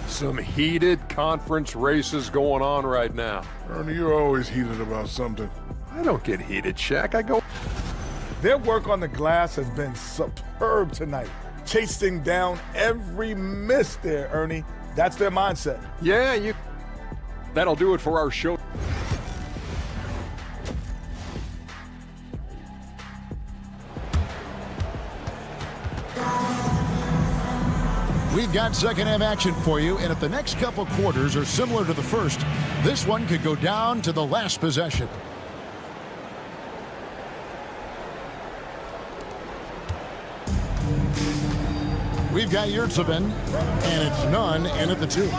Some heated conference races going on right now. Ernie, you're always heated about something. I don't get heated, Shaq. I go. Their work on the glass has been superb tonight. Chasing down every miss there, Ernie. That's their mindset. Yeah, that'll do it for our show. We've got second half action for you, and if the next couple quarters are similar to the first, this one could go down to the last possession. We've got Yurtsevin, and it's none in at the 2. His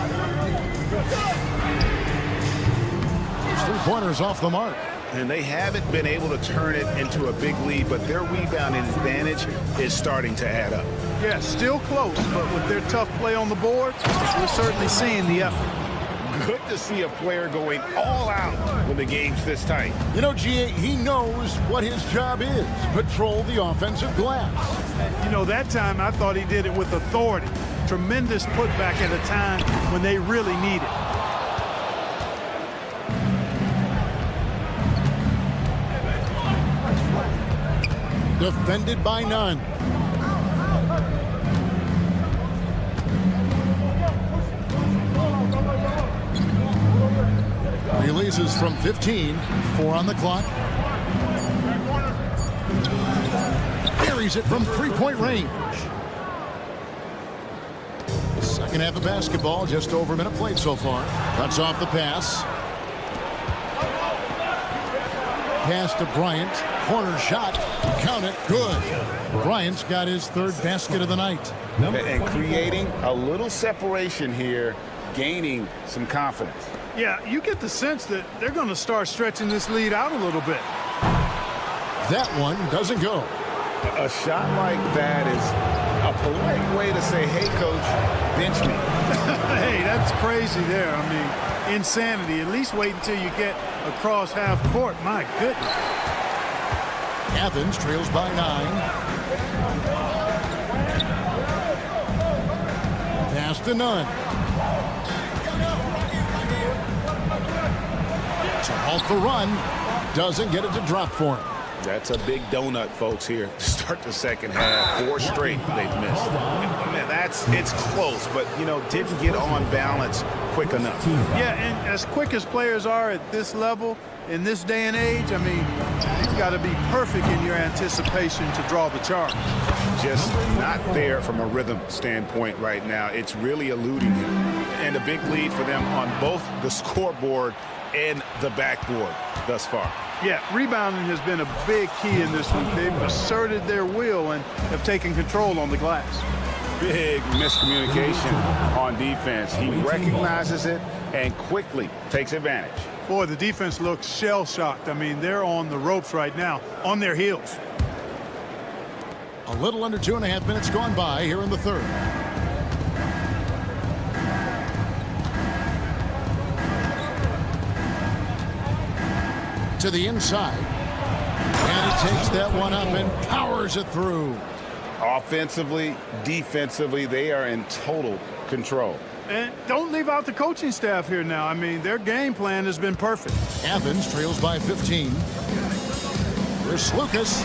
3-pointers off the mark. And they haven't been able to turn it into a big lead, but their rebounding advantage is starting to add up. Yeah, still close, but with their tough play on the boards, we're certainly seeing the effort. Good to see a player going all out when the game's this tight. You know, G.A., he knows what his job is. Patrol the offensive glass. You know, that time I thought he did it with authority. Tremendous putback at a time when they really need it. Defended by none. Releases from 15. 4 on the clock. Buries it from 3-point range. Second half of basketball, just over a minute played so far. Cuts off the pass. Pass to Bryant. Corner shot. Count it. Good. Bryant's got his 3rd basket of the night. And creating a little separation here, gaining some confidence. Yeah, you get the sense that they're going to start stretching this lead out a little bit. That one doesn't go. A shot like that is a polite way to say, hey, coach, bench me. Hey, that's crazy there. I mean, insanity. At least wait until you get across half court. My goodness. Athens trails by 9. Pass to none. Off the run. Doesn't get it to drop for him. That's a big donut, folks, here to start the second half. 4 straight they've missed. Man, it's close, but, didn't get on balance quick enough. Yeah, and as quick as players are at this level, in this day and age, I mean, you've got to be perfect in your anticipation to draw the charge. Just not there from a rhythm standpoint right now. It's really eluding him. And a big lead for them on both the scoreboard and the backboard thus far. Yeah, rebounding has been a big key in this one. They've asserted their will and have taken control on the glass. Big miscommunication on defense. He recognizes it and quickly takes advantage. Boy, the defense looks shell-shocked. I mean, they're on the ropes right now, on their heels. A little under 2.5 minutes gone by here in the third. To the inside. And he takes that one up and powers it through. Offensively, defensively, they are in total control. And don't leave out the coaching staff here now. I mean, their game plan has been perfect. Athens trails by 15. Here's Lucas.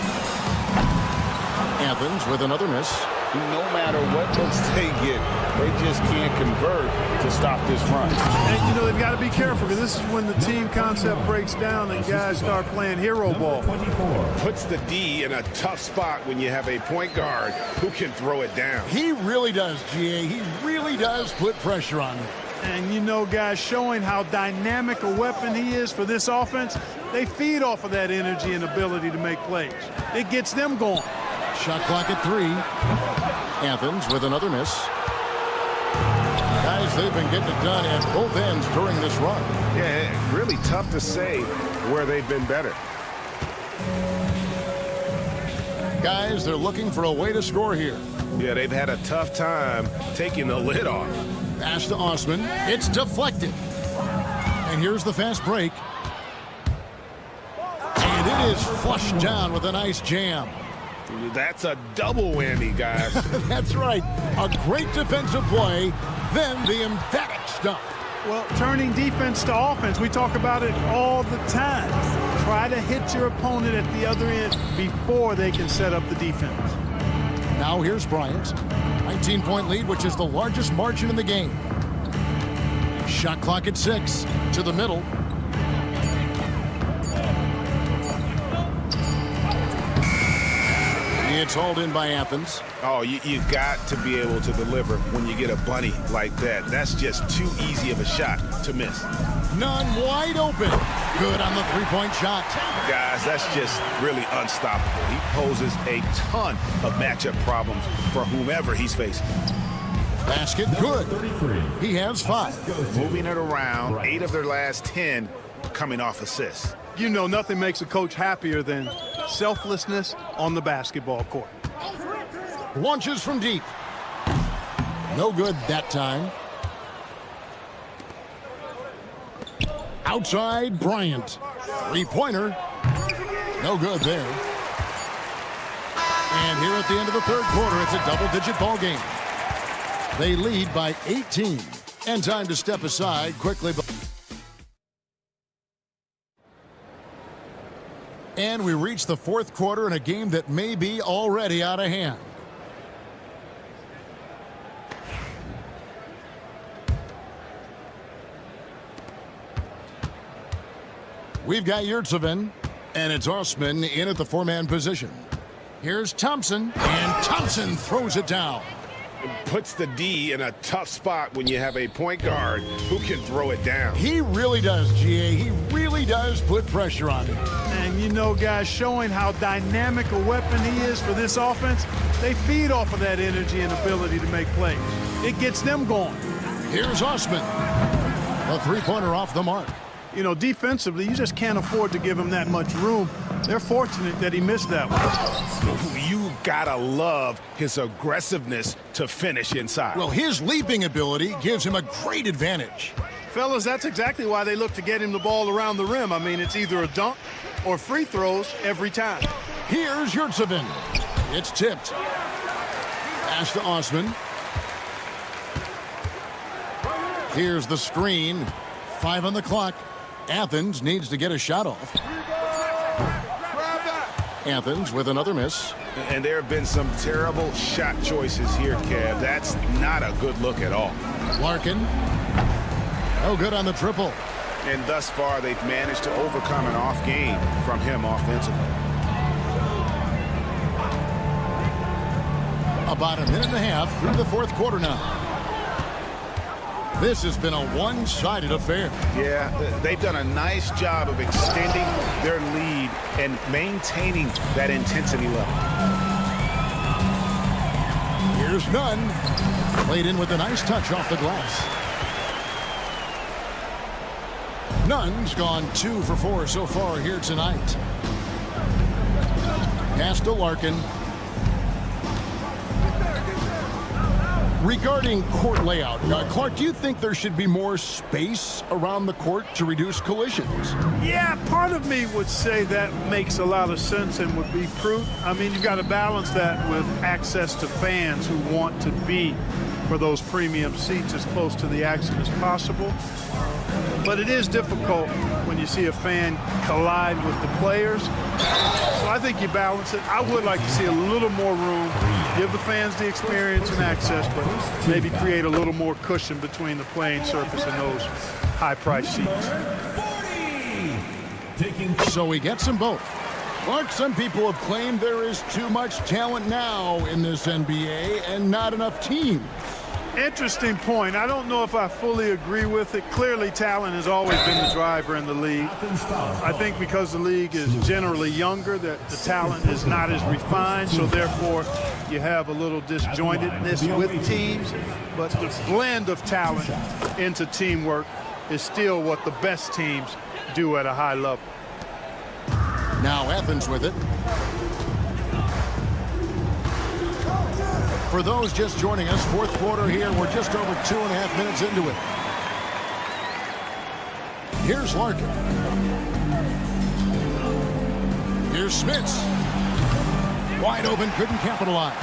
Athens with another miss. No matter what looks they get, they just can't convert to stop this run. And, they've got to be careful because this is when the team concept breaks down and guys start playing hero ball. Puts the D in a tough spot when you have a point guard who can throw it down. He really does, GA. He really does put pressure on them. And, guys, showing how dynamic a weapon he is for this offense, they feed off of that energy and ability to make plays. It gets them going. Shot clock at 3. Athens with another miss. Guys, they've been getting it done at both ends during this run. Yeah, really tough to say where they've been better. Guys, they're looking for a way to score here. Yeah, they've had a tough time taking the lid off. Pass to Osman. It's deflected. And here's the fast break. And it is flushed down with a nice jam. That's a double whammy, guys. That's right. A great defensive play, then the emphatic stuff. Well, turning defense to offense, we talk about it all the time. Try to hit your opponent at the other end before they can set up the defense. Now here's Bryant. 19-point lead, which is the largest margin in the game. Shot clock at 6. To the middle. It's hauled in by Athens. Oh, you've got to be able to deliver when you get a bunny like that. That's just too easy of a shot to miss. None wide open. Good on the three-point shot. Guys, that's just really unstoppable. He poses a ton of matchup problems for whomever he's facing. Basket good. He has 5. Moving it around, 8 of their last 10 coming off assists. Nothing makes a coach happier than selflessness on the basketball court. Launches from deep. No good that time. Outside Bryant. Three-pointer. No good there. And here at the end of the third quarter, it's a double-digit ball game. They lead by 18. And time to step aside quickly. And we reach the fourth quarter in a game that may be already out of hand. We've got Yurtseven, and it's Osman in at the 4-man position. Here's Thompson, and Thompson throws it down. Puts the D in a tough spot when you have a point guard who can throw it down. He really does, GA. He really does put pressure on him. And, guys, showing how dynamic a weapon he is for this offense, they feed off of that energy and ability to make plays. It gets them going. Here's Osman. A three-pointer off the mark. Defensively, you just can't afford to give him that much room. They're fortunate that he missed that one. You've got to love his aggressiveness to finish inside. Well, his leaping ability gives him a great advantage. Fellas, that's exactly why they look to get him the ball around the rim. I mean, it's either a dunk or free throws every time. Here's Yurtseven. It's tipped. Pass to Osman. Here's the screen. 5 on the clock. Athens needs to get a shot off. Athens with another miss. And there have been some terrible shot choices here, Kev. That's not a good look at all. Larkin. No good on the triple. And thus far, they've managed to overcome an off game from him offensively. About a minute and a half through the fourth quarter now. This has been a one-sided affair. Yeah, they've done a nice job of extending their lead and maintaining that intensity level. Here's Nunn. Played in with a nice touch off the glass. Nunn's gone 2 for 4 so far here tonight. Pass to Larkin. Regarding court layout, Clark, do you think there should be more space around the court to reduce collisions? Yeah, part of me would say that makes a lot of sense and would be prudent. I mean, you've got to balance that with access to fans who want to be for those premium seats as close to the action as possible. But it is difficult when you see a fan collide with the players. So I think you balance it. I would like to see a little more room, give the fans the experience and access, but maybe create a little more cushion between the playing surface and those high-priced seats. So we get them both. Clark, some people have claimed there is too much talent now in this NBA and not enough teams. Interesting point. I don't know if I fully agree with it. Clearly, talent has always been the driver in the league. I think because the league is generally younger, that the talent is not as refined, so therefore you have a little disjointedness with teams. But the blend of talent into teamwork is still what the best teams do at a high level. Now Athens with it. For those just joining us, fourth quarter here. We're just over 2.5 minutes into it. Here's Larkin. Here's Smits. Wide open, couldn't capitalize.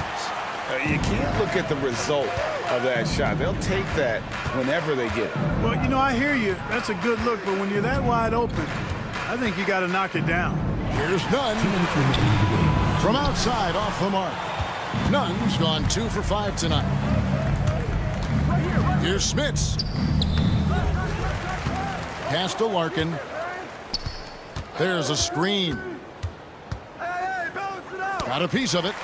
You can't look at the result of that shot. They'll take that whenever they get it. Well, you know, I hear you. That's a good look, but when you're that wide open, I think you got to knock it down. Here's Nunn. From outside, off the mark. Nunn's gone 2 for 5 tonight. Here's Smits. Pass to Larkin. There's a screen. Got a piece of it.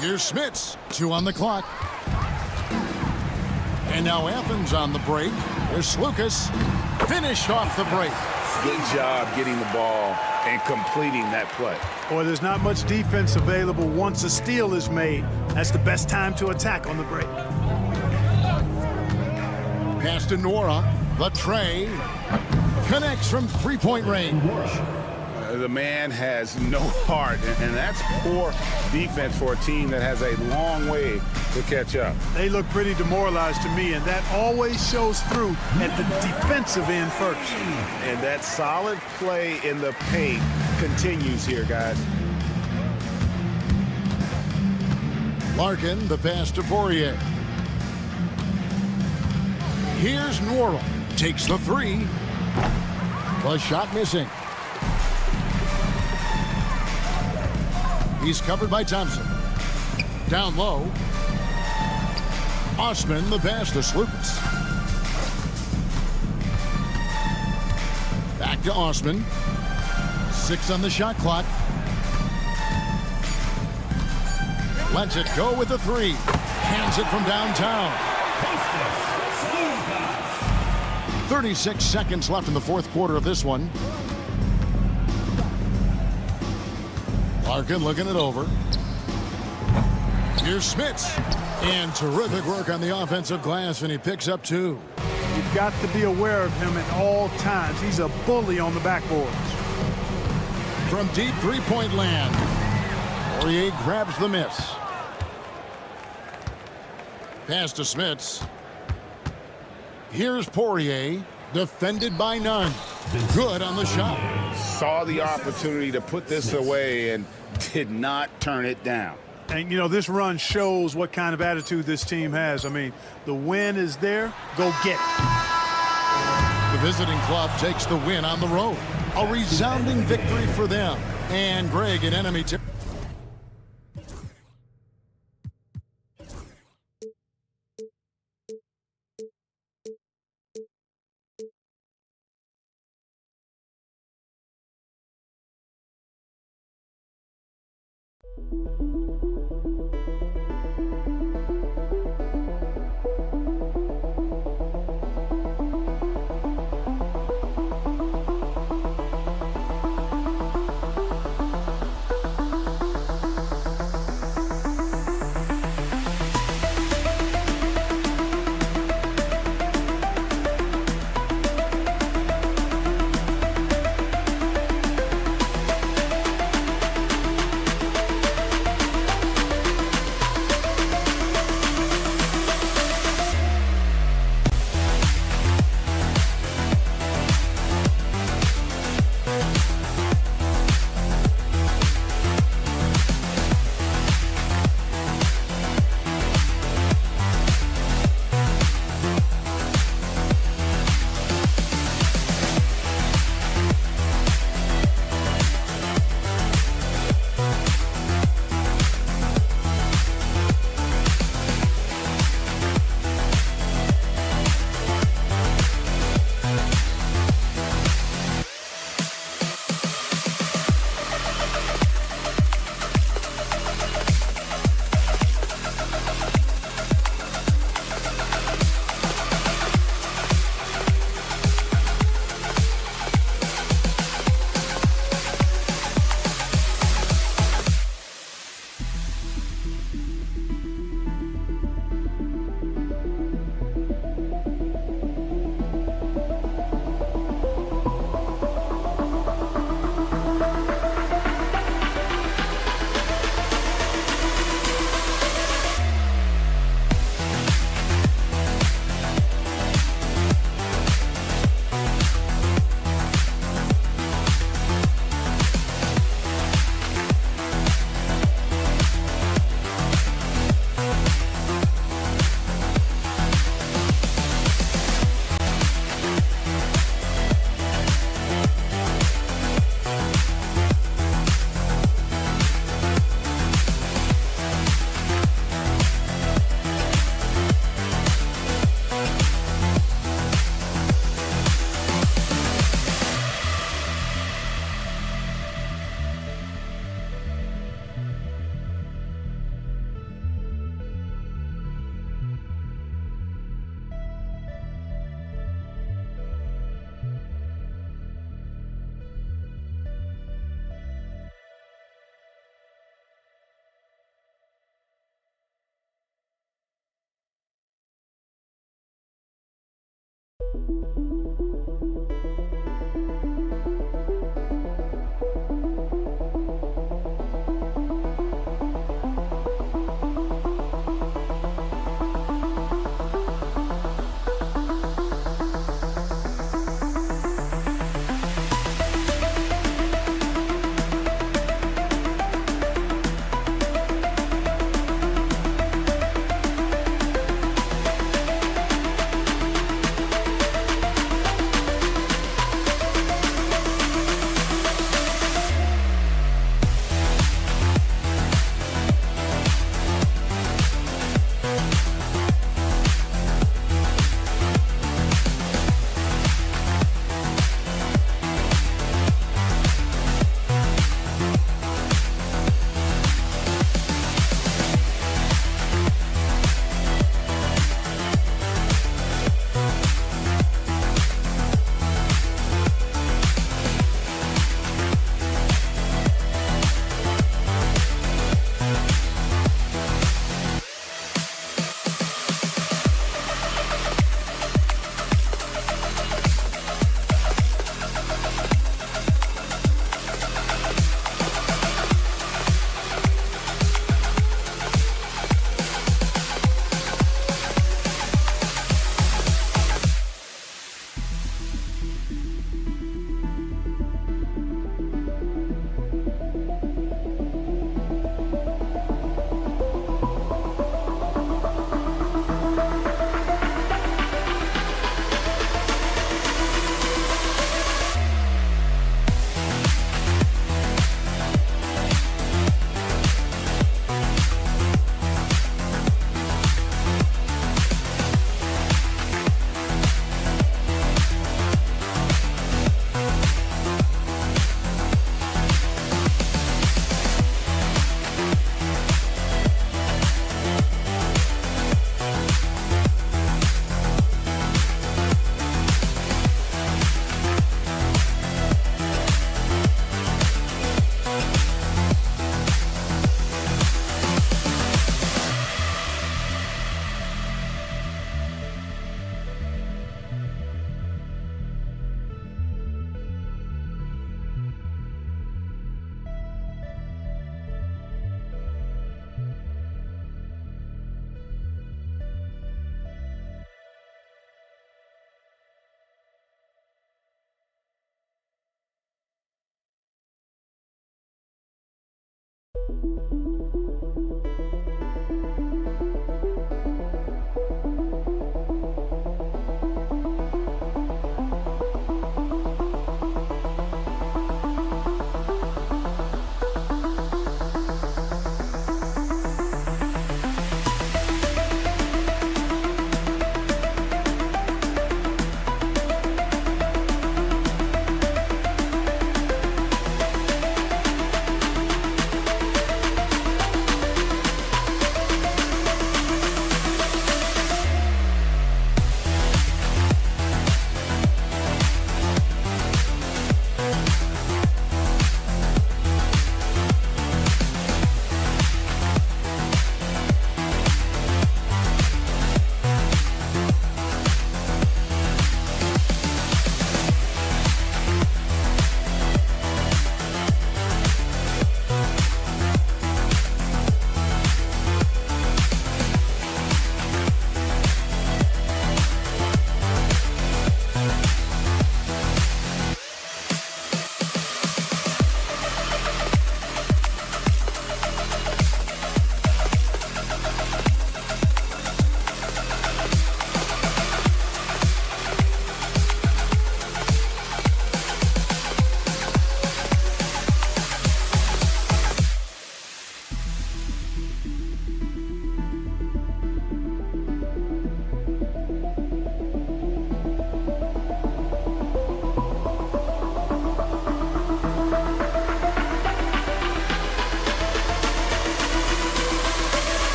Here's Smits. 2 on the clock. And now Athens on the break. There's Slukas. Finished off the break. Good job getting the ball and completing that play. Boy, there's not much defense available once a steal is made. That's the best time to attack on the break. Pass to Nora. The tray. Connects from three-point range. The man has no heart, and that's poor defense for a team that has a long way to catch up. They look pretty demoralized to me, and that always shows through at the defensive end first. And that solid play in the paint continues here, guys. Larkin, the pass to Poirier. Here's Nora. Takes the 3. The shot missing. He's covered by Thompson. Down low. Osman, the pass to Slukas. Back to Osman. 6 on the shot clock. Lets it go with the 3. Hands it from downtown. 36 seconds left in the fourth quarter of this one. Larkin looking it over. Here's Smits. And terrific work on the offensive glass, and he picks up 2. You've got to be aware of him at all times. He's a bully on the backboards. From deep three-point land, Poirier grabs the miss. Pass to Smits. Here's Poirier, defended by Nunn. Good on the shot. Saw the opportunity to put this away and did not turn it down. And, you know, this run shows what kind of attitude this team has. I mean, the win is there. Go get it. visiting club takes the win on the road. A resounding victory for them. And Greg in enemy territory.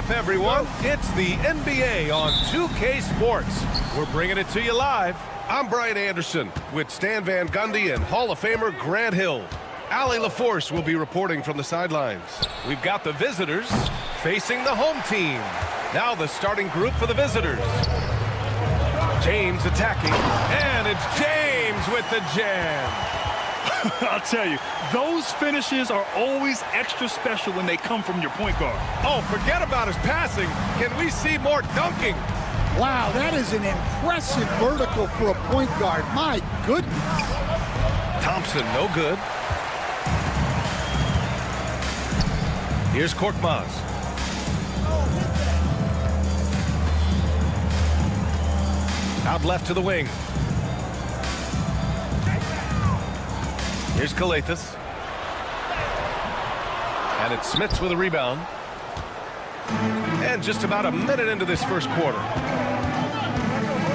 half, everyone. It's the NBA on 2K Sports. We're bringing it to you live. I'm Brian Anderson with Stan Van Gundy and Hall of Famer Grant Hill. Allie LaForce will be reporting from the sidelines. We've got the visitors facing the home team. Now the starting group for the visitors. James attacking, and it's James with the jam. I'll tell you, those finishes are always extra special when they come from your point guard. Oh, forget about his passing. Can we see more dunking? Wow, that is an impressive vertical for a point guard. My goodness. Thompson, no good. Here's Korkmaz. Out left to the wing. Here's Kalathis. And it's Smits with a rebound. And just about a minute into this first quarter.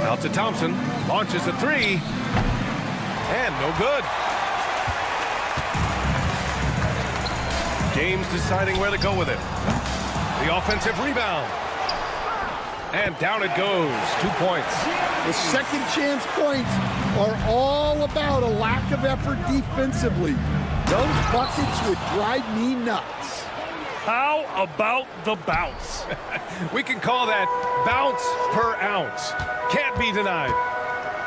Out to Thompson. Launches a three. And no good. James deciding where to go with it. The offensive rebound. And down it goes. 2 points. The second chance points are all about a lack of effort defensively. Those buckets would drive me nuts. How about the bounce? We can call that bounce per ounce. Can't be denied.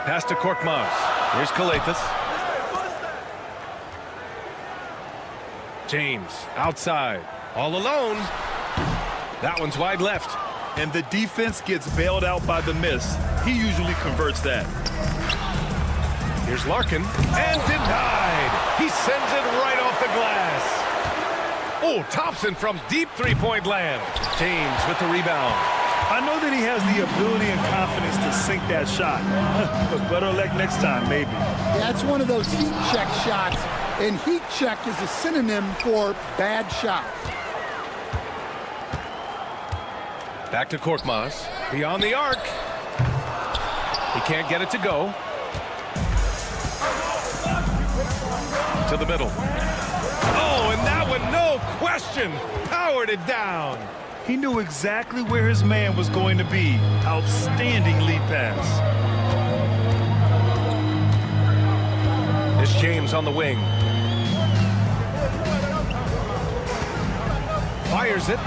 Pass to Korkmaz. Here's Kalathis. James outside. All alone. That one's wide left. And the defense gets bailed out by the miss. He usually converts that. Here's Larkin. And denied. He sends it right off the glass. Oh, Thompson from deep three-point land. James with the rebound. I know that he has the ability and confidence to sink that shot. But better luck next time, maybe. That's one of those heat check shots. And heat check is a synonym for bad shot. Back to Korkmaz. Beyond the arc. He can't get it to go. To the middle. Oh, and that one, no question, powered it down. He knew exactly where his man was going to be. Outstanding lead pass. It's James on the wing. Fires it.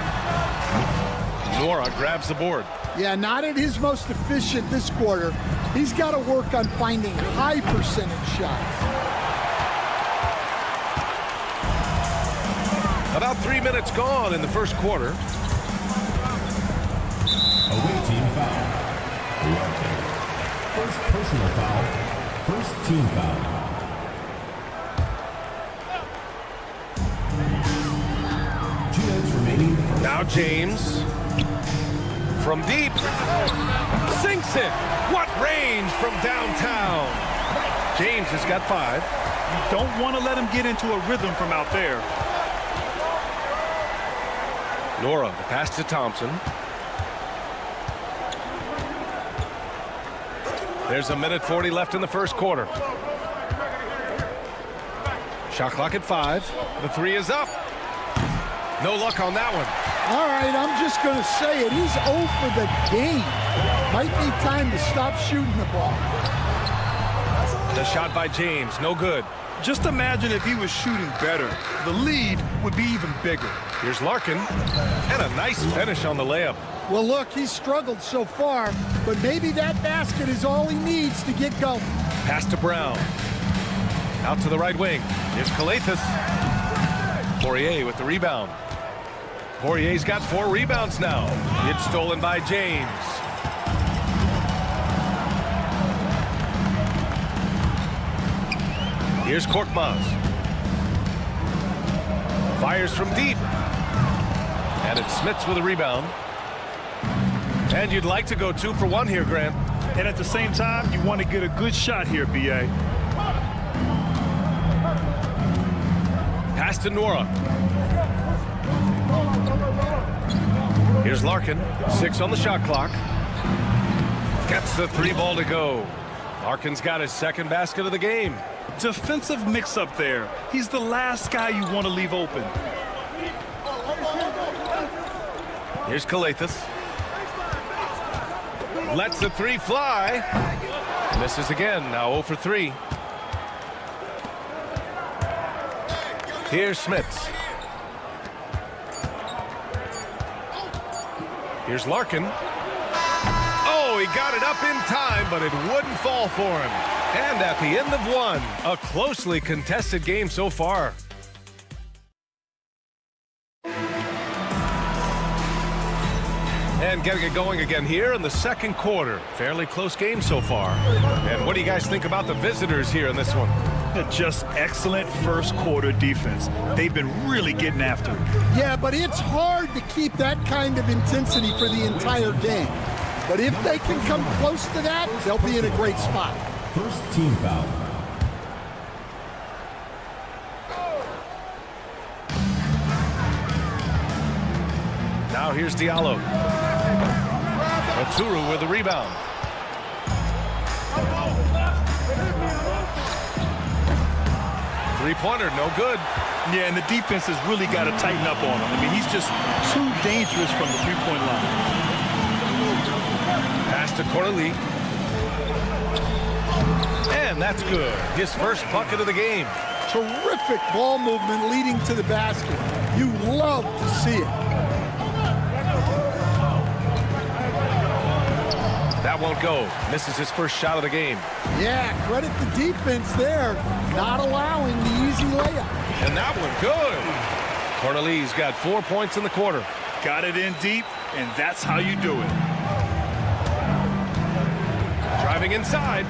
Nora grabs the board. Yeah, not at his most efficient this quarter. He's got to work on finding high percentage shots. About 3 minutes gone in the first quarter. Away team foul. First personal foul. First team foul. Now James. From deep. Sinks it. What range from downtown. James has got 5. You don't want to let him get into a rhythm from out there. Nora, the pass to Thompson. There's a minute 40 left in the first quarter. Shot clock at 5. The 3 is up. No luck on that one. All right, I'm just going to say it. He's 0 for the game. Might be time to stop shooting the ball. The shot by James, no good. Just imagine if he was shooting better. The lead would be even bigger. Here's Larkin, and a nice finish on the layup. Well, look, he's struggled so far, but maybe that basket is all he needs to get going. Pass to Brown. Out to the right wing. Here's Kalathis. Poirier with the rebound. Poirier's got 4 rebounds now. It's stolen by James. Here's Korkmaz. Fires from deep. And it's Smits with a rebound. And you'd like to go 2 for 1 here, Grant. And at the same time, you want to get a good shot here, B.A. Pass to Nora. Here's Larkin. 6 on the shot clock. Gets the 3 ball to go. Larkin's got his second basket of the game. Defensive mix-up there. He's the last guy you want to leave open. Here's Kalathis. Lets the three fly. Misses again. Now 0 for 3. Here's Smits. Here's Larkin. Oh, he got it up in time, but it wouldn't fall for him. And at the end of one, a closely contested game so far. And getting it going again here in the second quarter. Fairly close game so far. And what do you guys think about the visitors here in this one? Just excellent first quarter defense. They've been really getting after it. Yeah, but it's hard to keep that kind of intensity for the entire game. But if they can come close to that, they'll be in a great spot. First team foul. Now here's Diallo. Oturu with the rebound. Three-pointer, no good. Yeah, and the defense has really got to tighten up on him. I mean, he's just too dangerous from the three-point line. Pass to Corley. And that's good. His first bucket of the game. Terrific ball movement leading to the basket. You love to see it. That won't go. Misses his first shot of the game. Yeah, credit the defense there. Not allowing the easy layup. And that one good. Corneli's got 4 points in the quarter. Got it in deep, and that's how you do it. Driving inside.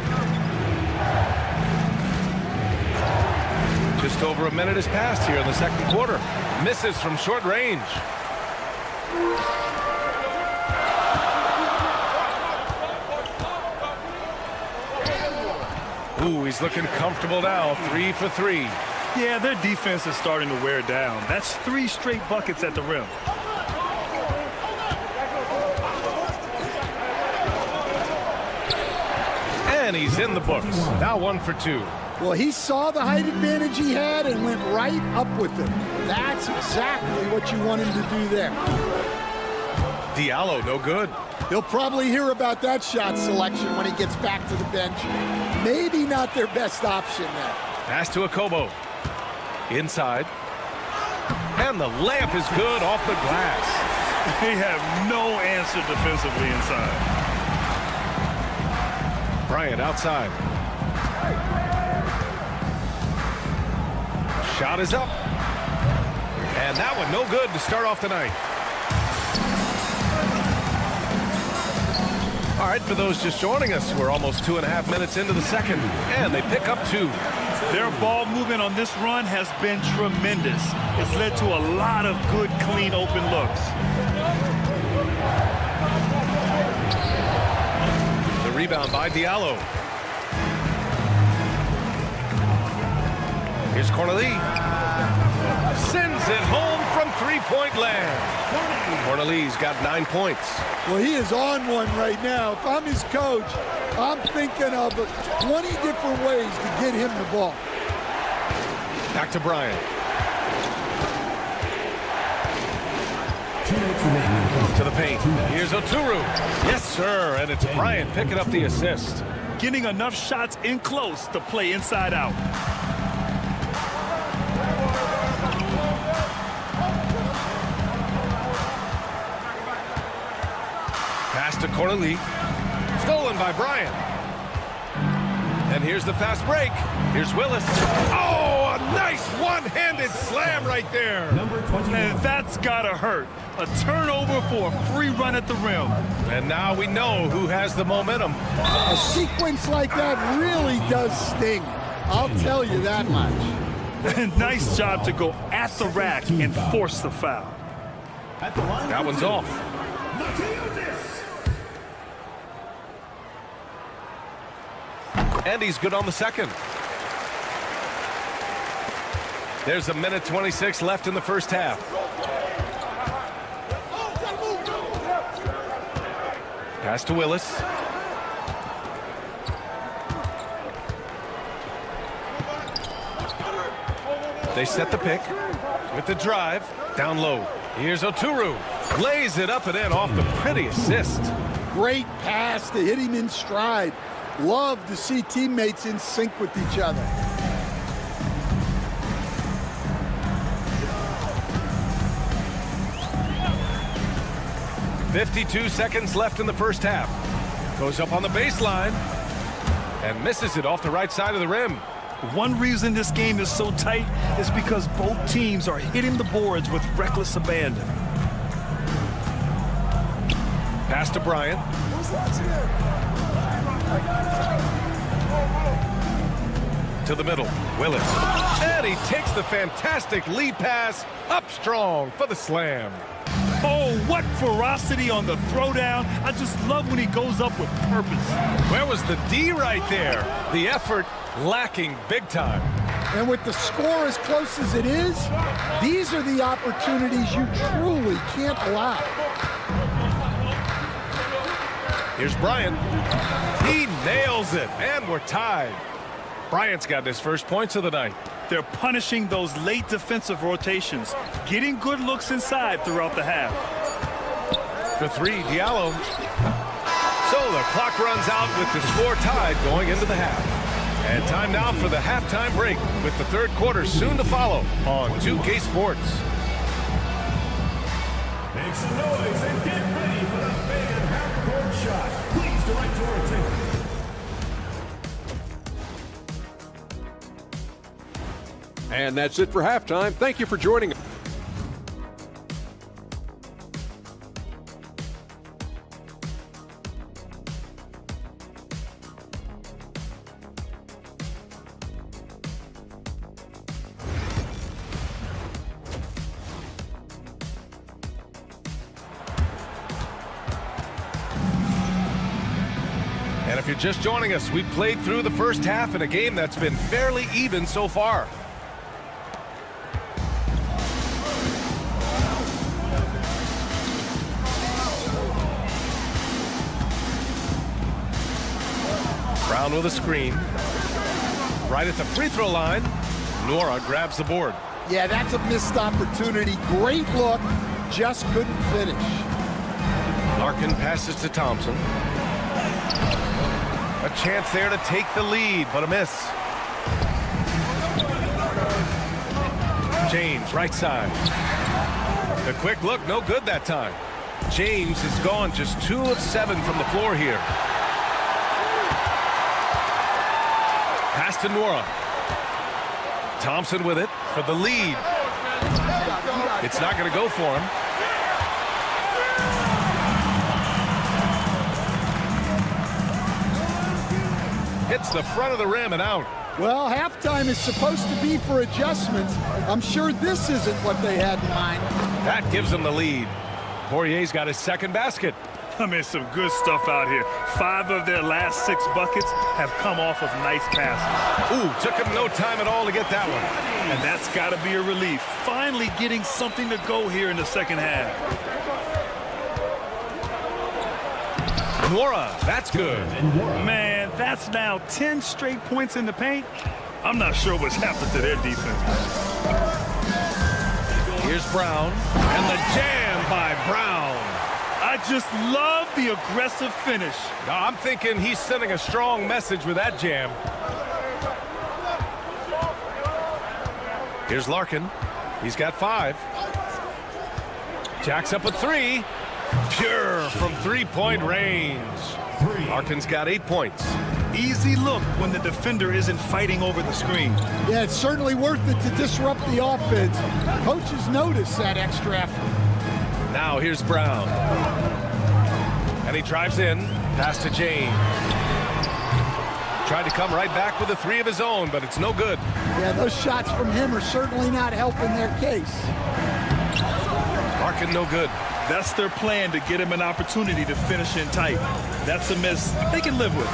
Just over a minute has passed here in the second quarter. Misses from short range. Ooh, he's looking comfortable now. 3 for 3. Yeah, their defense is starting to wear down. That's 3 straight buckets at the rim. And he's in the books. Now 1 for 2. Well, he saw the height advantage he had and went right up with it. That's exactly what you want him to do there. Diallo, no good. He'll probably hear about that shot selection when he gets back to the bench. Maybe not their best option there. Pass to Akobo. Inside. And the layup is good off the glass. They have no answer defensively inside. Bryant outside. Shot is up. And that one no good to start off the night. All right, for those just joining us, we're almost 2.5 minutes into the second, and they pick up 2. Their ball movement on this run has been tremendous. It's led to a lot of good, clean, open looks. The rebound by Diallo. Here's Corneli. Sends it home from three-point land. Corneli's got 9 points. Well, he is on one right now. If I'm his coach, I'm thinking of 20 different ways to get him the ball. Back to Bryant. To the paint. Here's Oturu. Yes, sir. And it's Bryant picking up the assist. Getting enough shots in close to play inside out. Pass to Corley. Stolen by Bryant. And here's the fast break. Here's Willis. Oh, a nice one-handed slam right there. And that's gotta hurt. A turnover for a free run at the rim. And now we know who has the momentum. A sequence like that really does sting. I'll tell you that much. Nice job to go at the rack and force the foul. That one's off. And he's good on the second. There's 1:26 left in the first half. Pass to Willis. They set the pick with the drive. Down low. Here's Oturu. Lays it up and in off the pretty assist. Great pass to hit him in stride. Love to see teammates in sync with each other. .52 seconds left in the first half. Goes up on the baseline and misses it off the right side of the rim. One reason this game is so tight is because both teams are hitting the boards with reckless abandon. Pass to Bryant. To the middle, Willis. And he takes the fantastic lead pass up strong for the slam. Oh, what ferocity on the throwdown. I just love when he goes up with purpose. Where was the D right there? The effort lacking big time. And with the score as close as it is, these are the opportunities you truly can't allow. Here's Bryant. He nails it, and we're tied. Bryant's got his first points of the night. They're punishing those late defensive rotations, getting good looks inside throughout the half. For three, Diallo. So the clock runs out with the score tied going into the half. And time now for the halftime break with the third quarter soon to follow on 2K Sports. Make some noise and get ready for the fan half-court shot. Please direct your attention. And that's it for halftime. Thank you for joining us. And if you're just joining us, we played through the first half in a game that's been fairly even so far. Brown with a screen. Right at the free throw line, Nora grabs the board. Yeah, that's a missed opportunity. Great look, just couldn't finish. Larkin passes to Thompson. A chance there to take the lead, but a miss. James, right side. The quick look, no good that time. James is gone just 2 of 7 from the floor here. Pass to Nora. Thompson with it for the lead. It's not going to go for him. Hits the front of the rim and out. Well, halftime is supposed to be for adjustments. I'm sure this isn't what they had in mind. That gives them the lead. Poirier's got his second basket. I mean, some good stuff out here. 5 of their last 6 buckets have come off of nice passes. Ooh, took him no time at all to get that one. And that's got to be a relief. Finally getting something to go here in the second half. Nora, that's good. Man, that's now 10 straight points in the paint. I'm not sure what's happened to their defense. Here's Brown, and the jam by Brown. I just love the aggressive finish. I'm thinking he's sending a strong message with that jam. Here's Larkin. He's got 5. Jacks up a 3. Pure from three-point range. Larkin's got 8 points. Easy look when the defender isn't fighting over the screen. Yeah, it's certainly worth it to disrupt the offense. Coaches notice that extra effort. Now here's Brown. And he drives in. Pass to James. Tried to come right back with a 3 of his own, but it's no good. Yeah, those shots from him are certainly not helping their case. Larkin no good. That's their plan to get him an opportunity to finish in tight. That's a miss they can live with.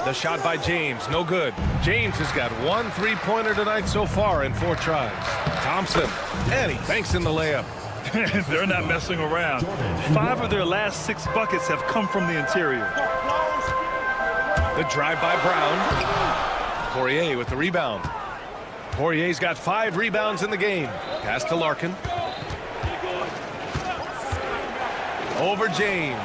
The shot by James, no good. James has got 1 3-pointer tonight so far in 4 tries. Thompson, and he banks in the layup. They're not messing around. 5 of their last 6 buckets have come from the interior. The drive by Brown. Poirier with the rebound. Poirier's got 5 rebounds in the game. Pass to Larkin. Over James.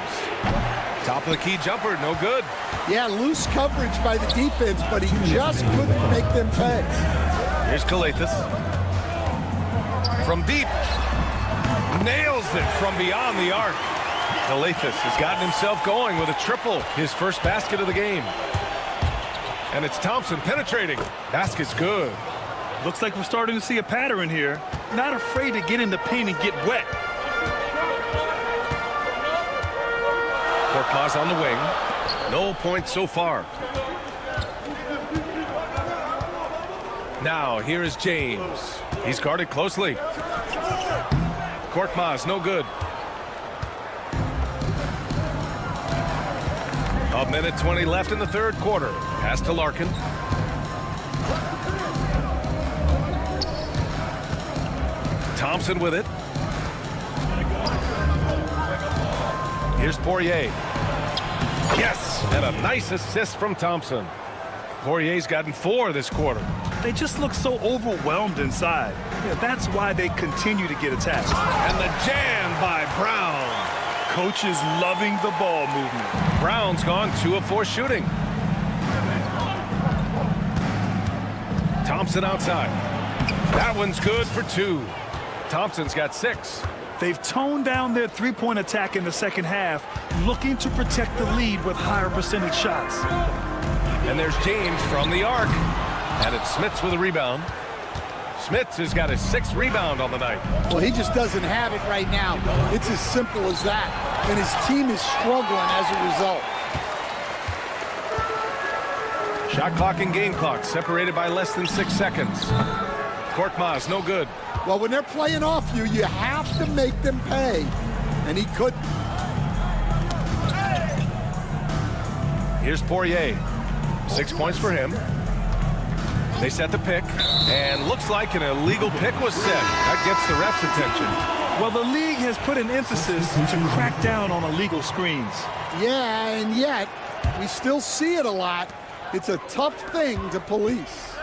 Top of the key jumper, no good. Yeah, loose coverage by the defense, but he just couldn't make them pay. Here's Kalathis. From deep. Nails it from beyond the arc. Kalathis has gotten himself going with a triple, his first basket of the game. And it's Thompson penetrating. Basket's good. Looks like we're starting to see a pattern here. Not afraid to get in the paint and get wet. Korkmaz on the wing. No points so far. Now, here is James. He's guarded closely. Korkmaz, no good. A minute 20 left in the third quarter. Pass to Larkin. Thompson with it. Here's Poirier. Yes, and a nice assist from Thompson. Poirier's gotten 4 this quarter. They just look so overwhelmed inside. Yeah, that's why they continue to get attacked. And the jam by Brown. Coach is loving the ball movement. Brown's gone 2 of 4 shooting. Thompson outside. That one's good for 2. Thompson's got 6. They've toned down their three-point attack in the second half, looking to protect the lead with higher percentage shots. And there's James from the arc. And it's Smits with a rebound. Smits has got his 6th rebound on the night. Well, he just doesn't have it right now. It's as simple as that. And his team is struggling as a result. Shot clock and game clock separated by less than 6 seconds. Korkmaz, no good. Well, when they're playing off you, you have to make them pay. And he couldn't. Here's Poirier. 6 points for him. They set the pick, and looks like an illegal pick was set. That gets the ref's attention. Well, the league has put an emphasis to crack down on illegal screens. Yeah, and yet, we still see it a lot. It's a tough thing to police.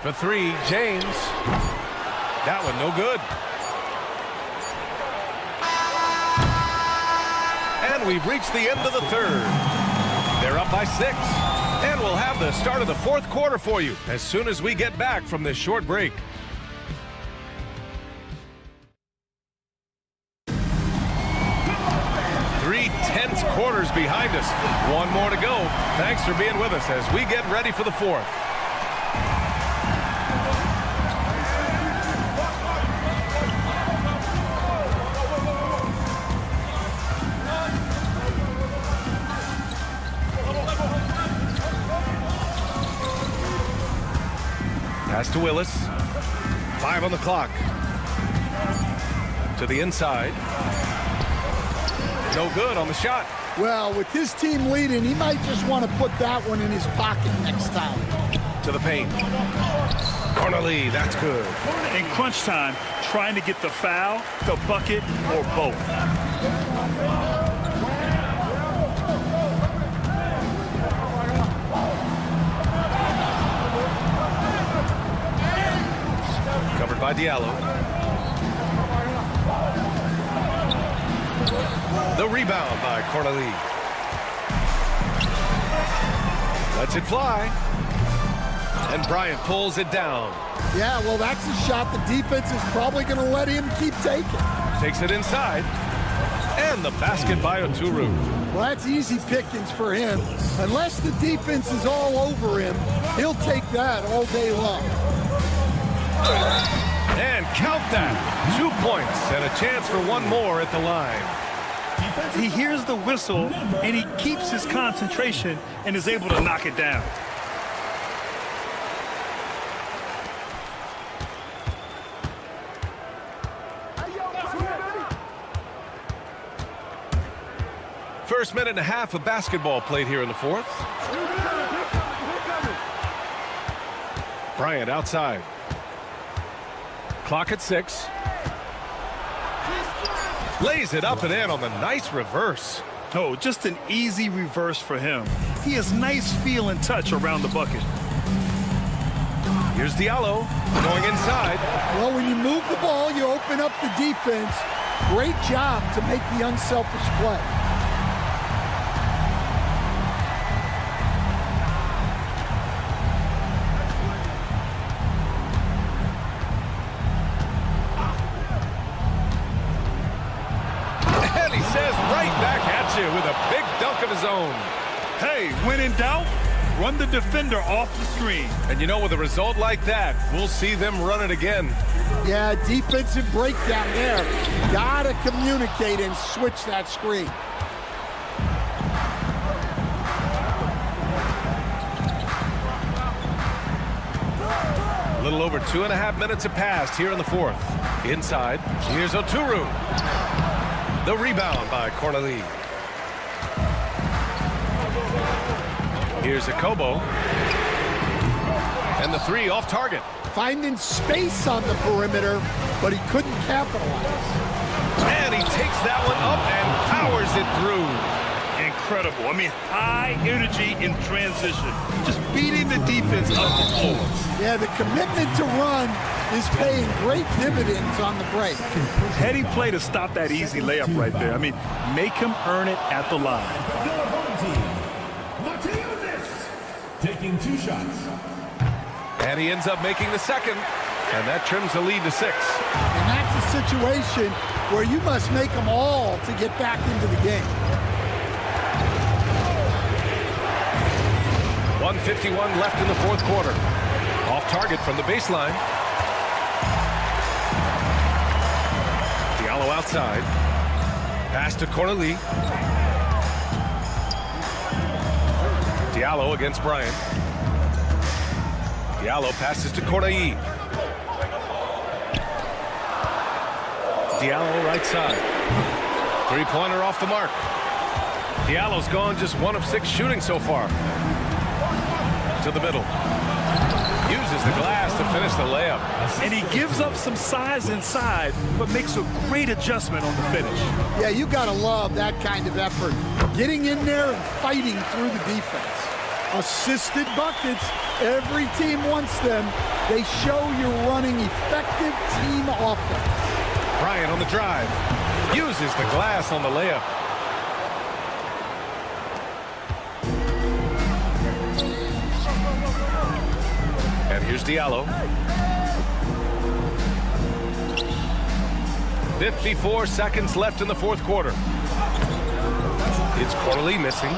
For 3, James. That one no good. And we've reached the end of the third. They're up by 6. And we'll have the start of the fourth quarter for you as soon as we get back from this short break. Three tense quarters behind us. One more to go. Thanks for being with us as we get ready for the fourth. Pass to Willis. 5 on the clock. To the inside. No good on the shot. Well, with his team leading, he might just want to put that one in his pocket next time. To the paint. Cornerly, that's good. In crunch time, trying to get the foul, the bucket, or both. Covered by Diallo. The rebound by Cornerly. Lets it fly. And Bryant pulls it down. Yeah, well, that's a shot the defense is probably going to let him keep taking. Takes it inside. And the basket by Oturu. Well, that's easy pickings for him. Unless the defense is all over him, he'll take that all day long. And count that. 2 points and a chance for one more at the line. He hears the whistle, and he keeps his concentration and is able to knock it down. First minute and a half of basketball played here in the fourth. Bryant outside. Clock at 6. Lays it up and in on the nice reverse. Oh, just an easy reverse for him. He has nice feel and touch around the bucket. Here's Diallo going inside. Well, when you move the ball, you open up the defense. Great job to make the unselfish play. And he says right back at you with a big dunk of his own. Hey, when in doubt, run the defender off the screen. And you know, with a result like that, we'll see them run it again. Yeah, defensive breakdown there. Gotta communicate and switch that screen. A little over 2.5 minutes have passed here in the fourth. Inside, here's Oturu. The rebound by Corneli. Here's Akobo. And the three off target. Finding space on the perimeter, but he couldn't capitalize. And he takes that one up and powers it through. Incredible. I mean, high energy in transition. Just beating the defense up the floor. Yeah, the commitment to run is paying great dividends on the break. Heady play to stop that easy layup right there. I mean, make him earn it at the line. Taking 2 shots. And he ends up making the second. And that trims the lead to 6. And that's a situation where you must make them all to get back into the game. 1:51 left in the fourth quarter. Off target from the baseline. Diallo outside. Pass to Corneli. Diallo against Bryant. Diallo passes to Corneli. Diallo right side. Three-pointer off the mark. Diallo's gone just 1 of 6 shooting so far. To the middle. Uses the glass to finish the layup. And he gives up some size inside, but makes a great adjustment on the finish. Yeah, you got to love that kind of effort. Getting in there and fighting through the defense. Assisted buckets. Every team wants them. They show you're running effective team offense. Bryant on the drive. Uses the glass on the layup. And here's Diallo. 54 seconds left in the fourth quarter. It's Corneli missing.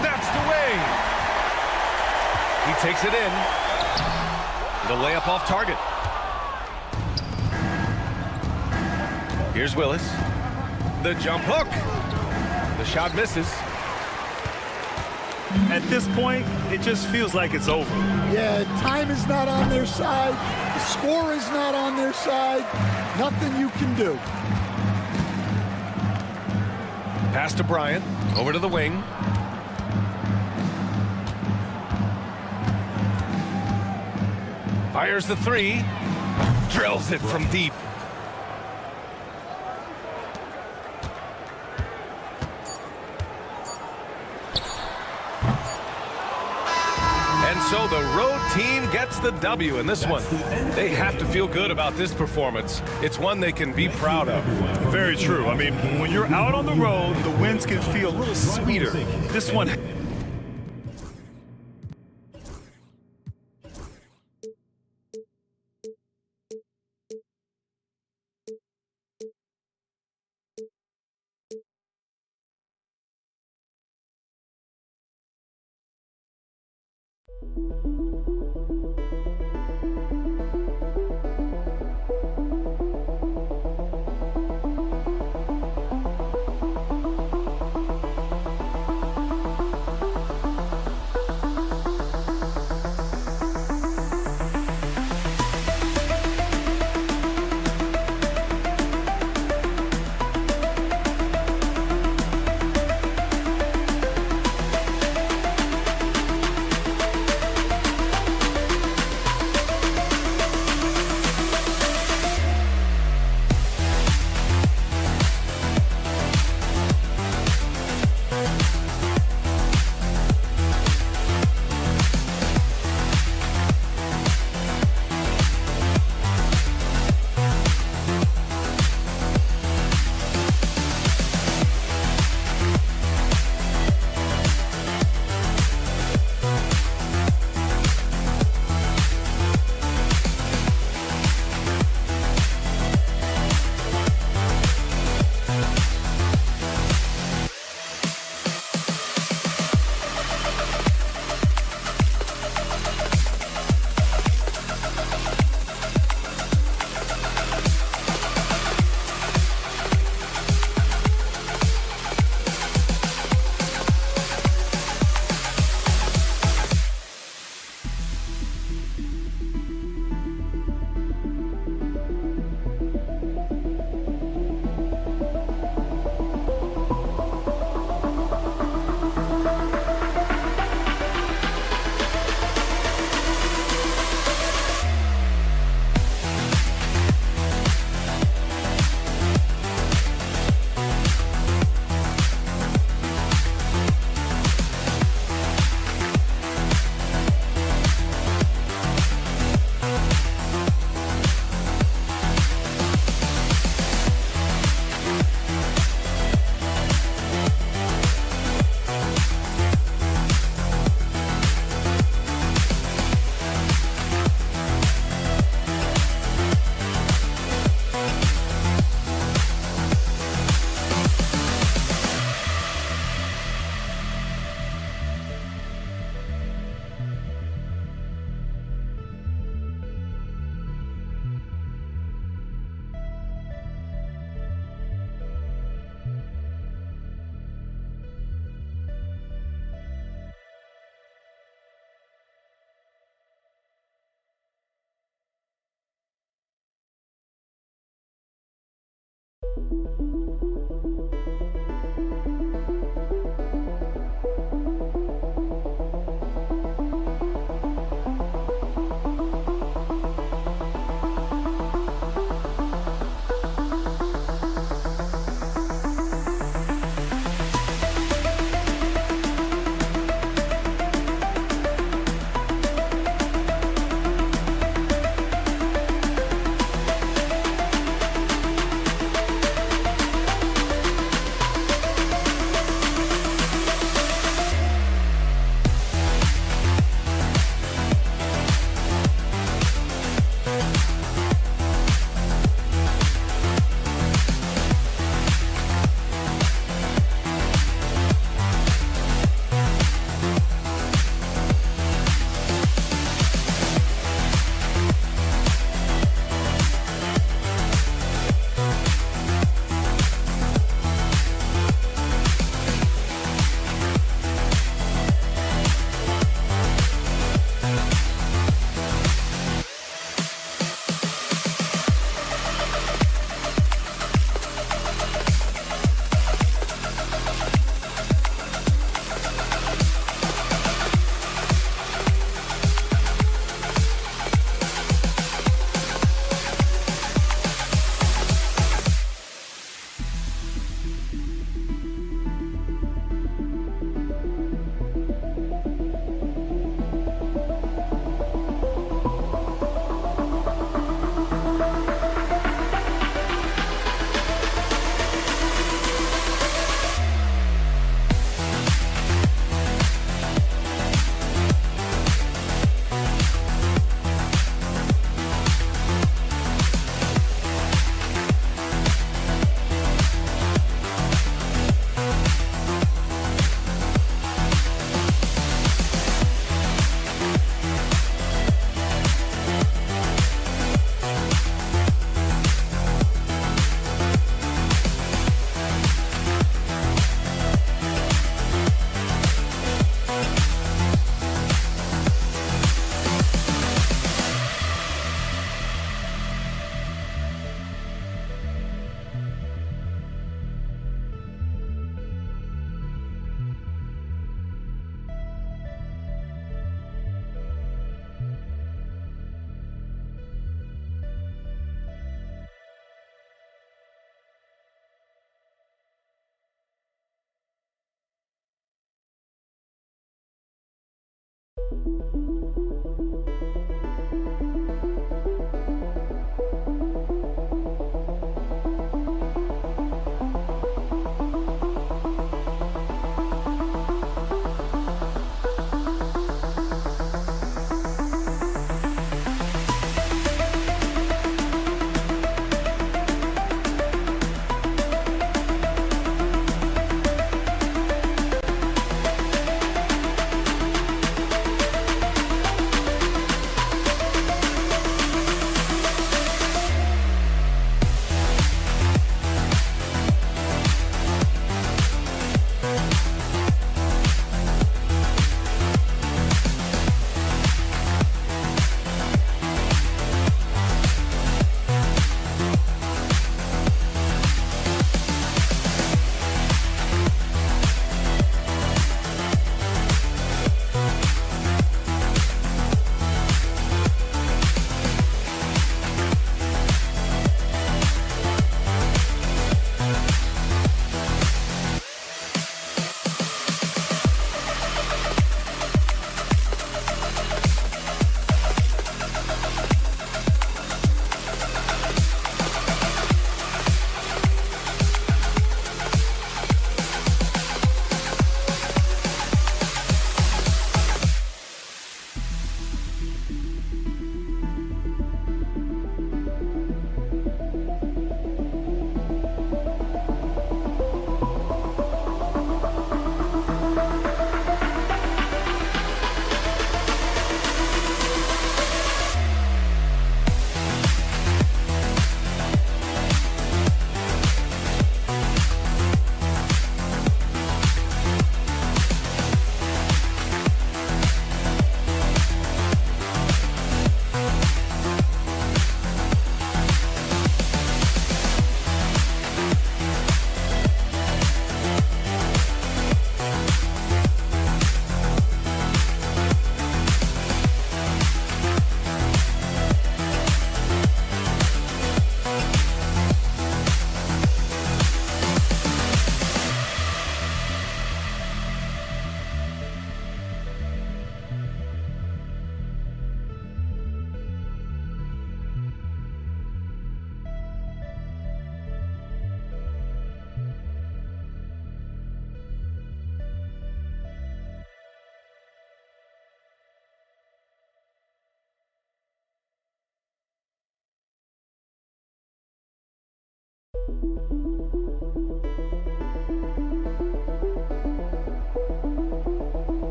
Snatched away. He takes it in. The layup off target. Here's Willis. The jump hook. The shot misses. At this point, it just feels like it's over. Yeah, time is not on their side. The score is not on their side. Nothing you can do. Pass to Bryant. Over to the wing. Fires the three. Drills it from deep. And so the road team gets the W in this one. They have to feel good about this performance. It's one they can be proud of. Very true. I mean, when you're out on the road, the wins can feel a little sweeter. This one...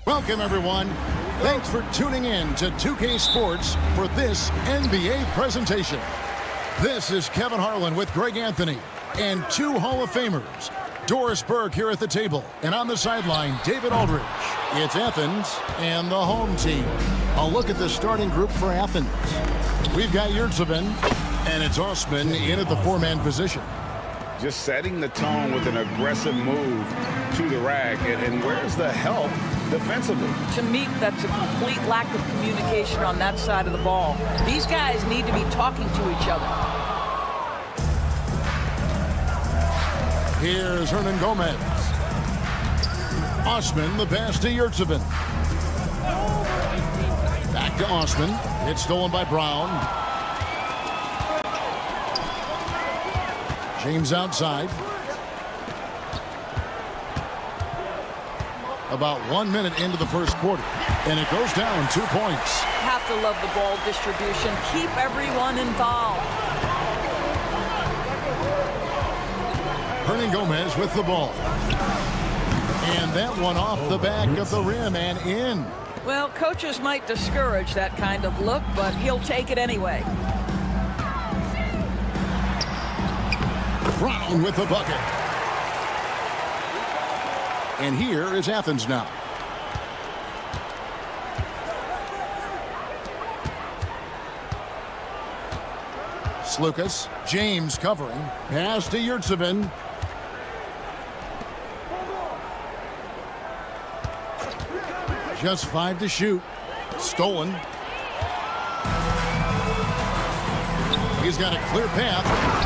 Welcome, everyone. Thanks for tuning in to 2K Sports for this NBA presentation. This is Kevin Harlan with Greg Anthony and two Hall of Famers. Doris Burke here at the table, and on the sideline, David Aldridge. It's Athens and the home team. A look at the starting group for Athens. We've got Yurtsevin, and it's Osman in at the four-man position. Just setting the tone with an aggressive move to the rack. And where's the help defensively? To me, that's a complete lack of communication on that side of the ball. These guys need to be talking to each other. Here's Hernan Gomez. Osman, the pass to Yurtsevin. Back to Osman. It's stolen by Brown. James outside. About 1 minute into the first quarter, and it goes down 2 points. Have to love the ball distribution. Keep everyone involved. Hernan Gomez with the ball. And that one off the back of the rim and in. Well, coaches might discourage that kind of look, but he'll take it anyway. Brown with the bucket. And here is Athens now. Slukas, James covering. Pass to Yurtsevin. Just 5 to shoot. Stolen. He's got a clear path.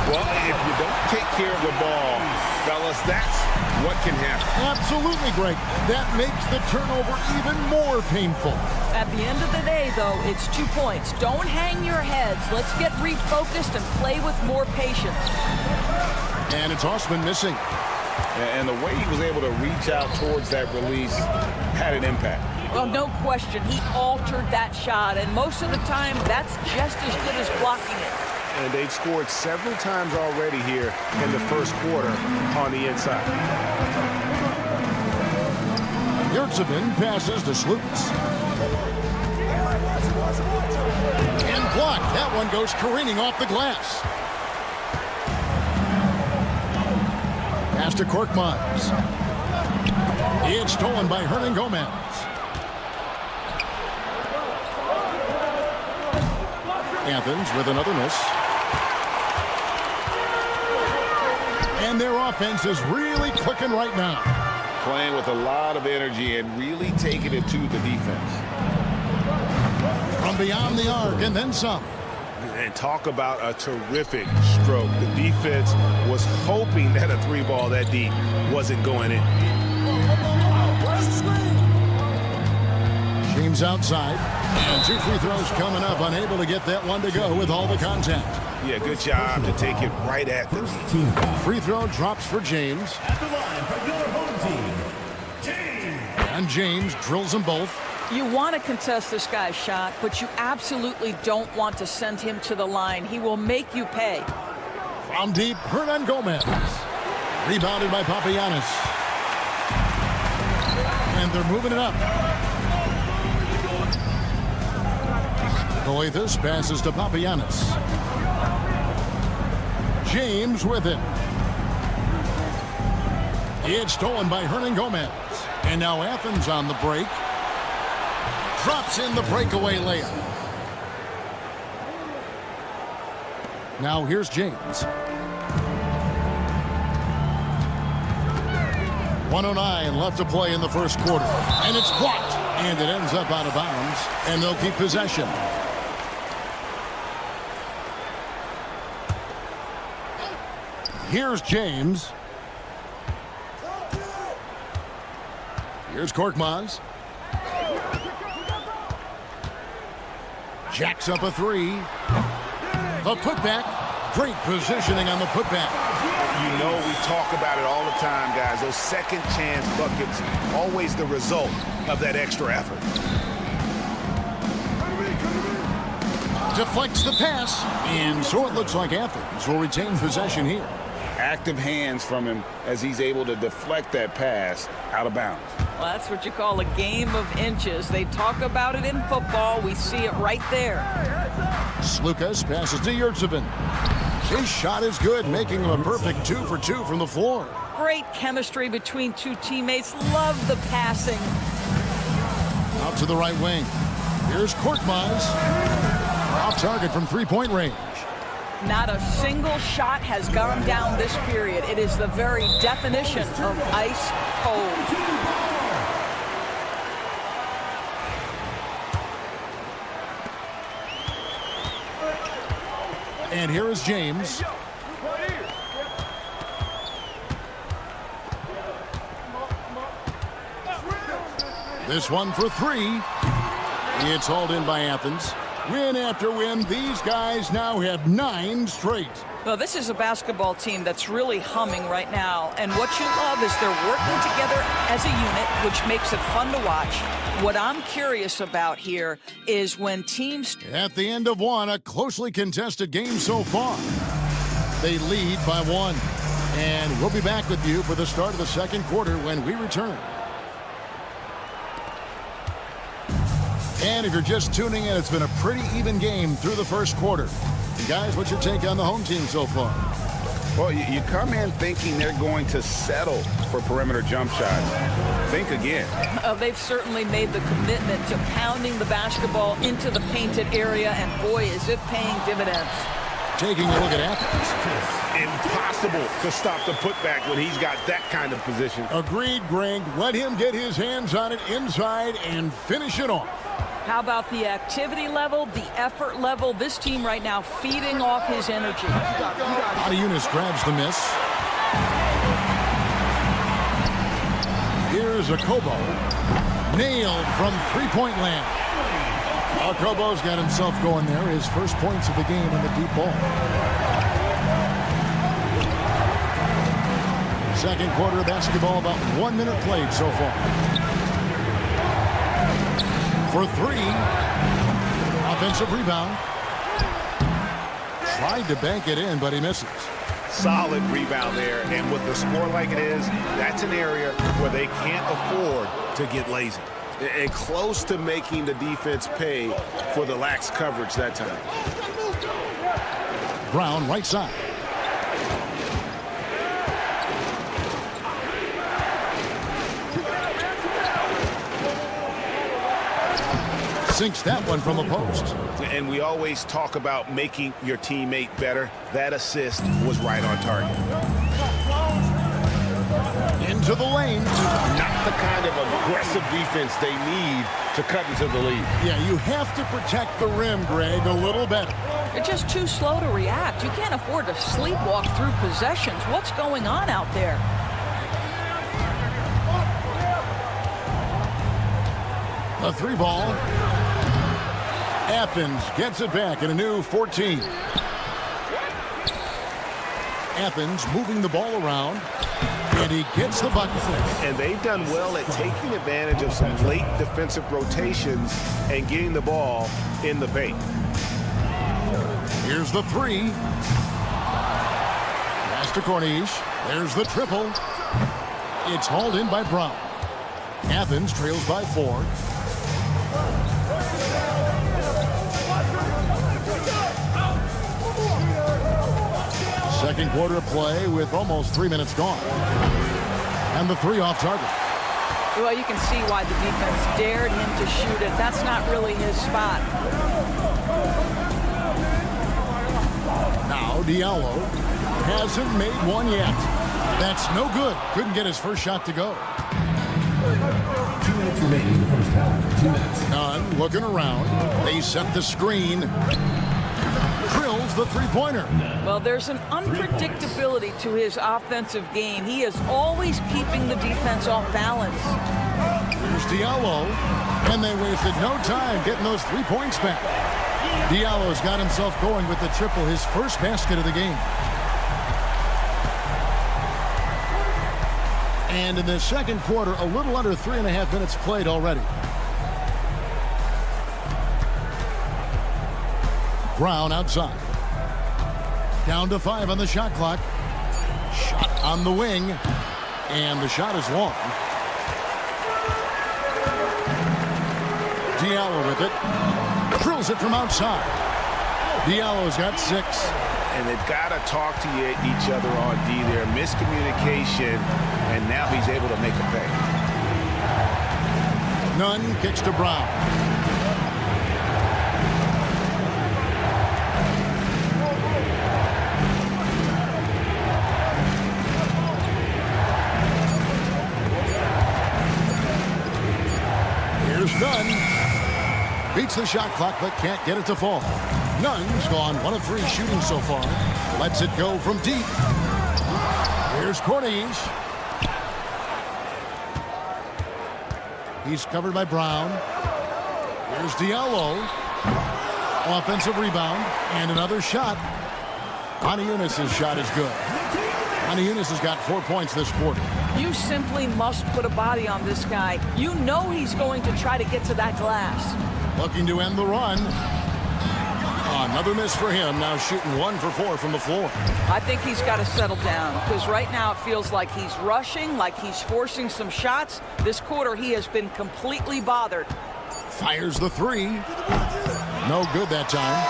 Well, if you don't take care of the ball, fellas, that's what can happen. Absolutely, Greg. That makes the turnover even more painful. At the end of the day, though, it's 2 points. Don't hang your heads. Let's get refocused and play with more patience. And it's Osman missing. And the way he was able to reach out towards that release had an impact. Well, no question. He altered that shot, and most of the time, that's just as good as blocking it. And they've scored several times already here in the first quarter on the inside. Yurtsevin passes to Slukas. And blocked. That one goes careening off the glass. Pass to Korkmaz. It's stolen by Hernan Gomez. Athens with another miss. And their offense is really clicking right now. Playing with a lot of energy and really taking it to the defense. From beyond the arc and then some. And talk about a terrific stroke. The defense was hoping that a three ball that deep wasn't going in. James outside. And 2 free throws coming up. Unable to get that one to go with all the contact. Yeah, good job to take it right at the team. Free throw drops for James. At the line for your home team, James. And James drills them both. You want to contest this guy's shot, but you absolutely don't want to send him to the line. He will make you pay. From deep, Hernan Gomez. Rebounded by Papagiannis. And they're moving it up. Coathus passes to Papagiannis. James with it. It's stolen by Hernan Gomez. And now Athens on the break. Drops in the breakaway layup. Now here's James. 1:09 left to play in the first quarter. And it's blocked. And it ends up out of bounds. And they'll keep possession. Here's James. Here's Korkmaz. Jacks up a three. The putback. Great positioning on the putback. You know, we talk about it all the time, guys. Those second chance buckets, always the result of that extra effort. Deflects the pass, and so it looks like Athens will retain possession here. Active hands from him as he's able to deflect that pass out of bounds. Well, that's what you call a game of inches. They talk about it in football. We see it right there. Slukas passes to Yurtsevin. His shot is good, making him a perfect 2 for 2 from the floor. Great chemistry between two teammates. Love the passing. Out to the right wing. Here's Korkmaz. Off target from three-point range. Not a single shot has gone down this period. It is the very definition of ice cold. And here is James. This one for 3. It's hauled in by Athens. Win after win, these guys now have 9 straight. Well, this is a basketball team that's really humming right now. And what you love is they're working together as a unit, which makes it fun to watch. What I'm curious about here is when teams... At the end of one, a closely contested game so far. They lead by 1. And we'll be back with you for the start of the second quarter when we return. And if you're just tuning in, it's been a pretty even game through the first quarter. Guys, what's your take on the home team so far? Well, you come in thinking they're going to settle for perimeter jump shots. Think again. They've certainly made the commitment to pounding the basketball into the painted area, and boy, is it paying dividends. Taking a look at Athens. Impossible to stop the putback when he's got that kind of position. Agreed, Greg. Let him get his hands on it inside and finish it off. How about the activity level, the effort level? This team right now feeding off his energy. Adiunas grabs the miss. Here's Akobo. Nailed from three-point land. Akobo's got himself going there. His first points of the game on the deep ball. Second quarter of basketball, about 1 minute played so far. For 3. Offensive rebound. Tried to bank it in, but he misses. Solid rebound there, and with the score like it is, that's an area where they can't afford to get lazy. And close to making the defense pay for the lax coverage that time. Brown, right side. Sinks that one from the post. And we always talk about making your teammate better. That assist was right on target. Into the lane. Not the kind of aggressive defense they need to cut into the lead. Yeah, you have to protect the rim, Greg, a little better. You're just too slow to react. You can't afford to sleepwalk through possessions. What's going on out there? A 3-ball. Athens gets it back in a new 14. Athens moving the ball around, and he gets the bucket. And they've done well at taking advantage of some late defensive rotations and getting the ball in the paint. Here's the 3. Pass to Corniche. There's the triple. It's hauled in by Brown. Athens trails by 4. Second quarter play with almost 3 minutes gone. And the 3 off target. Well, you can see why the defense dared him to shoot it. That's not really his spot. Now Diallo hasn't made one yet. That's no good. Couldn't get his first shot to go. 2 minutes remaining in the first half. 2 minutes. Nunn looking around. They set the screen. Drills the three-pointer. Well, there's an unpredictability to his offensive game. He is always keeping the defense off balance. Here's Diallo, and they wasted no time getting those 3 points back. Diallo's got himself going with the triple, his first basket of the game. And in the second quarter, a little under 3.5 minutes played already. Brown outside. Down to 5 on the shot clock. Shot on the wing. And the shot is long. Diallo with it. Drills it from outside. Diallo's got 6. And they've got to talk to each other on D there. Miscommunication, and now he's able to make a pay. Nunn kicks to Brown. Here's Nunn. Beats the shot clock, but can't get it to fall. Nunn's gone 1 of 3 shooting so far. Lets it go from deep. Here's Cornish. He's covered by Brown. Here's Diallo. Offensive rebound and another shot. Panathinaikos' shot is good. Panathinaikos has got 4 points this quarter. You simply must put a body on this guy. You know he's going to try to get to that glass. Looking to end the run. Another miss for him. Now shooting 1 for 4 from the floor. I think he's got to settle down because right now it feels like he's rushing, like he's forcing some shots. This quarter he has been completely bothered. Fires the 3. No good that time.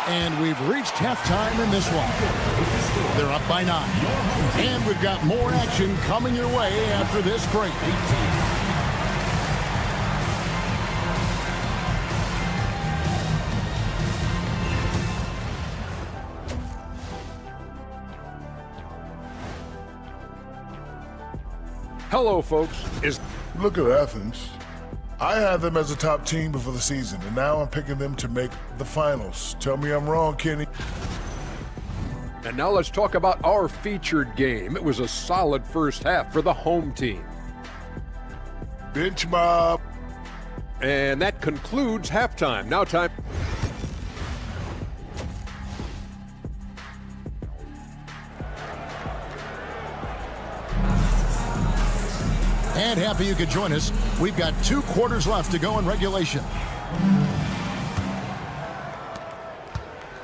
And we've reached halftime in this one. They're up by 9. And we've got more action coming your way after this break. Hello, folks. Look at Athens. I had them as a top team before the season, and now I'm picking them to make the finals. Tell me I'm wrong, Kenny. And now let's talk about our featured game. It was a solid first half for the home team. Bench mob. And that concludes halftime. Now time. And happy you could join us. We've got 2 quarters left to go in regulation.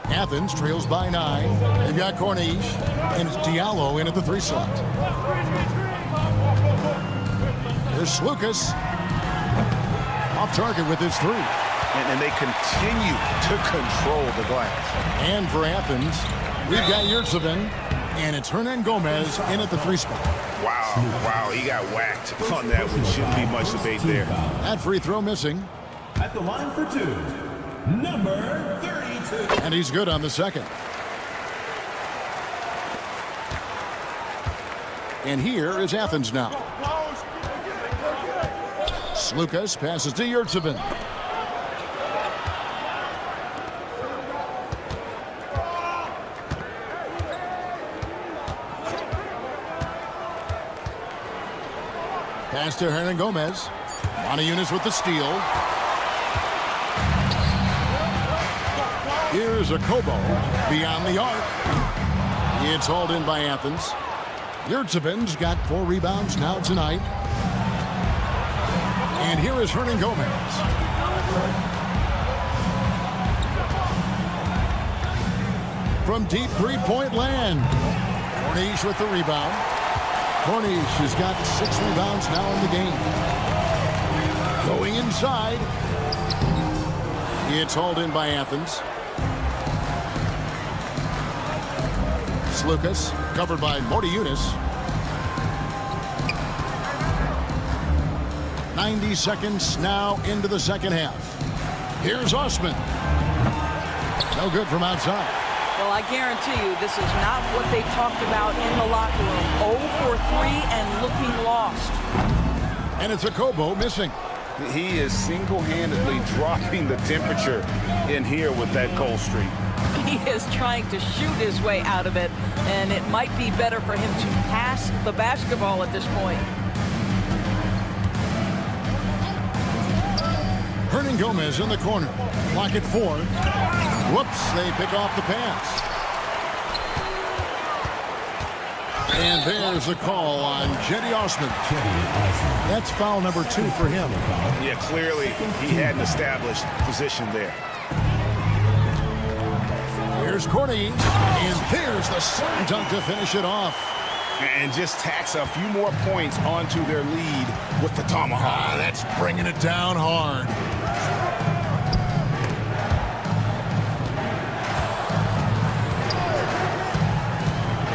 Athens trails by 9. They've got Cornish, and it's Diallo in at the 3 slot. There's Lucas. Off target with his 3. And they continue to control the glass. And for Athens, we've got Yurtsevin, and it's Hernan Gomez in at the 3 spot. Wow, he got whacked on that one. Shouldn't be much debate there. That free throw missing. At the line for 2, number 32. And he's good on the second. And here is Athens now. Slukas passes to Yurtsevin. Pass to Hernan Gomez. Panathinaikos with the steal. Here's a Kobo beyond the arc. It's hauled in by Athens. Yurtsevin's got 4 rebounds now tonight. And here is Hernan Gomez. From deep 3-point land. Cornish with the rebound. Cornish has got 6 rebounds now in the game. Going inside. It's hauled in by Athens. Slukas covered by Monaco. 90 seconds now into the second half. Here's Osman. No good from outside. Well, I guarantee you this is not what they talked about in the locker room. 0 for 3 and looking lost. And it's a Kobo missing. He is single-handedly dropping the temperature in here with that cold streak. He is trying to shoot his way out of it, and it might be better for him to pass the basketball at this point. Hernan Gomez in the corner. Clock at 4. Whoops, they pick off the pass. And there's a call on Jetty Osman. That's foul number 2 for him. Yeah, clearly he had an established position there. Here's Courtney, and there's the slam dunk to finish it off. And just tacks a few more points onto their lead with the tomahawk. That's bringing it down hard.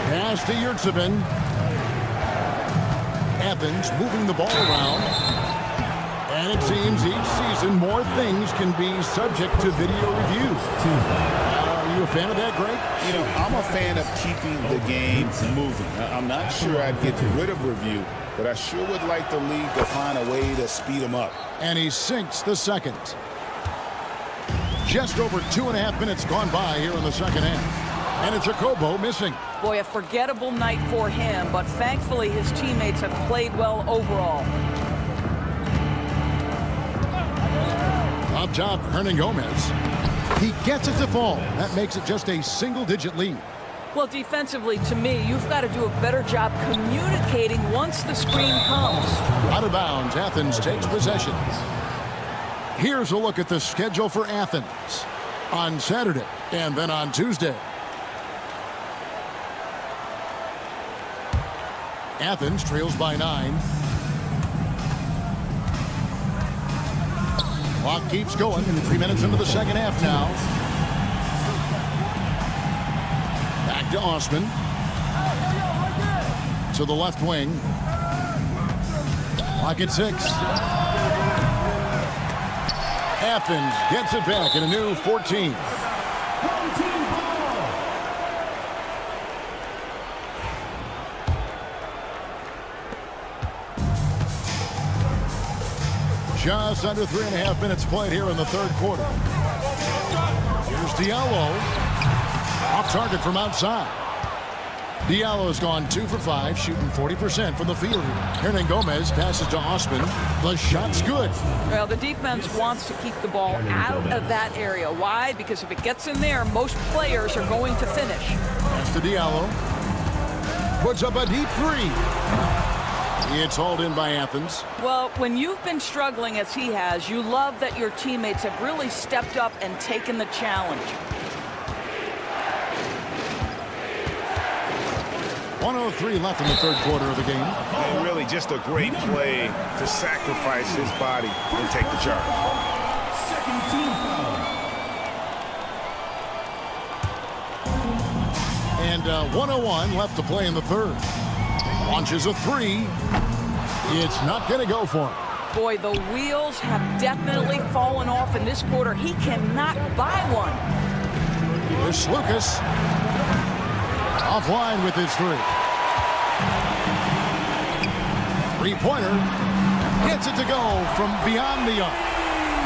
Pass to Yurtsevin. Evans moving the ball around. And it seems each season more things can be subject to video review. Are you a fan of that, Greg? You know, I'm a fan of keeping the game moving. I'm not sure I'd get rid of review, but I sure would like the league to find a way to speed them up. And he sinks the second. Just over 2.5 minutes gone by here in the second half. And it's Jacobo missing. Boy, a forgettable night for him, but thankfully his teammates have played well overall. Up top, Hernan Gomez. He gets it to fall. That makes it just a single-digit lead. Well, defensively, to me, you've got to do a better job communicating once the screen comes. Out of bounds, Athens takes possession. Here's a look at the schedule for Athens on Saturday and then on Tuesday. Athens trails by 9. Clock keeps going. 3 minutes into the second half now. Back to Osman. To the left wing. Clock at 6. Athens gets it back in a new 14. Just under 3.5 minutes played here in the third quarter. Here's Diallo. Off target from outside. Diallo's gone 2 for 5, shooting 40% from the field here. Hernan Gomez passes to Osman. The shot's good. Well, the defense wants to keep the ball out of that area. Why? Because if it gets in there, most players are going to finish. Pass to Diallo. Puts up a deep 3. It's hauled in by Athens. Well, when you've been struggling as he has, you love that your teammates have really stepped up and taken the challenge. 1:03 left in the third quarter of the game. And really just a great play to sacrifice his body and take the charge. Second team foul. And 1:01 left to play in the third. Launches a 3. It's not going to go for him. Boy, the wheels have definitely fallen off in this quarter. He cannot buy one. Here's Lucas. Offline with his 3. Three-pointer. Gets it to go from beyond the arc.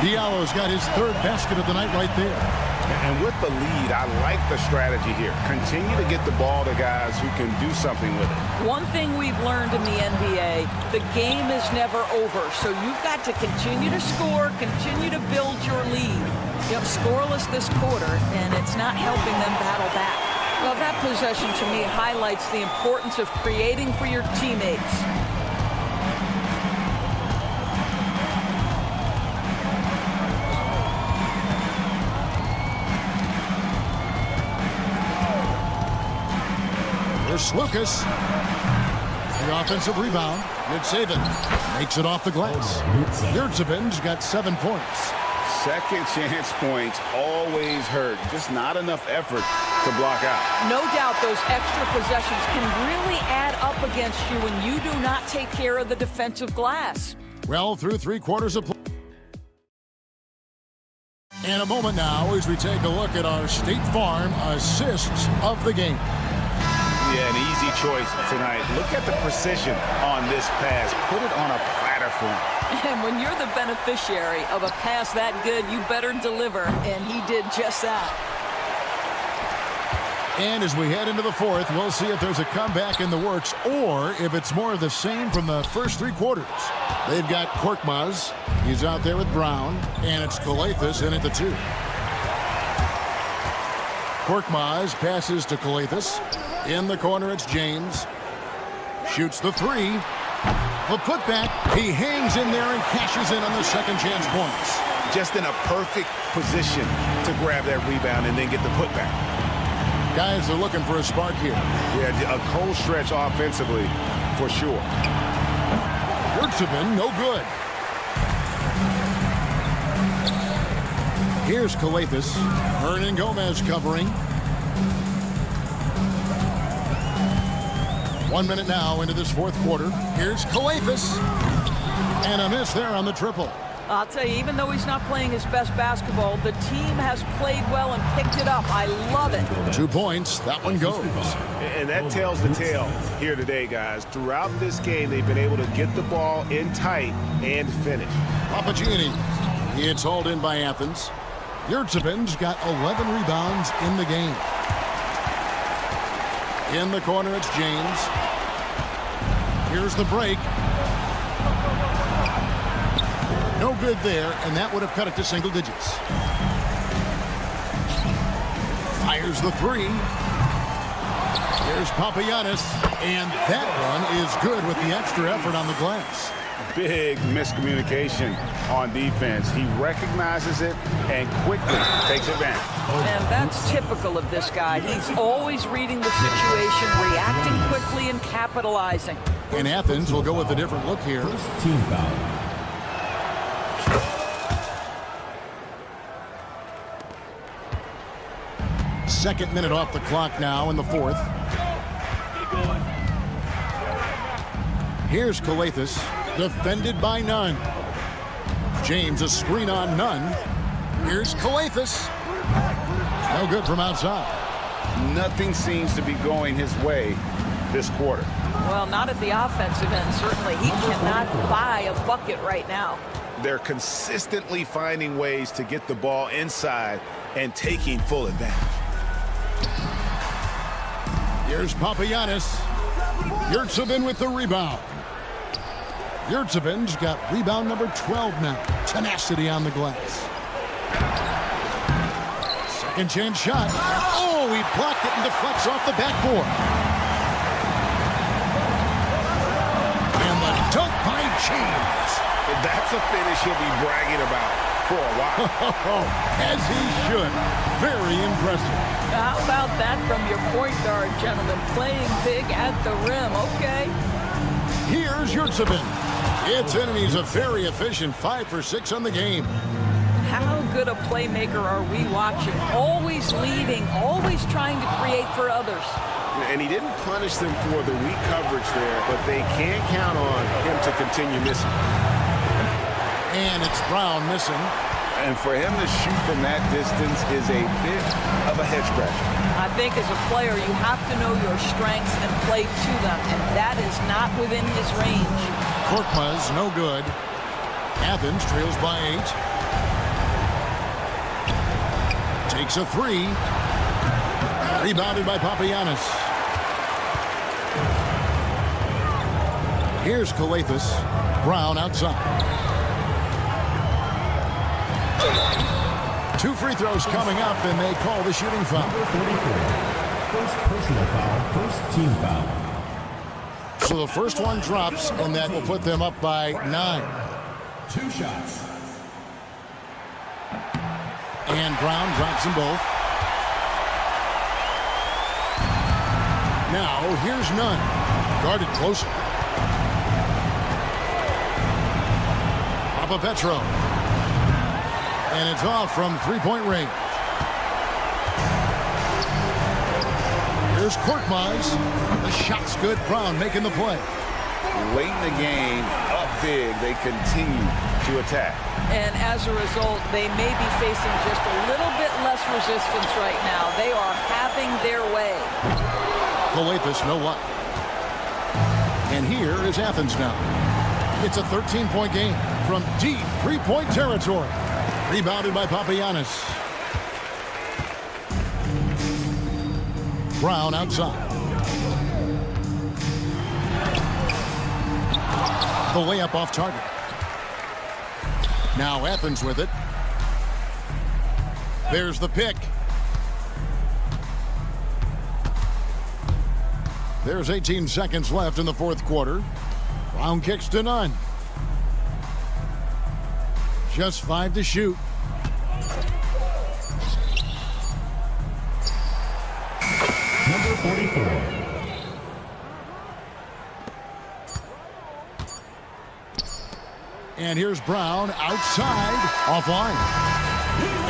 Diallo's got his third basket of the night right there. And with the lead, I like the strategy here. Continue to get the ball to guys who can do something with it. One thing we've learned in the NBA, the game is never over. So you've got to continue to score, continue to build your lead. Yep, scoreless this quarter, and it's not helping them battle back. Well, that possession to me highlights the importance of creating for your teammates. There's Lucas. The offensive rebound. Good saving. Makes it off the glass. Yurtsevin's got 7 points. Second chance points always hurt. Just not enough effort to block out. No doubt those extra possessions can really add up against you when you do not take care of the defensive glass. Well, through 3 quarters of play. In a moment now as we take a look at our State Farm assists of the game. Yeah, an easy choice tonight. Look at the precision on this pass. Put it on a platter for him. And when you're the beneficiary of a pass that good, you better deliver. And he did just that. And as we head into the fourth, we'll see if there's a comeback in the works or if it's more of the same from the first 3 quarters. They've got Korkmaz. He's out there with Brown. And it's Kalathis in at the 2. Korkmaz passes to Kalathis. In the corner, it's James. Shoots the three. The putback. He hangs in there and cashes in on the second chance points. Just in a perfect position to grab that rebound and then get the putback. Guys are looking for a spark here. Yeah, a cold stretch offensively for sure. Yurtsevin, no good. Here's Calathes. Hernan Gomez covering. 1 minute now into this fourth quarter. Here's Calathes. And a miss there on the triple. I'll tell you, even though he's not playing his best basketball, the team has played well and picked it up. I love it. 2 points. That one goes. And that tells the tale here today, guys. Throughout this game, they've been able to get the ball in tight and finish. Papagianni. It's hauled in by Athens. Yurtsevin's got 11 rebounds in the game. In the corner, it's James. Here's the break. No good there, and that would have cut it to single digits. Fires the three. Here's Papagiannis, and that one is good with the extra effort on the glass. Big miscommunication on defense. He recognizes it and quickly takes advantage. And that's typical of this guy. He's always reading the situation, reacting quickly, and capitalizing. And Athens will go with a different look here. Team foul. Second minute off the clock now in the fourth. Here's Calathes, defended by Nunn. James, a screen on Nunn. Here's Calathes. No good from outside. Nothing seems to be going his way this quarter. Well, not at the offensive end, certainly. He cannot buy a bucket right now. They're consistently finding ways to get the ball inside and taking full advantage. Here's Papagiannis. Yurtsevin with the rebound. Yurtsevin's got rebound number 12 now. Tenacity on the glass. Second chance shot. Oh, he blocked it and deflects off the backboard. And the dunk by James. That's a finish he'll be bragging about for a while. As he should. Very impressive. How about that from your point guard, gentlemen? Playing big at the rim, okay? Here's Yurtsevin. It's in, and he's a very efficient 5 for 6 on the game. How good a playmaker are we watching? Always leading, always trying to create for others. And he didn't punish them for the weak coverage there, but they can't count on him to continue missing. And it's Brown missing. And for him to shoot from that distance is a bit of a head scratcher. I think as a player, you have to know your strengths and play to them, and that is not within his range. Korkmaz, no good. Athens trails by 8. Takes a three. Rebounded by Papagiannis. Here's Calathes. Brown outside. 2 free throws coming up, and they call the shooting foul. First personal foul, first team foul. So the first one drops, and that will put them up by 9. 2 shots. And Brown drops them both. Now, here's Nunn. Guarded closely. Petro. And it's off from three-point range. Here's Korkmaz. The shot's good. Brown making the play. Late in the game, up big, they continue to attack. And as a result, they may be facing just a little bit less resistance right now. They are having their way. Calathes, no luck. And here is Athens now. It's a 13-point game from deep three-point territory. Rebounded by Papagiannis. Brown outside. The layup off target. Now Athens with it. There's the pick. There's 18 seconds left in the fourth quarter. Brown kicks to none. Just 5 to shoot. Number 44. And here's Brown outside, offline.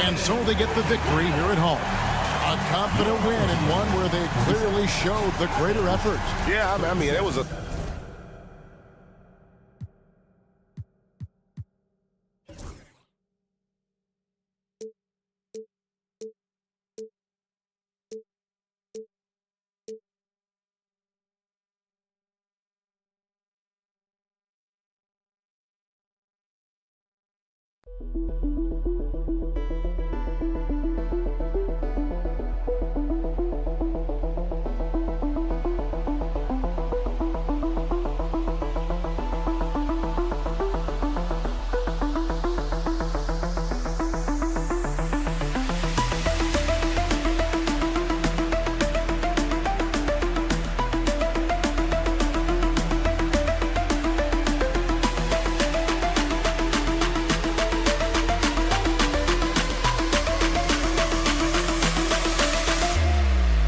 And so they get the victory here at home. A confident win and one where they clearly showed the greater effort. Yeah, I mean, it was a